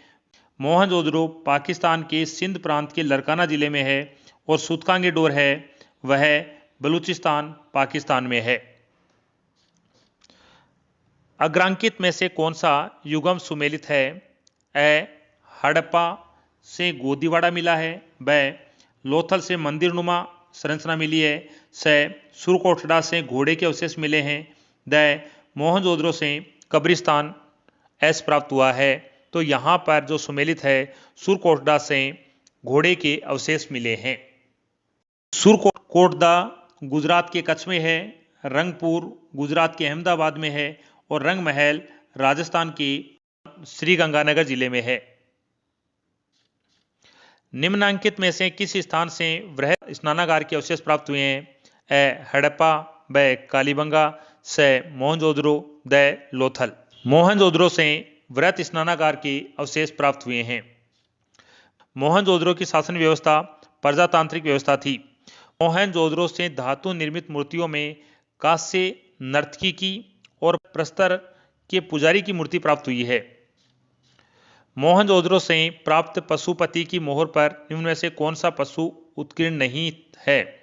मोहनजोदड़ो पाकिस्तान के सिंध प्रांत के लरकाना जिले में है और सूतकांगेडोर है वह बलूचिस्तान पाकिस्तान में है। अग्रांकित में से कौन सा युगम सुमेलित है? ए हड़प्पा से गोदीवाड़ा मिला है, ब लोथल से मंदिरनुमा संरचना मिली है, स सुरकोटड़ा से घोड़े के अवशेष मिले हैं, द मोहनजोदड़ो से कब्रिस्तान एस प्राप्त हुआ है। तो यहाँ पर जो सुमेलित है सुरकोटड़ा से घोड़े के अवशेष मिले हैं। सुरकोटड़ा गुजरात के कच्छ में है, रंगपुर गुजरात के अहमदाबाद में है और रंग महल राजस्थान के श्रीगंगानगर जिले में है। निम्नांकित में से किस स्थान से वृहद स्नानागार के अवशेष प्राप्त हुए हैं? ए हड़प्पा, ब कालीबंगा, स मोहनजोदड़ो, द लोथल। मोहनजोदड़ो से वृहद स्नानागार के अवशेष प्राप्त हुए हैं। मोहनजोदड़ो की शासन व्यवस्था प्रजातांत्रिक व्यवस्था थी। मोहनजोदड़ो से धातु निर्मित मूर्तियों में कांस्य नर्तकी की और प्रस्तर के पुजारी की मूर्ति प्राप्त हुई है। मोहनजोदड़ो से प्राप्त पशुपति की मोहर पर निम्न में से कौन सा पशु उत्कीर्ण नहीं है?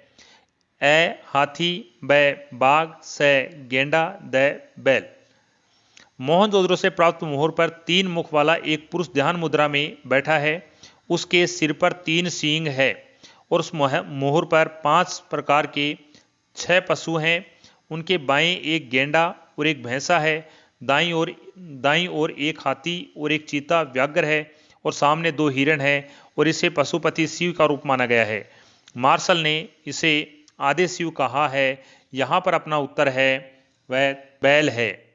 ए हाथी, ब बाघ, स गेंडा, द बैल। मोहनजोदड़ो से प्राप्त मोहर पर 3 मुख वाला एक पुरुष ध्यान मुद्रा में बैठा है। उसके सिर पर 3 सींग है और उस मोहर पर 5 प्रकार के 6 पशु हैं। उनके बाएं एक गेंडा और एक भैंसा है, दाईं ओर एक हाथी और एक चीता व्याघ्र है और सामने 2 हिरण है और इसे पशुपति शिव का रूप माना गया है। मार्शल ने इसे आदि शिव कहा है। यहाँ पर अपना उत्तर है वह बैल है।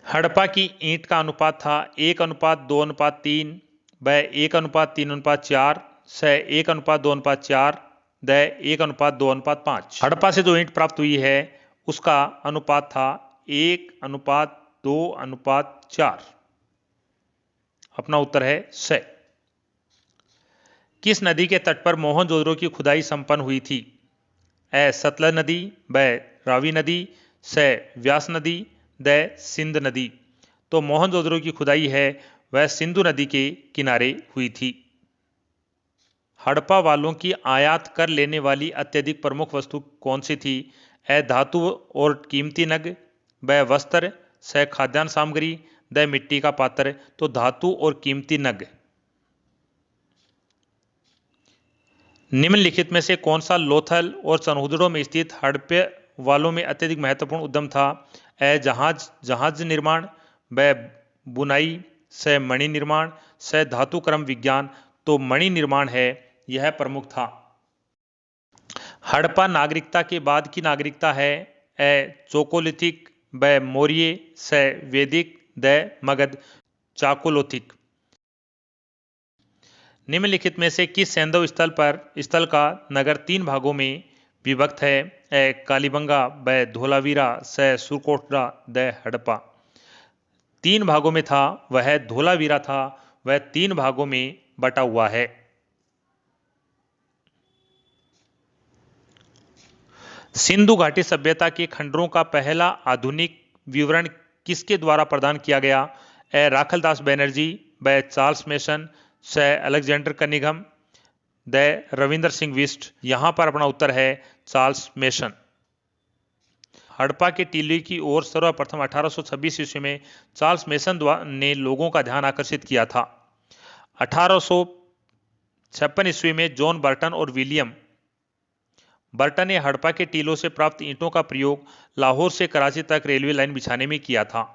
हड़प्पा की ईंट का अनुपात था 1:2:3, ब 1:3:4, स 1:2:4, द 1:2:5। हड़प्पा से जो ईंट प्राप्त हुई है उसका अनुपात था 1:2:4। अपना उत्तर है स। किस नदी के तट पर मोहनजोदड़ो की खुदाई संपन्न हुई थी? ए सतलज नदी, ब रावी नदी, स व्यास नदी, द सिंध नदी। तो मोहनजोदड़ो की खुदाई है वह सिंधु नदी के किनारे हुई थी। हड़प्पा वालों की आयात कर लेने वाली अत्यधिक प्रमुख वस्तु कौन सी थी? ए धातु और कीमती नग, ब वस्त्र, स खाद्यान्न सामग्री, द मिट्टी का पात्र। तो धातु और कीमती नग। निम्नलिखित में से कौन सा लोथल और चनहुदड़ो में स्थित हड़प्पा वालों में अत्यधिक महत्वपूर्ण उद्यम था? ए जहाज निर्माण, ब बुनाई, स मणि निर्माण, स धातु क्रम विज्ञान। तो मणि निर्माण है यह प्रमुख था। हड़प्पा नागरिकता के बाद की नागरिकता है? ए चोकोलिथिक, ब मौर्य, स वैदिक, द मगध। चाकोलिथिक। निम्नलिखित में से किस सैंधव स्थल का नगर 3 भागों में विभक्त है? ए कालीबंगा, ब धोलावीरा, स सुरकोटड़ा, द हड़प्पा। 3 भागों में था वह धोलावीरा था। वह 3 भागों में बटा हुआ है। सिंधु घाटी सभ्यता के खंडरों का पहला आधुनिक विवरण किसके द्वारा प्रदान किया गया? ए राखलदास बनर्जी, ब चार्ल्स मेसन, स Alexander Cunningham, the Ravindra Singh Bisht. यहां पर अपना उत्तर है चार्ल्स मेसन। हड़प्पा के टीले की ओर सर्वप्रथम 1826 ईस्वी में चार्ल्स मेसन ने लोगों का ध्यान आकर्षित किया था। 1856 ईस्वी में जॉन बर्टन और विलियम बर्टन ने हड़प्पा के टीलों से प्राप्त ईंटों का प्रयोग लाहौर से कराची तक रेलवे लाइन बिछाने में किया था।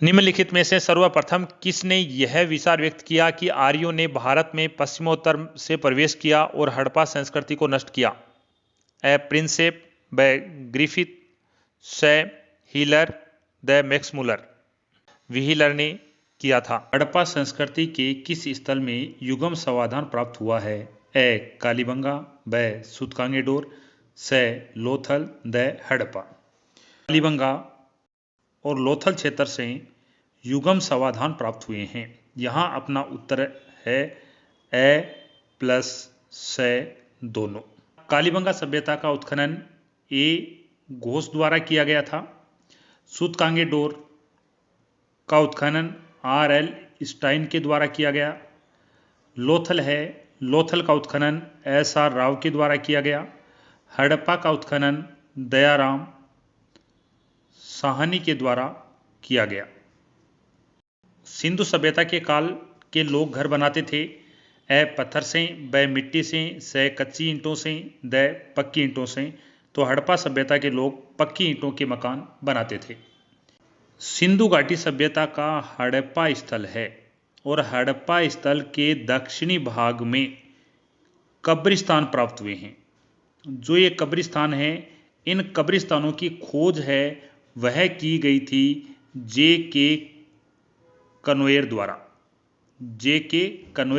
निम्नलिखित में से सर्वप्रथम किसने यह विचार व्यक्त किया कि आर्यों ने भारत में पश्चिमोत्तर से प्रवेश किया और हड़प्पा संस्कृति को नष्ट किया? ए प्रिंसेप, ब ग्रिफिथ, से हीलर, द मैक्समुलर। व्हीलर ने किया था। हड़प्पा संस्कृति के किस स्थल में युगम समाधान प्राप्त हुआ है? ए कालीबंगा, ब सूतकांगेडोर, से लोथल, द हड़प्पा। कालीबंगा और लोथल क्षेत्र से युगम समाधान प्राप्त हुए हैं। यहाँ अपना उत्तर है ए प्लस से दोनों। कालीबंगा सभ्यता का उत्खनन ए घोष द्वारा किया गया था। सूतकांगेडोर का उत्खनन R.L. स्टाइन के द्वारा किया गया। लोथल का उत्खनन S.R. राव के द्वारा किया गया। हड़प्पा का उत्खनन दयाराम साहनी के द्वारा किया गया। सिंधु सभ्यता के काल के लोग घर बनाते थे। ए पत्थर से, ब मिट्टी से कच्ची ईंटों से, द पक्की ईंटों से। तो हड़प्पा सभ्यता के लोग पक्की ईंटों के मकान बनाते थे। सिंधु घाटी सभ्यता का हड़प्पा स्थल है और हड़प्पा स्थल के दक्षिणी भाग में कब्रिस्तान प्राप्त हुए हैं। जो ये कब्रिस्तान है, इन कब्रिस्तानों की खोज है वह की गई थी J.K. कनोयर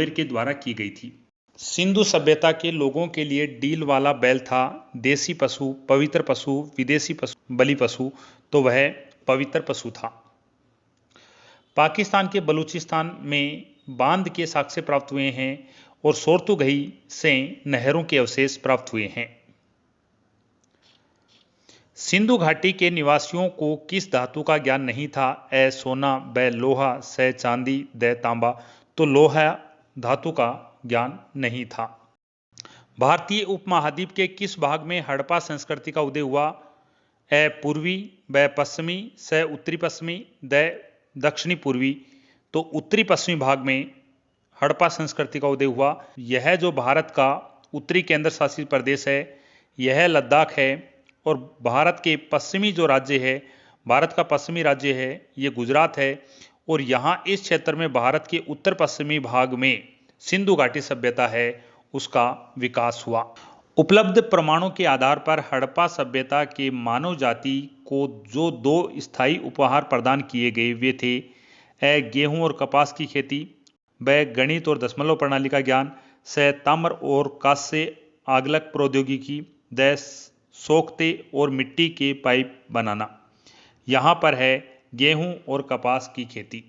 के द्वारा की गई थी। सिंधु सभ्यता के लोगों के लिए डील वाला बैल था देसी पशु, पवित्र पशु, विदेशी पशु, बलि पशु। तो वह पवित्र पशु था। पाकिस्तान के बलूचिस्तान में बांध के साक्ष्य प्राप्त हुए हैं और सोर्तुगही से नहरों के अवशेष प्राप्त हुए हैं। सिंधु घाटी के निवासियों को किस धातु का ज्ञान नहीं था? ए सोना, ब लोहा, से चांदी, द तांबा। तो लोहा धातु का ज्ञान नहीं था। भारतीय उपमहाद्वीप के किस भाग में हड़प्पा संस्कृति का उदय हुआ? ए पूर्वी, ब पश्चिमी, से उत्तरी पश्चिमी, द दक्षिणी पूर्वी। तो उत्तरी पश्चिमी भाग में हड़प्पा संस्कृति का उदय हुआ। यह जो भारत का उत्तरी केंद्र शासित प्रदेश है, यह लद्दाख है। और भारत के पश्चिमी जो राज्य है, भारत का पश्चिमी राज्य है, ये गुजरात है। और यहाँ इस क्षेत्र में भारत के उत्तर पश्चिमी भाग में सिंधु घाटी सभ्यता है, उसका विकास हुआ। उपलब्ध प्रमाणों के आधार पर हड़प्पा सभ्यता के मानव जाति को जो 2 स्थायी उपहार प्रदान किए गए वे थे ए गेहूं और कपास की खेती, ब गणित और दशमलव प्रणाली का ज्ञान, से ताम्र और कांस्य आगलक प्रौद्योगिकी, द सोख्ते और मिट्टी के पाइप बनाना। यहाँ पर है गेहूं और कपास की खेती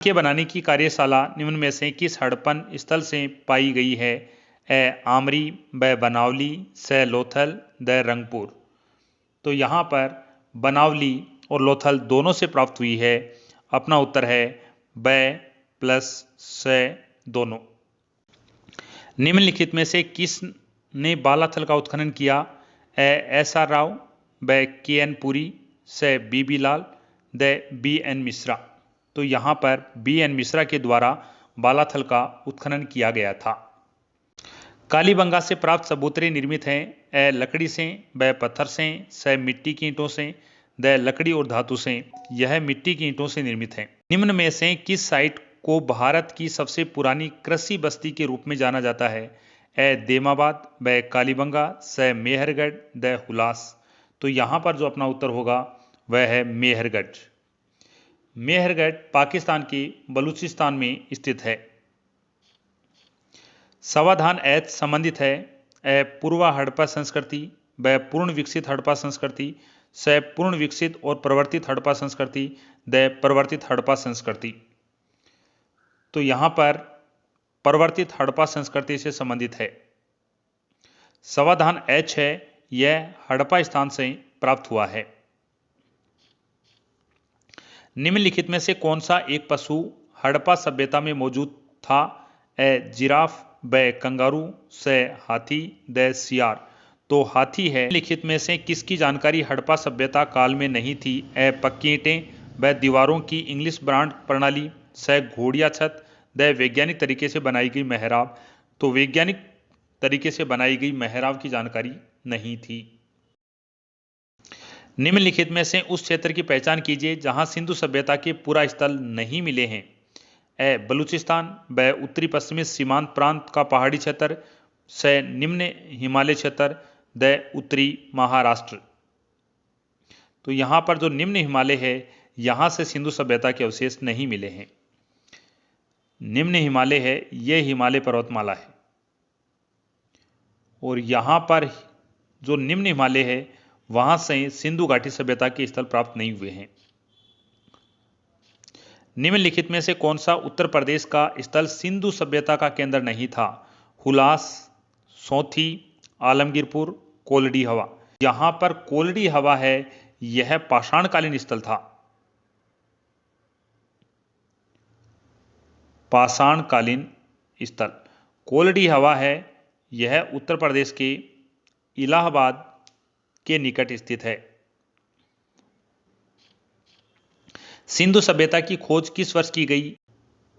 के बनाने की कार्यशाला निम्न में से किस हड़प्पन स्थल से पाई गई है? ए आमरी, ब बनावली, से लोथल, द रंगपुर। तो यहाँ पर बनावली और लोथल दोनों से प्राप्त हुई है। अपना उत्तर है ब प्लस से दोनों। निम्नलिखित में से किस ने बालाथल का उत्खनन किया? ए S.R. राव, ब K.N. पुरी, से B.B. Lal, the B.N. Mishra. तो यहाँ पर B.N. मिश्रा के द्वारा बालाथल का उत्खनन किया गया था। कालीबंगा से प्राप्त चबूतरे निर्मित हैं। ए लकड़ी से, ब पत्थर से मिट्टी की ईंटों से, द लकड़ी और धातु से। यह मिट्टी की ईंटों से निर्मित है। निम्न में से किस साइट को भारत की सबसे पुरानी कृषि बस्ती के रूप में जाना जाता है? ए देमाबाद, ब कालीबंगा, से मेहरगढ़, द हुलास। तो यहाँ पर जो अपना उत्तर होगा वह है मेहरगढ़। मेहरगढ़ पाकिस्तान के बलूचिस्तान में स्थित है। समाधान H संबंधित है। ए पूर्व हड़प्पा संस्कृति, ब पूर्ण विकसित हड़प्पा संस्कृति, से पूर्ण विकसित और प्रवर्तित हड़प्पा संस्कृति, द प्रवर्तित हड़प्पा संस्कृति। तो यहाँ पर प्रवर्तित हड़प्पा संस्कृति से संबंधित है। समाधान H है, यह हड़प्पा स्थान से प्राप्त हुआ है। निम्नलिखित में से कौन सा एक पशु हड़प्पा सभ्यता में मौजूद था? ए जिराफ, ब कंगारू, से हाथी, द सियार। तो हाथी है। लिखित में से किसकी जानकारी हड़प्पा सभ्यता काल में नहीं थी? ए पक्की ईंटें, ब दीवारों की इंग्लिश ब्रांड प्रणाली, स घोड़िया छत, द वैज्ञानिक तरीके से बनाई गई मेहराब। तो वैज्ञानिक तरीके से बनाई गई मेहराब की जानकारी नहीं थी। निम्नलिखित में से उस क्षेत्र की पहचान कीजिए जहां सिंधु सभ्यता के पूरा स्थल नहीं मिले हैं। ए बलूचिस्तान, ब उत्तरी पश्चिमी सीमांत प्रांत का पहाड़ी क्षेत्र, स निम्न हिमालय क्षेत्र, द उत्तरी महाराष्ट्र। तो यहां पर जो निम्न हिमालय है यहां से सिंधु सभ्यता के अवशेष नहीं मिले हैं। निम्न हिमालय है, यह हिमालय पर्वतमाला है और यहां पर जो निम्न हिमालय है वहां से सिंधु घाटी सभ्यता के स्थल प्राप्त नहीं हुए हैं। निम्नलिखित में से कौन सा उत्तर प्रदेश का स्थल सिंधु सभ्यता का केंद्र नहीं था? हुलास, सौंथी, आलमगीरपुर, कोल्डी हवा। यहां पर कोल्डी हवा है, यह पाषाणकालीन स्थल था। पाषाणकालीन स्थल कोल्डी हवा है, यह उत्तर प्रदेश के इलाहाबाद के निकट स्थित है। सिंधु सभ्यता की खोज किस वर्ष की गई?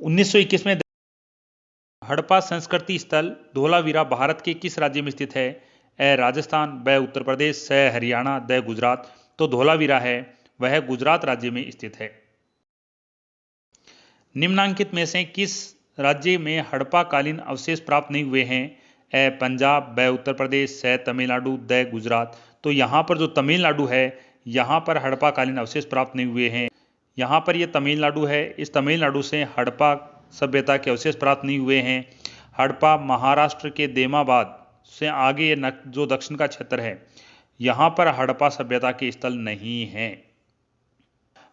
1921 में। हड़प्पा संस्कृति स्थल धोलावीरा भारत के किस राज्य में स्थित है? ए राजस्थान, ब उत्तर प्रदेश, स हरियाणा, द गुजरात। तो धोलावीरा है वह गुजरात राज्य में स्थित है। निम्नांकित में से किस राज्य में हड़प्पा कालीन अवशेष प्राप्त नहीं हुए हैं? ए पंजाब, ब उत्तर प्रदेश, स तमिलनाडु, द गुजरात। तो यहाँ पर जो तमिलनाडु है यहाँ पर हड़प्पा कालीन अवशेष प्राप्त नहीं हुए हैं। यहाँ पर ये तमिलनाडु है, इस तमिलनाडु से हड़प्पा सभ्यता के अवशेष प्राप्त नहीं हुए हैं। हड़प्पा महाराष्ट्र के देमाबाद से आगे ये जो दक्षिण का क्षेत्र है यहाँ पर हड़प्पा सभ्यता के स्थल नहीं हैं।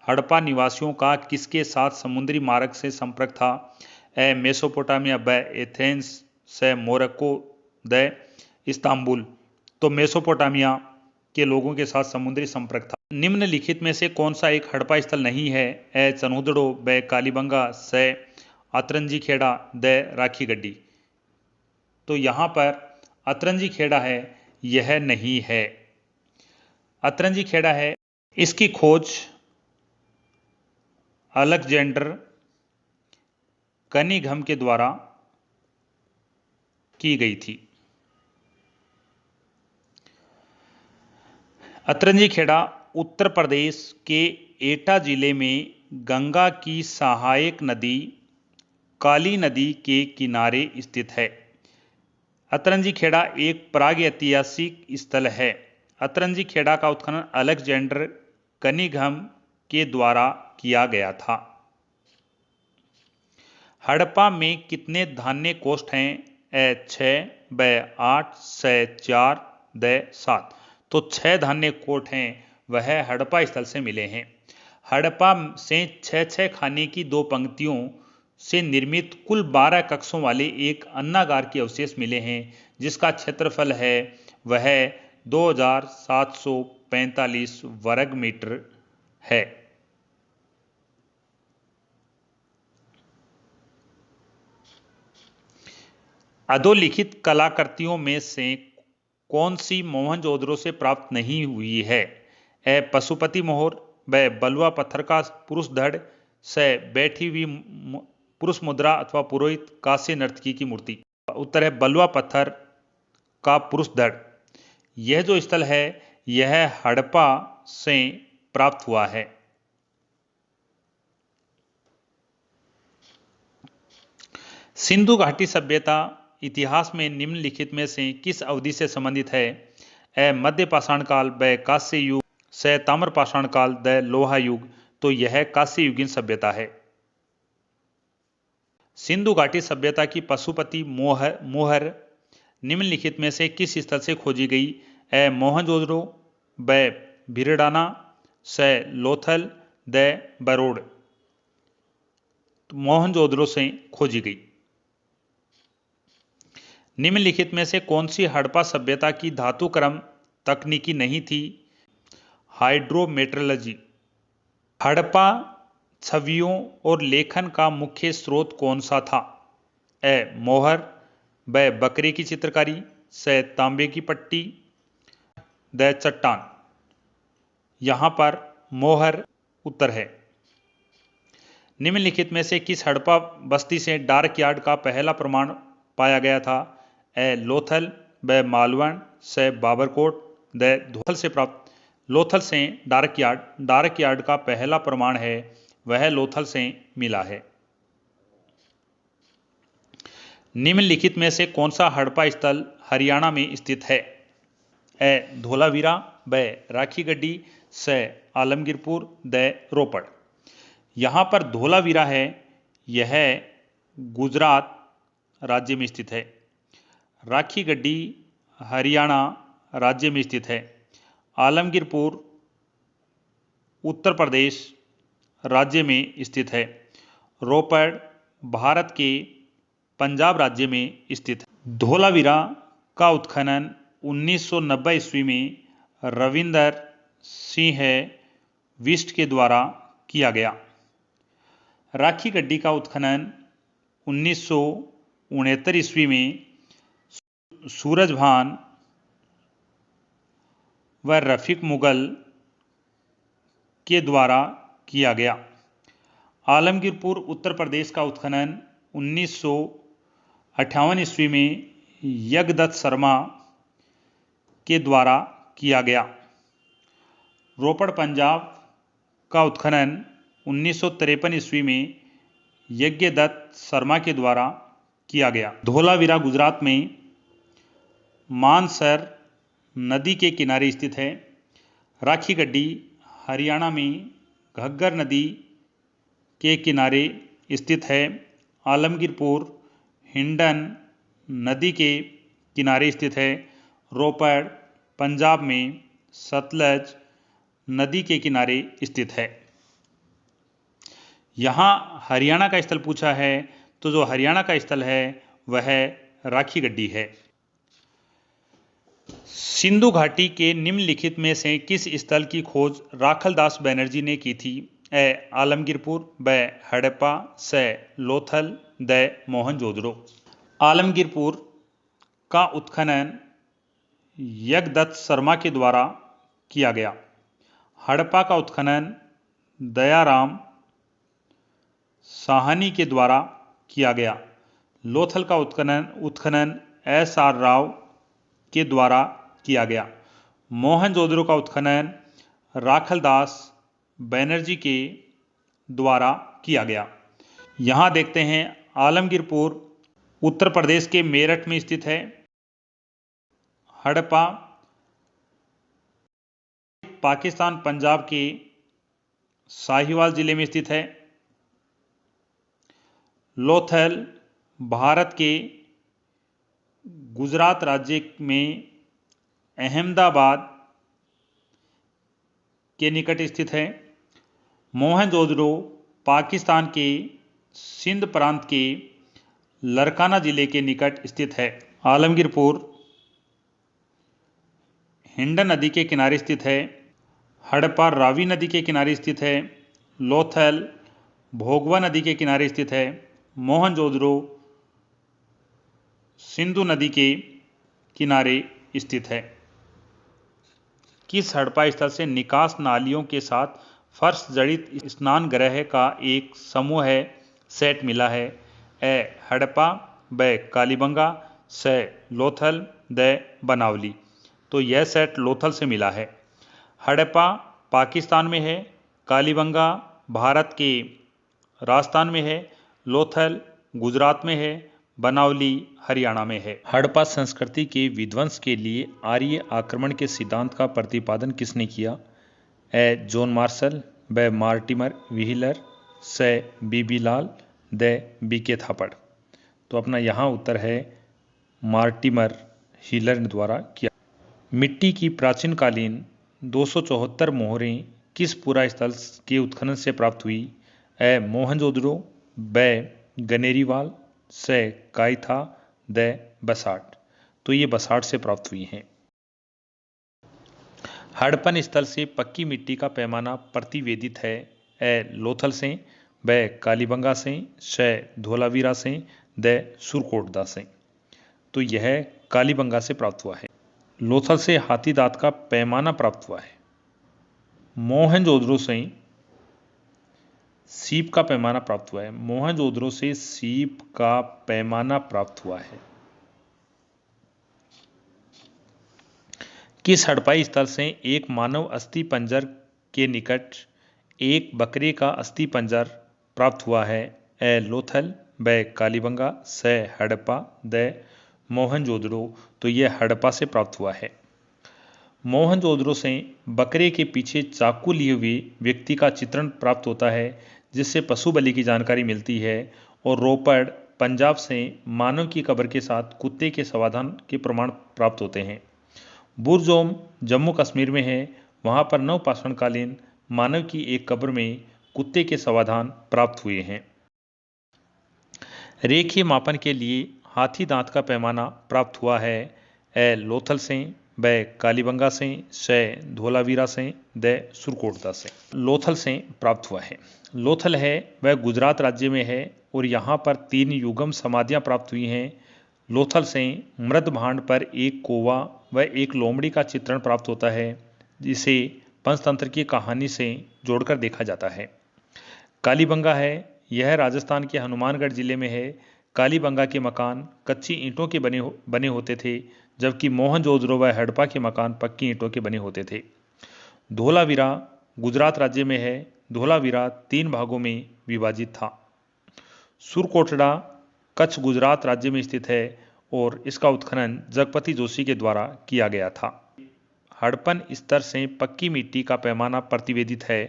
हड़प्पा निवासियों का किसके साथ समुद्री मार्ग से संपर्क था? ए मेसोपोटामिया, ब एथेंस, से मोरक्को, द इस्तांबुल। तो मेसोपोटामिया के लोगों के साथ समुद्री संपर्क था। निम्नलिखित में से कौन सा एक हड़प्पा स्थल नहीं है? ए चनोदड़ो, ब कालीबंगा, से अतरंजी खेड़ा, द राखी गड्डी। तो यहां पर अतरंजी खेड़ा है, यह नहीं है। अतरंजी खेड़ा है, इसकी खोज अलेक्जेंडर कनिंघम के द्वारा की गई थी। अतरंजी खेड़ा उत्तर प्रदेश के एटा जिले में गंगा की सहायक नदी काली नदी के किनारे स्थित है। अतरंजी खेड़ा एक प्रागैतिहासिक स्थल है। अतरंजी खेड़ा का उत्खनन अलेक्जेंडर कनिंघम के द्वारा किया गया था। हड़प्पा में कितने धान्य कोष्ठ हैं? ए 6, ब 8, से 4, द 7। तो 6 धान्य कोष्ठ हैं वह हड़प्पा स्थल से मिले हैं। हड़प्पा से 6 खाने की 2 पंक्तियों से निर्मित कुल 12 कक्षों वाले एक अन्नागार के अवशेष मिले हैं जिसका क्षेत्रफल है वह 2745 वर्ग मीटर है। अधोलिखित कलाकृतियों में से कौन सी मोहनजोदड़ो से प्राप्त नहीं हुई है? ए पशुपति मोहर, ब बलुआ पत्थर का पुरुष धड़, से बैठी हुई पुरुष मुद्रा अथवा पुरोहित कांस्य नर्तकी की मूर्ति। उत्तर है बलुआ पत्थर का पुरुष धड़। यह जो स्थल है यह हड़प्पा से प्राप्त हुआ है। सिंधु घाटी सभ्यता इतिहास में निम्नलिखित में से किस अवधि से संबंधित है? ए मध्य पाषाण काल, ब कांस्य युग, से ताम्र पाषाण काल, द लोहा युग। तो यह कांस्य युगीन सभ्यता है। सिंधु घाटी सभ्यता की पशुपति मोहर निम्नलिखित में से किस स्थल से खोजी गई? ए मोहनजोदड़ो, ब भिरडाना, से लोथल, द बरोड। मोहनजोदड़ो से खोजी गई। निम्नलिखित में से कौन सी हड़प्पा सभ्यता की धातु क्रम तकनीकी नहीं थी? हाइड्रोमेट्रोलॉजी। हड़प्पा छवियों और लेखन का मुख्य स्रोत कौन सा था? ए मोहर, ब बकरे की चित्रकारी, से तांबे की पट्टी, द चट्टान। यहाँ पर मोहर उत्तर है। निम्नलिखित में से किस हड़प्पा बस्ती से डार्क यार्ड का पहला प्रमाण पाया गया था? ए लोथल, ब मालवण, से बाबरकोट, द धोथल से प्राप्त। लोथल से डार्क यार्ड का पहला प्रमाण है वह लोथल से मिला है। निम्नलिखित में से कौन सा हड़प्पा स्थल हरियाणा में स्थित है? ए धोलावीरा, ब राखीगढ़ी, से आलमगीरपुर, द रोपड़। यहाँ पर धोलावीरा है, यह गुजरात राज्य में स्थित है। राखीगढ़ी हरियाणा राज्य में स्थित है। आलमगीरपुर उत्तर प्रदेश राज्य में स्थित है। रोपड़ भारत के पंजाब राज्य में स्थित है। धोलावीरा का उत्खनन 1990 ईस्वी में रविंदर सिंह बिष्ट के द्वारा किया गया। राखीगढ़ी का उत्खनन 1969 ईस्वी में सूरजभान व रफीक मुगल के द्वारा किया गया। आलमगीरपुर उत्तर प्रदेश का उत्खनन 1958 ईस्वी में यज्ञदत्त शर्मा के द्वारा किया गया। रोपड़ पंजाब का उत्खनन 1953 ईस्वी में यज्ञदत्त शर्मा के द्वारा किया गया। धोलावीरा गुजरात में मानसर नदी के किनारे स्थित है। राखीगढ़ी हरियाणा में घग्गर नदी के किनारे स्थित है। आलमगीरपुर हिंडन नदी के किनारे स्थित है। रोपड़ पंजाब में सतलज नदी के किनारे स्थित है। यहाँ हरियाणा का स्थल पूछा है, तो जो हरियाणा का स्थल है वह राखीगढ़ी है। सिंधु घाटी के निम्नलिखित में से किस स्थल की खोज राखलदास बनर्जी ने की थी? ए आलमगीरपुर, ब हड़प्पा, से लोथल, द मोहनजोदड़ो। आलमगीरपुर का उत्खनन यज्ञदत्त शर्मा के द्वारा किया गया। हड़प्पा का उत्खनन दयाराम साहनी के द्वारा किया गया। लोथल का उत्खनन S.R. राव के द्वारा किया गया। मोहनजोदड़ो का उत्खनन राखलदास बनर्जी के द्वारा किया गया। यहाँ देखते हैं आलमगीरपुर उत्तर प्रदेश के मेरठ में स्थित है। हड़प्पा पाकिस्तान पंजाब के साहिवाल जिले में स्थित है। लोथल भारत के गुजरात राज्य में अहमदाबाद के निकट स्थित है। मोहनजोदड़ो पाकिस्तान के सिंध प्रांत के लरकाना जिले के निकट स्थित है। आलमगीरपुर हिंडन नदी के किनारे स्थित है। हड़प्पा रावी नदी के किनारे स्थित है। लोथल भोगवा नदी के किनारे स्थित है। मोहनजोदड़ो सिंधु नदी के किनारे स्थित है। किस हड़प्पा स्थल से निकास नालियों के साथ फर्श जड़ित स्नान गृह का एक समूह सेट मिला है? ए हड़प्पा, ब कालीबंगा, से लोथल, द बनावली। तो यह सेट लोथल से मिला है। हड़प्पा पाकिस्तान में है। कालीबंगा भारत के राजस्थान में है। लोथल गुजरात में है। बनावली हरियाणा में है। हड़प्पा संस्कृति के विध्वंस के लिए आर्य आक्रमण के सिद्धांत का प्रतिपादन किसने किया? ए जॉन मार्शल, ब मार्टिमर व्हीलर, से बीबी लाल, द बीके थापड़। तो अपना यहाँ उत्तर है मार्टिमर व्हीलर द्वारा किया। मिट्टी की प्राचीनकालीन 274 मोहरें किस पुरा स्थल के उत्खनन से प्राप्त हुई? ए मोहनजोदड़ो, ब गनेरीवाल, से कायथा, द बसाठ। तो ये बसाठ से प्राप्त हुई हैं। हड़प्पन स्थल से पक्की मिट्टी का पैमाना प्रतिवेदित है। ए लोथल से, ब कालीबंगा से धोलावीरा से, द सुरकोटदा से। तो यह कालीबंगा से प्राप्त हुआ है। लोथल से हाथी दांत का पैमाना प्राप्त हुआ है। मोहनजोदड़ो से सीप का पैमाना प्राप्त हुआ है। मोहनजोदड़ो से सीप का पैमाना प्राप्त हुआ है। किस हड़प्पाई स्थल से एक मानव अस्थि पंजर के निकट एक बकरे का अस्थि पंजर प्राप्त हुआ है? ए लोथल, ब कालीबंगा, स हड़प्पा, द मोहनजोदड़ो। तो यह हड़प्पा से प्राप्त हुआ है। मोहनजोदड़ो से बकरे के पीछे चाकू लिए हुए व्यक्ति का चित्रण प्राप्त होता है, जिससे पशु बलि की जानकारी मिलती है। और रोपड़, पंजाब से मानव की कब्र के साथ कुत्ते के समाधान के प्रमाण प्राप्त होते हैं। बुरजोम जम्मू कश्मीर में है, वहाँ पर नवपाषाणकालीन मानव की एक कब्र में कुत्ते के समाधान प्राप्त हुए हैं। रेखीय मापन के लिए हाथी दांत का पैमाना प्राप्त हुआ है। ए लोथल से, ब कालीबंगा से, स धोलावीरा से, द सुरकोटदा से। लोथल से प्राप्त हुआ है। लोथल है वह गुजरात राज्य में है और यहाँ पर 3 युगम समाधियाँ प्राप्त हुई हैं। लोथल से मृद भांड पर एक कौवा व एक लोमड़ी का चित्रण प्राप्त होता है, जिसे पंचतंत्र की कहानी से जोड़कर देखा जाता है। कालीबंगा है, यह राजस्थान के हनुमानगढ़ जिले में है। कालीबंगा के मकान कच्ची ईंटों के बने होते थे, जबकि मोहनजोदड़ो व हड़प्पा के मकान पक्की ईंटों के बने होते थे। धोलावीरा गुजरात राज्य में है। धोलावीरा 3 भागों में विभाजित था। सुरकोटड़ा कच्छ गुजरात राज्य में स्थित है और इसका उत्खनन जगपति जोशी के द्वारा किया गया था। हड़प्पन स्तर से पक्की मिट्टी का पैमाना प्रतिवेदित है।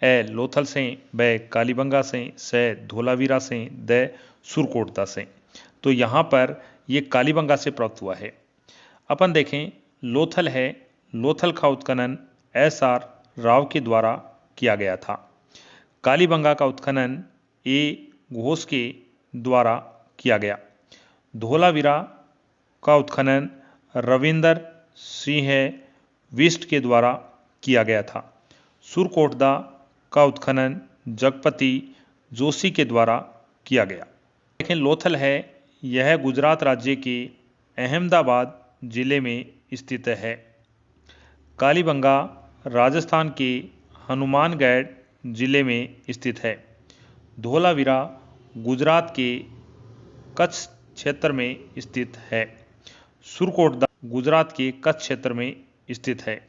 ए लोथल से, ब कालीबंगा से, स धोलावीरा से, द सुरकोटदा से। तो यहाँ पर ये कालीबंगा से प्राप्त हुआ है। अपन देखें, लोथल है, लोथल का उत्खनन SR राव के द्वारा किया गया था। कालीबंगा का उत्खनन A घोष के द्वारा किया गया। धोलावीरा का उत्खनन रविंदर सिंह विष्ट के द्वारा किया गया था। सुरकोटदा का उत्खनन जगपति जोशी के द्वारा किया गया। देखें, लोथल है, यह गुजरात राज्य के अहमदाबाद जिले में स्थित है। कालीबंगा राजस्थान के हनुमानगढ़ जिले में स्थित है। धोलावीरा गुजरात के कच्छ क्षेत्र में स्थित है। सुरकोटदा गुजरात के कच्छ क्षेत्र में स्थित है।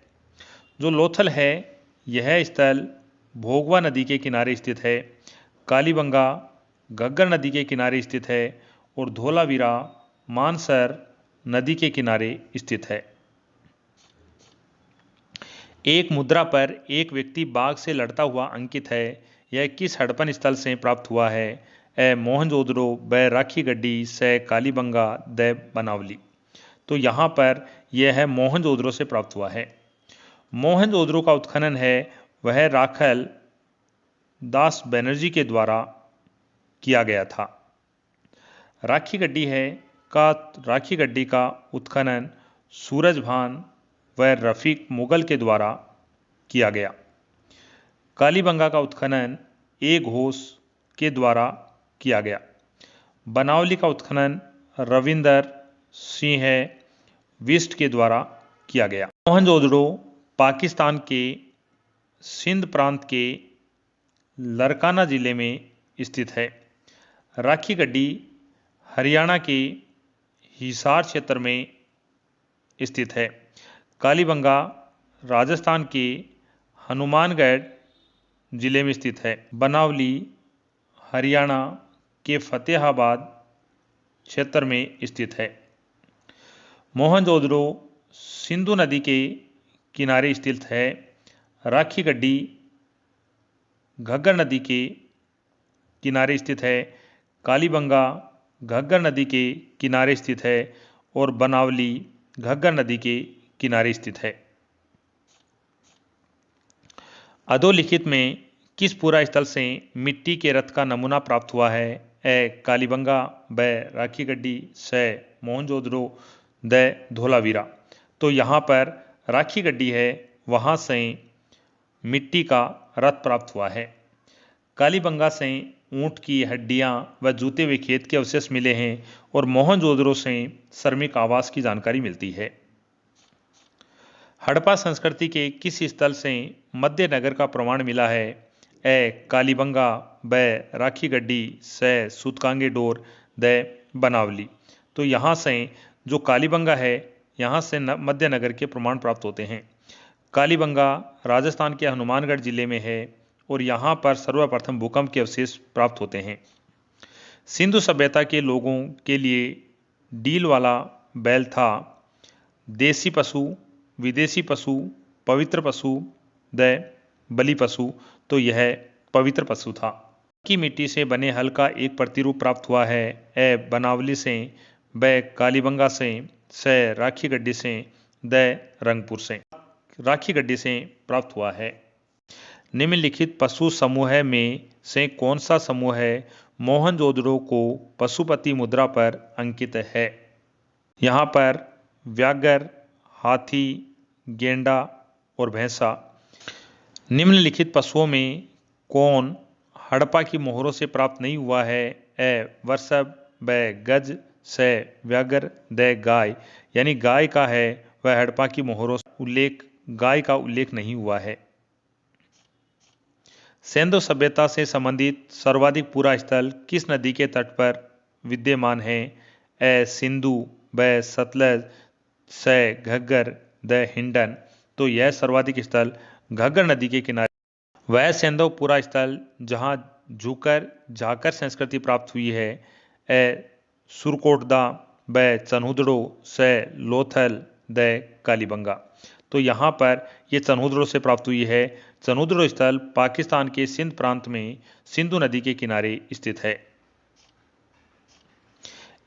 जो लोथल है, यह स्थल भोगवा नदी के किनारे स्थित है। कालीबंगा घग्गर नदी के किनारे स्थित है और धोलावीरा मानसर नदी के किनारे स्थित है। एक मुद्रा पर एक व्यक्ति बाघ से लड़ता हुआ अंकित है। यह किस हड़प्पन स्थल से प्राप्त हुआ है? ए मोहनजोदड़ो, ब राखीगढ़ी, स कालीबंगा, द बनावली। तो यहाँ पर यह है मोहनजोदड़ो से प्राप्त हुआ है। मोहनजोदड़ो का उत्खनन है वह राखल दास बनर्जी के द्वारा किया गया था। राखीगढ़ी का उत्खनन सूरजभान व रफीक मुगल के द्वारा किया गया। कालीबंगा का उत्खनन A घोष के द्वारा किया गया। बनावली का उत्खनन रविंदर सिंह विष्ट के द्वारा किया गया। मोहनजोदड़ो पाकिस्तान के सिंध प्रांत के लरकाना जिले में स्थित है। राखीगढ़ी हरियाणा के हिसार क्षेत्र में स्थित है। कालीबंगा राजस्थान के हनुमानगढ़ जिले में स्थित है। बनावली हरियाणा के फतेहाबाद क्षेत्र में स्थित है। मोहनजोदड़ो सिंधु नदी के किनारे स्थित है। राखीगढ़ी घग्गर नदी के किनारे स्थित है। कालीबंगा घग्गर नदी के किनारे स्थित है और बनावली घग्गर नदी के किनारे स्थित है। अधोलिखित में किस पूरा स्थल से मिट्टी के रथ का नमूना प्राप्त हुआ है? ए कालीबंगा, ब राखीगढ़ी, स मोहनजोदड़ो, द धोलावीरा। तो यहाँ पर राखीगढ़ी है, वहाँ से मिट्टी का रथ प्राप्त हुआ है। कालीबंगा से ऊंट की हड्डियाँ व जूते हुए खेत के अवशेष मिले हैं और मोहनजोदड़ो से श्रमिक आवास की जानकारी मिलती है। हड़प्पा संस्कृति के किस स्थल से मध्य नगर का प्रमाण मिला है? ए कालीबंगा, ब राखी गड्डी, से सूतकांगे डोर, द बनावली। तो यहाँ से जो कालीबंगा है यहाँ से मध्य नगर के प्रमाण प्राप्त होते हैं। कालीबंगा राजस्थान के हनुमानगढ़ जिले में है और यहाँ पर सर्वप्रथम भूकंप के अवशेष प्राप्त होते हैं। सिंधु सभ्यता के लोगों के लिए डील वाला बैल था। देसी पशु, विदेशी पशु, पवित्र पशु, द बलि पशु। तो यह पवित्र पशु था। की मिट्टी से बने हल का एक प्रतिरूप प्राप्त हुआ है। ए बनावली से, ब कालीबंगा से राखी गड्डी से, द रंगपुर से। राखी गड्डी से प्राप्त हुआ है। निम्नलिखित पशु समूह में से कौन सा समूह है मोहनजोदड़ो को पशुपति मुद्रा पर अंकित है? यहाँ पर व्याघ्र, हाथी, गेंडा और भैंसा। निम्नलिखित पशुओं में कौन हड़प्पा की मोहरों से प्राप्त नहीं हुआ है? ए वृषभ, ब गज, से व्याघ्र, द गाय। यानी गाय का है वह हड़प्पा की मोहरों गाय का उल्लेख नहीं हुआ है। सिंधु सभ्यता से संबंधित सर्वाधिक पूरा स्थल किस नदी के तट पर विद्यमान है? ए सिंधु, ब सतलज, से घग्गर, द हिंडन। तो यह सर्वाधिक स्थल घग्गर नदी के किनारे। वह सिंधु पूरा स्थल जहाँ झाकर संस्कृति प्राप्त हुई है। ए सुरकोटदा, ब चन्हुदड़ो, से लोथल, द कालीबंगा। तो यहाँ पर यह चन्हुदड़ो से प्राप्त हुई है। चन्हुदड़ो स्थल पाकिस्तान के सिंध प्रांत में सिंधु नदी के किनारे स्थित है।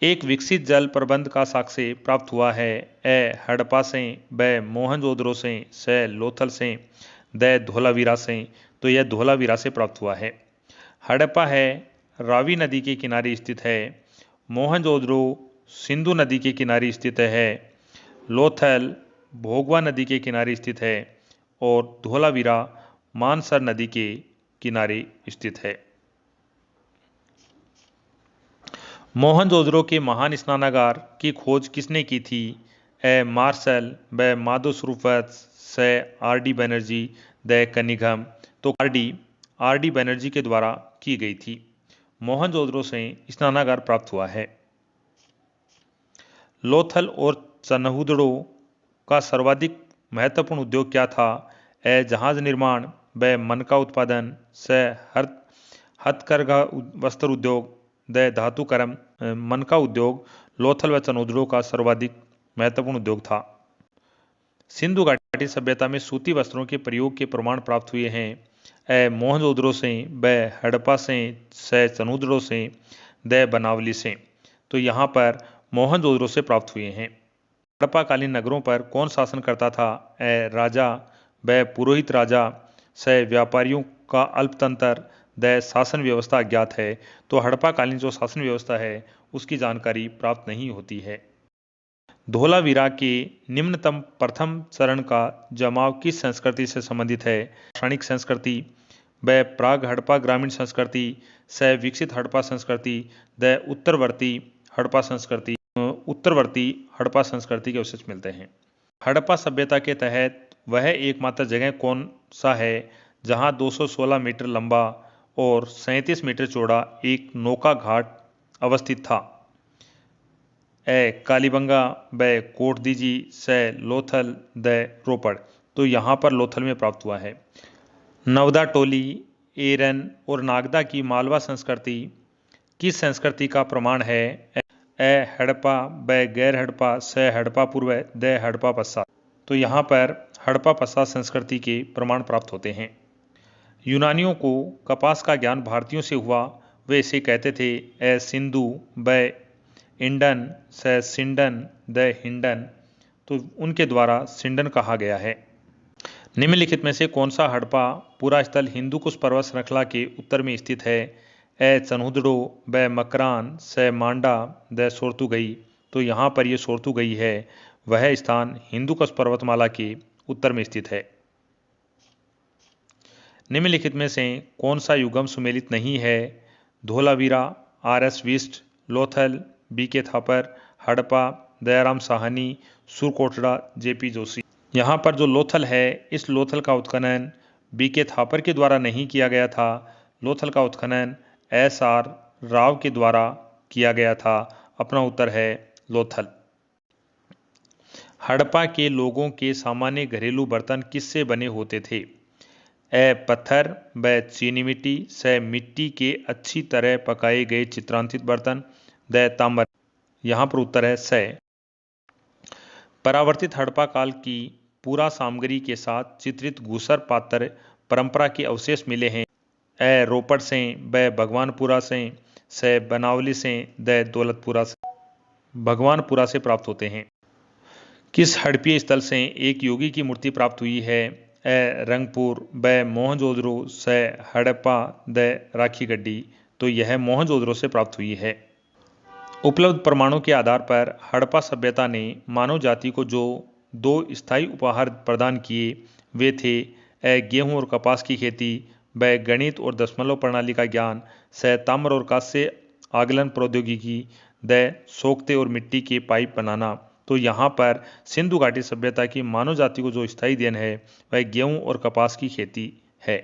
एक विकसित जल प्रबंध का साक्ष्य प्राप्त हुआ है। ए हड़प्पा से, ब मोहनजोदड़ो से लोथल से, द धोलावीरा से। तो यह धोलावीरा से प्राप्त हुआ है। हड़प्पा है रावी नदी के किनारे स्थित है। मोहनजोदड़ो सिंधु नदी के किनारे स्थित है। लोथल भोगवा नदी के किनारे स्थित है और धोलावीरा मानसर नदी के किनारे स्थित है। मोहनजोदड़ो के महान स्नानागार की खोज किसने की थी? ए मार्शल, ब माधो स्वरूपवत, से आर.डी. Banerjee, the Cunningham. तो आर.डी. बनर्जी के द्वारा की गई थी। मोहनजोदड़ो से स्नानागार प्राप्त हुआ है। लोथल और चन्हुदड़ो का सर्वाधिक महत्वपूर्ण उद्योग क्या था? ए जहाज निर्माण, ब मनका उत्पादन, से हथकरघा वस्त्र उद्योग, द धातु कर्म। मनका उद्योग लोथल व चन्हुदड़ो का सर्वाधिक महत्वपूर्ण उद्योग था। सिंधु घाटी सभ्यता में सूती वस्त्रों के प्रयोग के प्रमाण प्राप्त हुए हैं। ए मोहनजोदड़ो से, ब हड़प्पा से चन्हुदड़ो से, द बनावली से। तो यहाँ पर मोहनजोदड़ो से प्राप्त हुए हैं। हड़प्पाकालीन नगरों पर कौन शासन करता था? ए राजा, ब पुरोहित राजा, से व्यापारियों का अल्पतंत्र, द शासन व्यवस्था अज्ञात है। तो हड़प्पाकालीन जो शासन व्यवस्था है उसकी जानकारी प्राप्त नहीं होती है। धोलावीरा के निम्नतम प्रथम चरण का जमाव किस संस्कृति से संबंधित है? रासायनिक संस्कृति, ब प्राग हड़प्पा ग्रामीण संस्कृति, से विकसित हड़प्पा संस्कृति, द उत्तरवर्ती हड़प्पा संस्कृति के अवशेष मिलते हैं। हड़प्पा सभ्यता के तहत वह एकमात्र जगह कौन सा है जहां 216 मीटर लंबा और 37 मीटर चौड़ा एक नौका घाट अवस्थित था? ए कालीबंगा, ब कोटदीजी, से लोथल, द रोपड़। तो यहाँ पर लोथल में प्राप्त हुआ है। नवदा टोली, एरन और नागदा की मालवा संस्कृति किस संस्कृति का प्रमाण है? ए हड़प्पा, ब गैर हड़प्पा, से हड़प्पा पूर्व, द हड़प्पा पश्चात। तो यहाँ पर हड़प्पा पश्चात संस्कृति के प्रमाण प्राप्त होते हैं। यूनानियों को कपास का ज्ञान भारतीयों से हुआ, वे इसे कहते थे ए सिंधु, ब इंडन, से सिंडन, द हिंडन। तो उनके द्वारा सिंडन कहा गया है। निम्नलिखित में से कौन सा हड़प्पा पूरा स्थल हिंदूकुश पर्वत श्रृंखला के उत्तर में स्थित है? ए चन्हुदड़ो, ब मकरान, से मांडा, द सोर्तुगई। तो यहाँ पर यह सोर्तुगई है, वह स्थान हिंदूकुश पर्वतमाला के उत्तर में स्थित है। निम्नलिखित में से कौन सा युगम सुमेलित नहीं है? Dholavira, R S. Bisht, Lothal, B K. Thapar, Harappa, Dayaram Sahni, Surkotada, J P. Joshi. यहाँ पर जो लोथल है, इस लोथल का उत्खनन बीके थापर के द्वारा नहीं किया गया था। लोथल का उत्खनन SR राव के द्वारा किया गया था। अपना उत्तर है लोथल। हड़प्पा के लोगों के सामान्य घरेलू बर्तन किससे बने होते थे? ए पत्थर, ब चीनी मिट्टी, से मिट्टी के अच्छी तरह पकाए गए चित्रांकित बर्तन, द ताम्र। यहाँ पर उत्तर है से। परावर्तित हड़प्पा काल की पूरा सामग्री के साथ चित्रित घूसर पात्र परंपरा के अवशेष मिले हैं। ए रोपड़ से, ब भगवानपुरा से बनावली से, द दौलतपुरा से। भगवानपुरा से प्राप्त होते हैं। किस हड़प्पीय स्थल से एक योगी की मूर्ति प्राप्त हुई है? ए रंगपुर, ब मोहनजोदड़ो, से हड़प्पा, द राखीगढ़ी। तो यह मोहनजोदड़ो से प्राप्त हुई है। उपलब्ध प्रमाणों के आधार पर हड़प्पा सभ्यता ने मानव जाति को जो 2 स्थायी उपहार प्रदान किए वे थे ए गेहूं और कपास की खेती, ब गणित और दशमलव प्रणाली का ज्ञान, से ताम्र और कांस्य आगलन प्रौद्योगिकी, द सोख्ते और मिट्टी के पाइप बनाना। तो यहाँ पर सिंधु घाटी सभ्यता की मानव जाति को जो स्थायी देन है वह गेहूं और कपास की खेती है।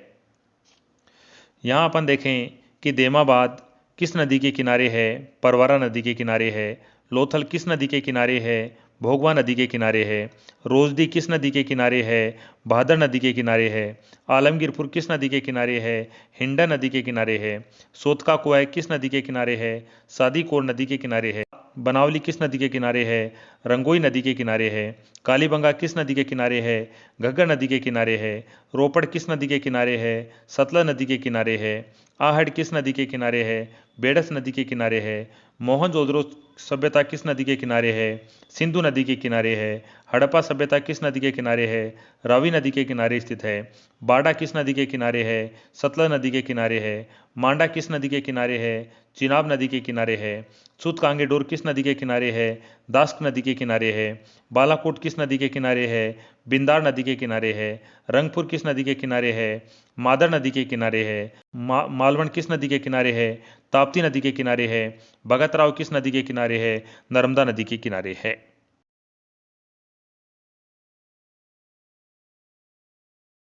यहाँ अपन देखें कि देमाबाद किस नदी के किनारे है? परवरा नदी के किनारे है। लोथल किस नदी के किनारे है? भोगवा नदी के किनारे है। रोजदी किस नदी के किनारे है? भादर नदी के किनारे है। आलमगीरपुर किस नदी के किनारे है? हिंडा नदी के किनारे है। सोतका कुआई किस नदी के किनारे है? सादीकोट नदी के किनारे है। बनावली किस नदी के किनारे है? रंगोई नदी के किनारे है। कालीबंगा किस नदी के किनारे है? घग्गर नदी के किनारे है। रोपड़ किस नदी के किनारे है? सतलज नदी के किनारे है। आहड़ किस नदी के किनारे है? बेडस नदी के किनारे है। मोहनजोदड़ो सभ्यता किस नदी के किनारे है? सिंधु नदी के किनारे है। हड़प्पा सभ्यता किस नदी के किनारे है? रावी नदी के किनारे स्थित है। बाड़ा किस नदी के किनारे है? सतलज नदी के किनारे है। मांडा किस नदी के किनारे है? चिनाब नदी के किनारे है। सूतकांगेडोर किस नदी के किनारे है? दास्क नदी के किनारे है। बालाकोट किस नदी के किनारे है? बिंदार नदी के किनारे है। रंगपुर किस नदी के किनारे है? मादर नदी के किनारे है। मालवण किस नदी के किनारे है? ताप्ती नदी के किनारे है। भगत राव किस नदी के किनारे है? नर्मदा नदी के किनारे है।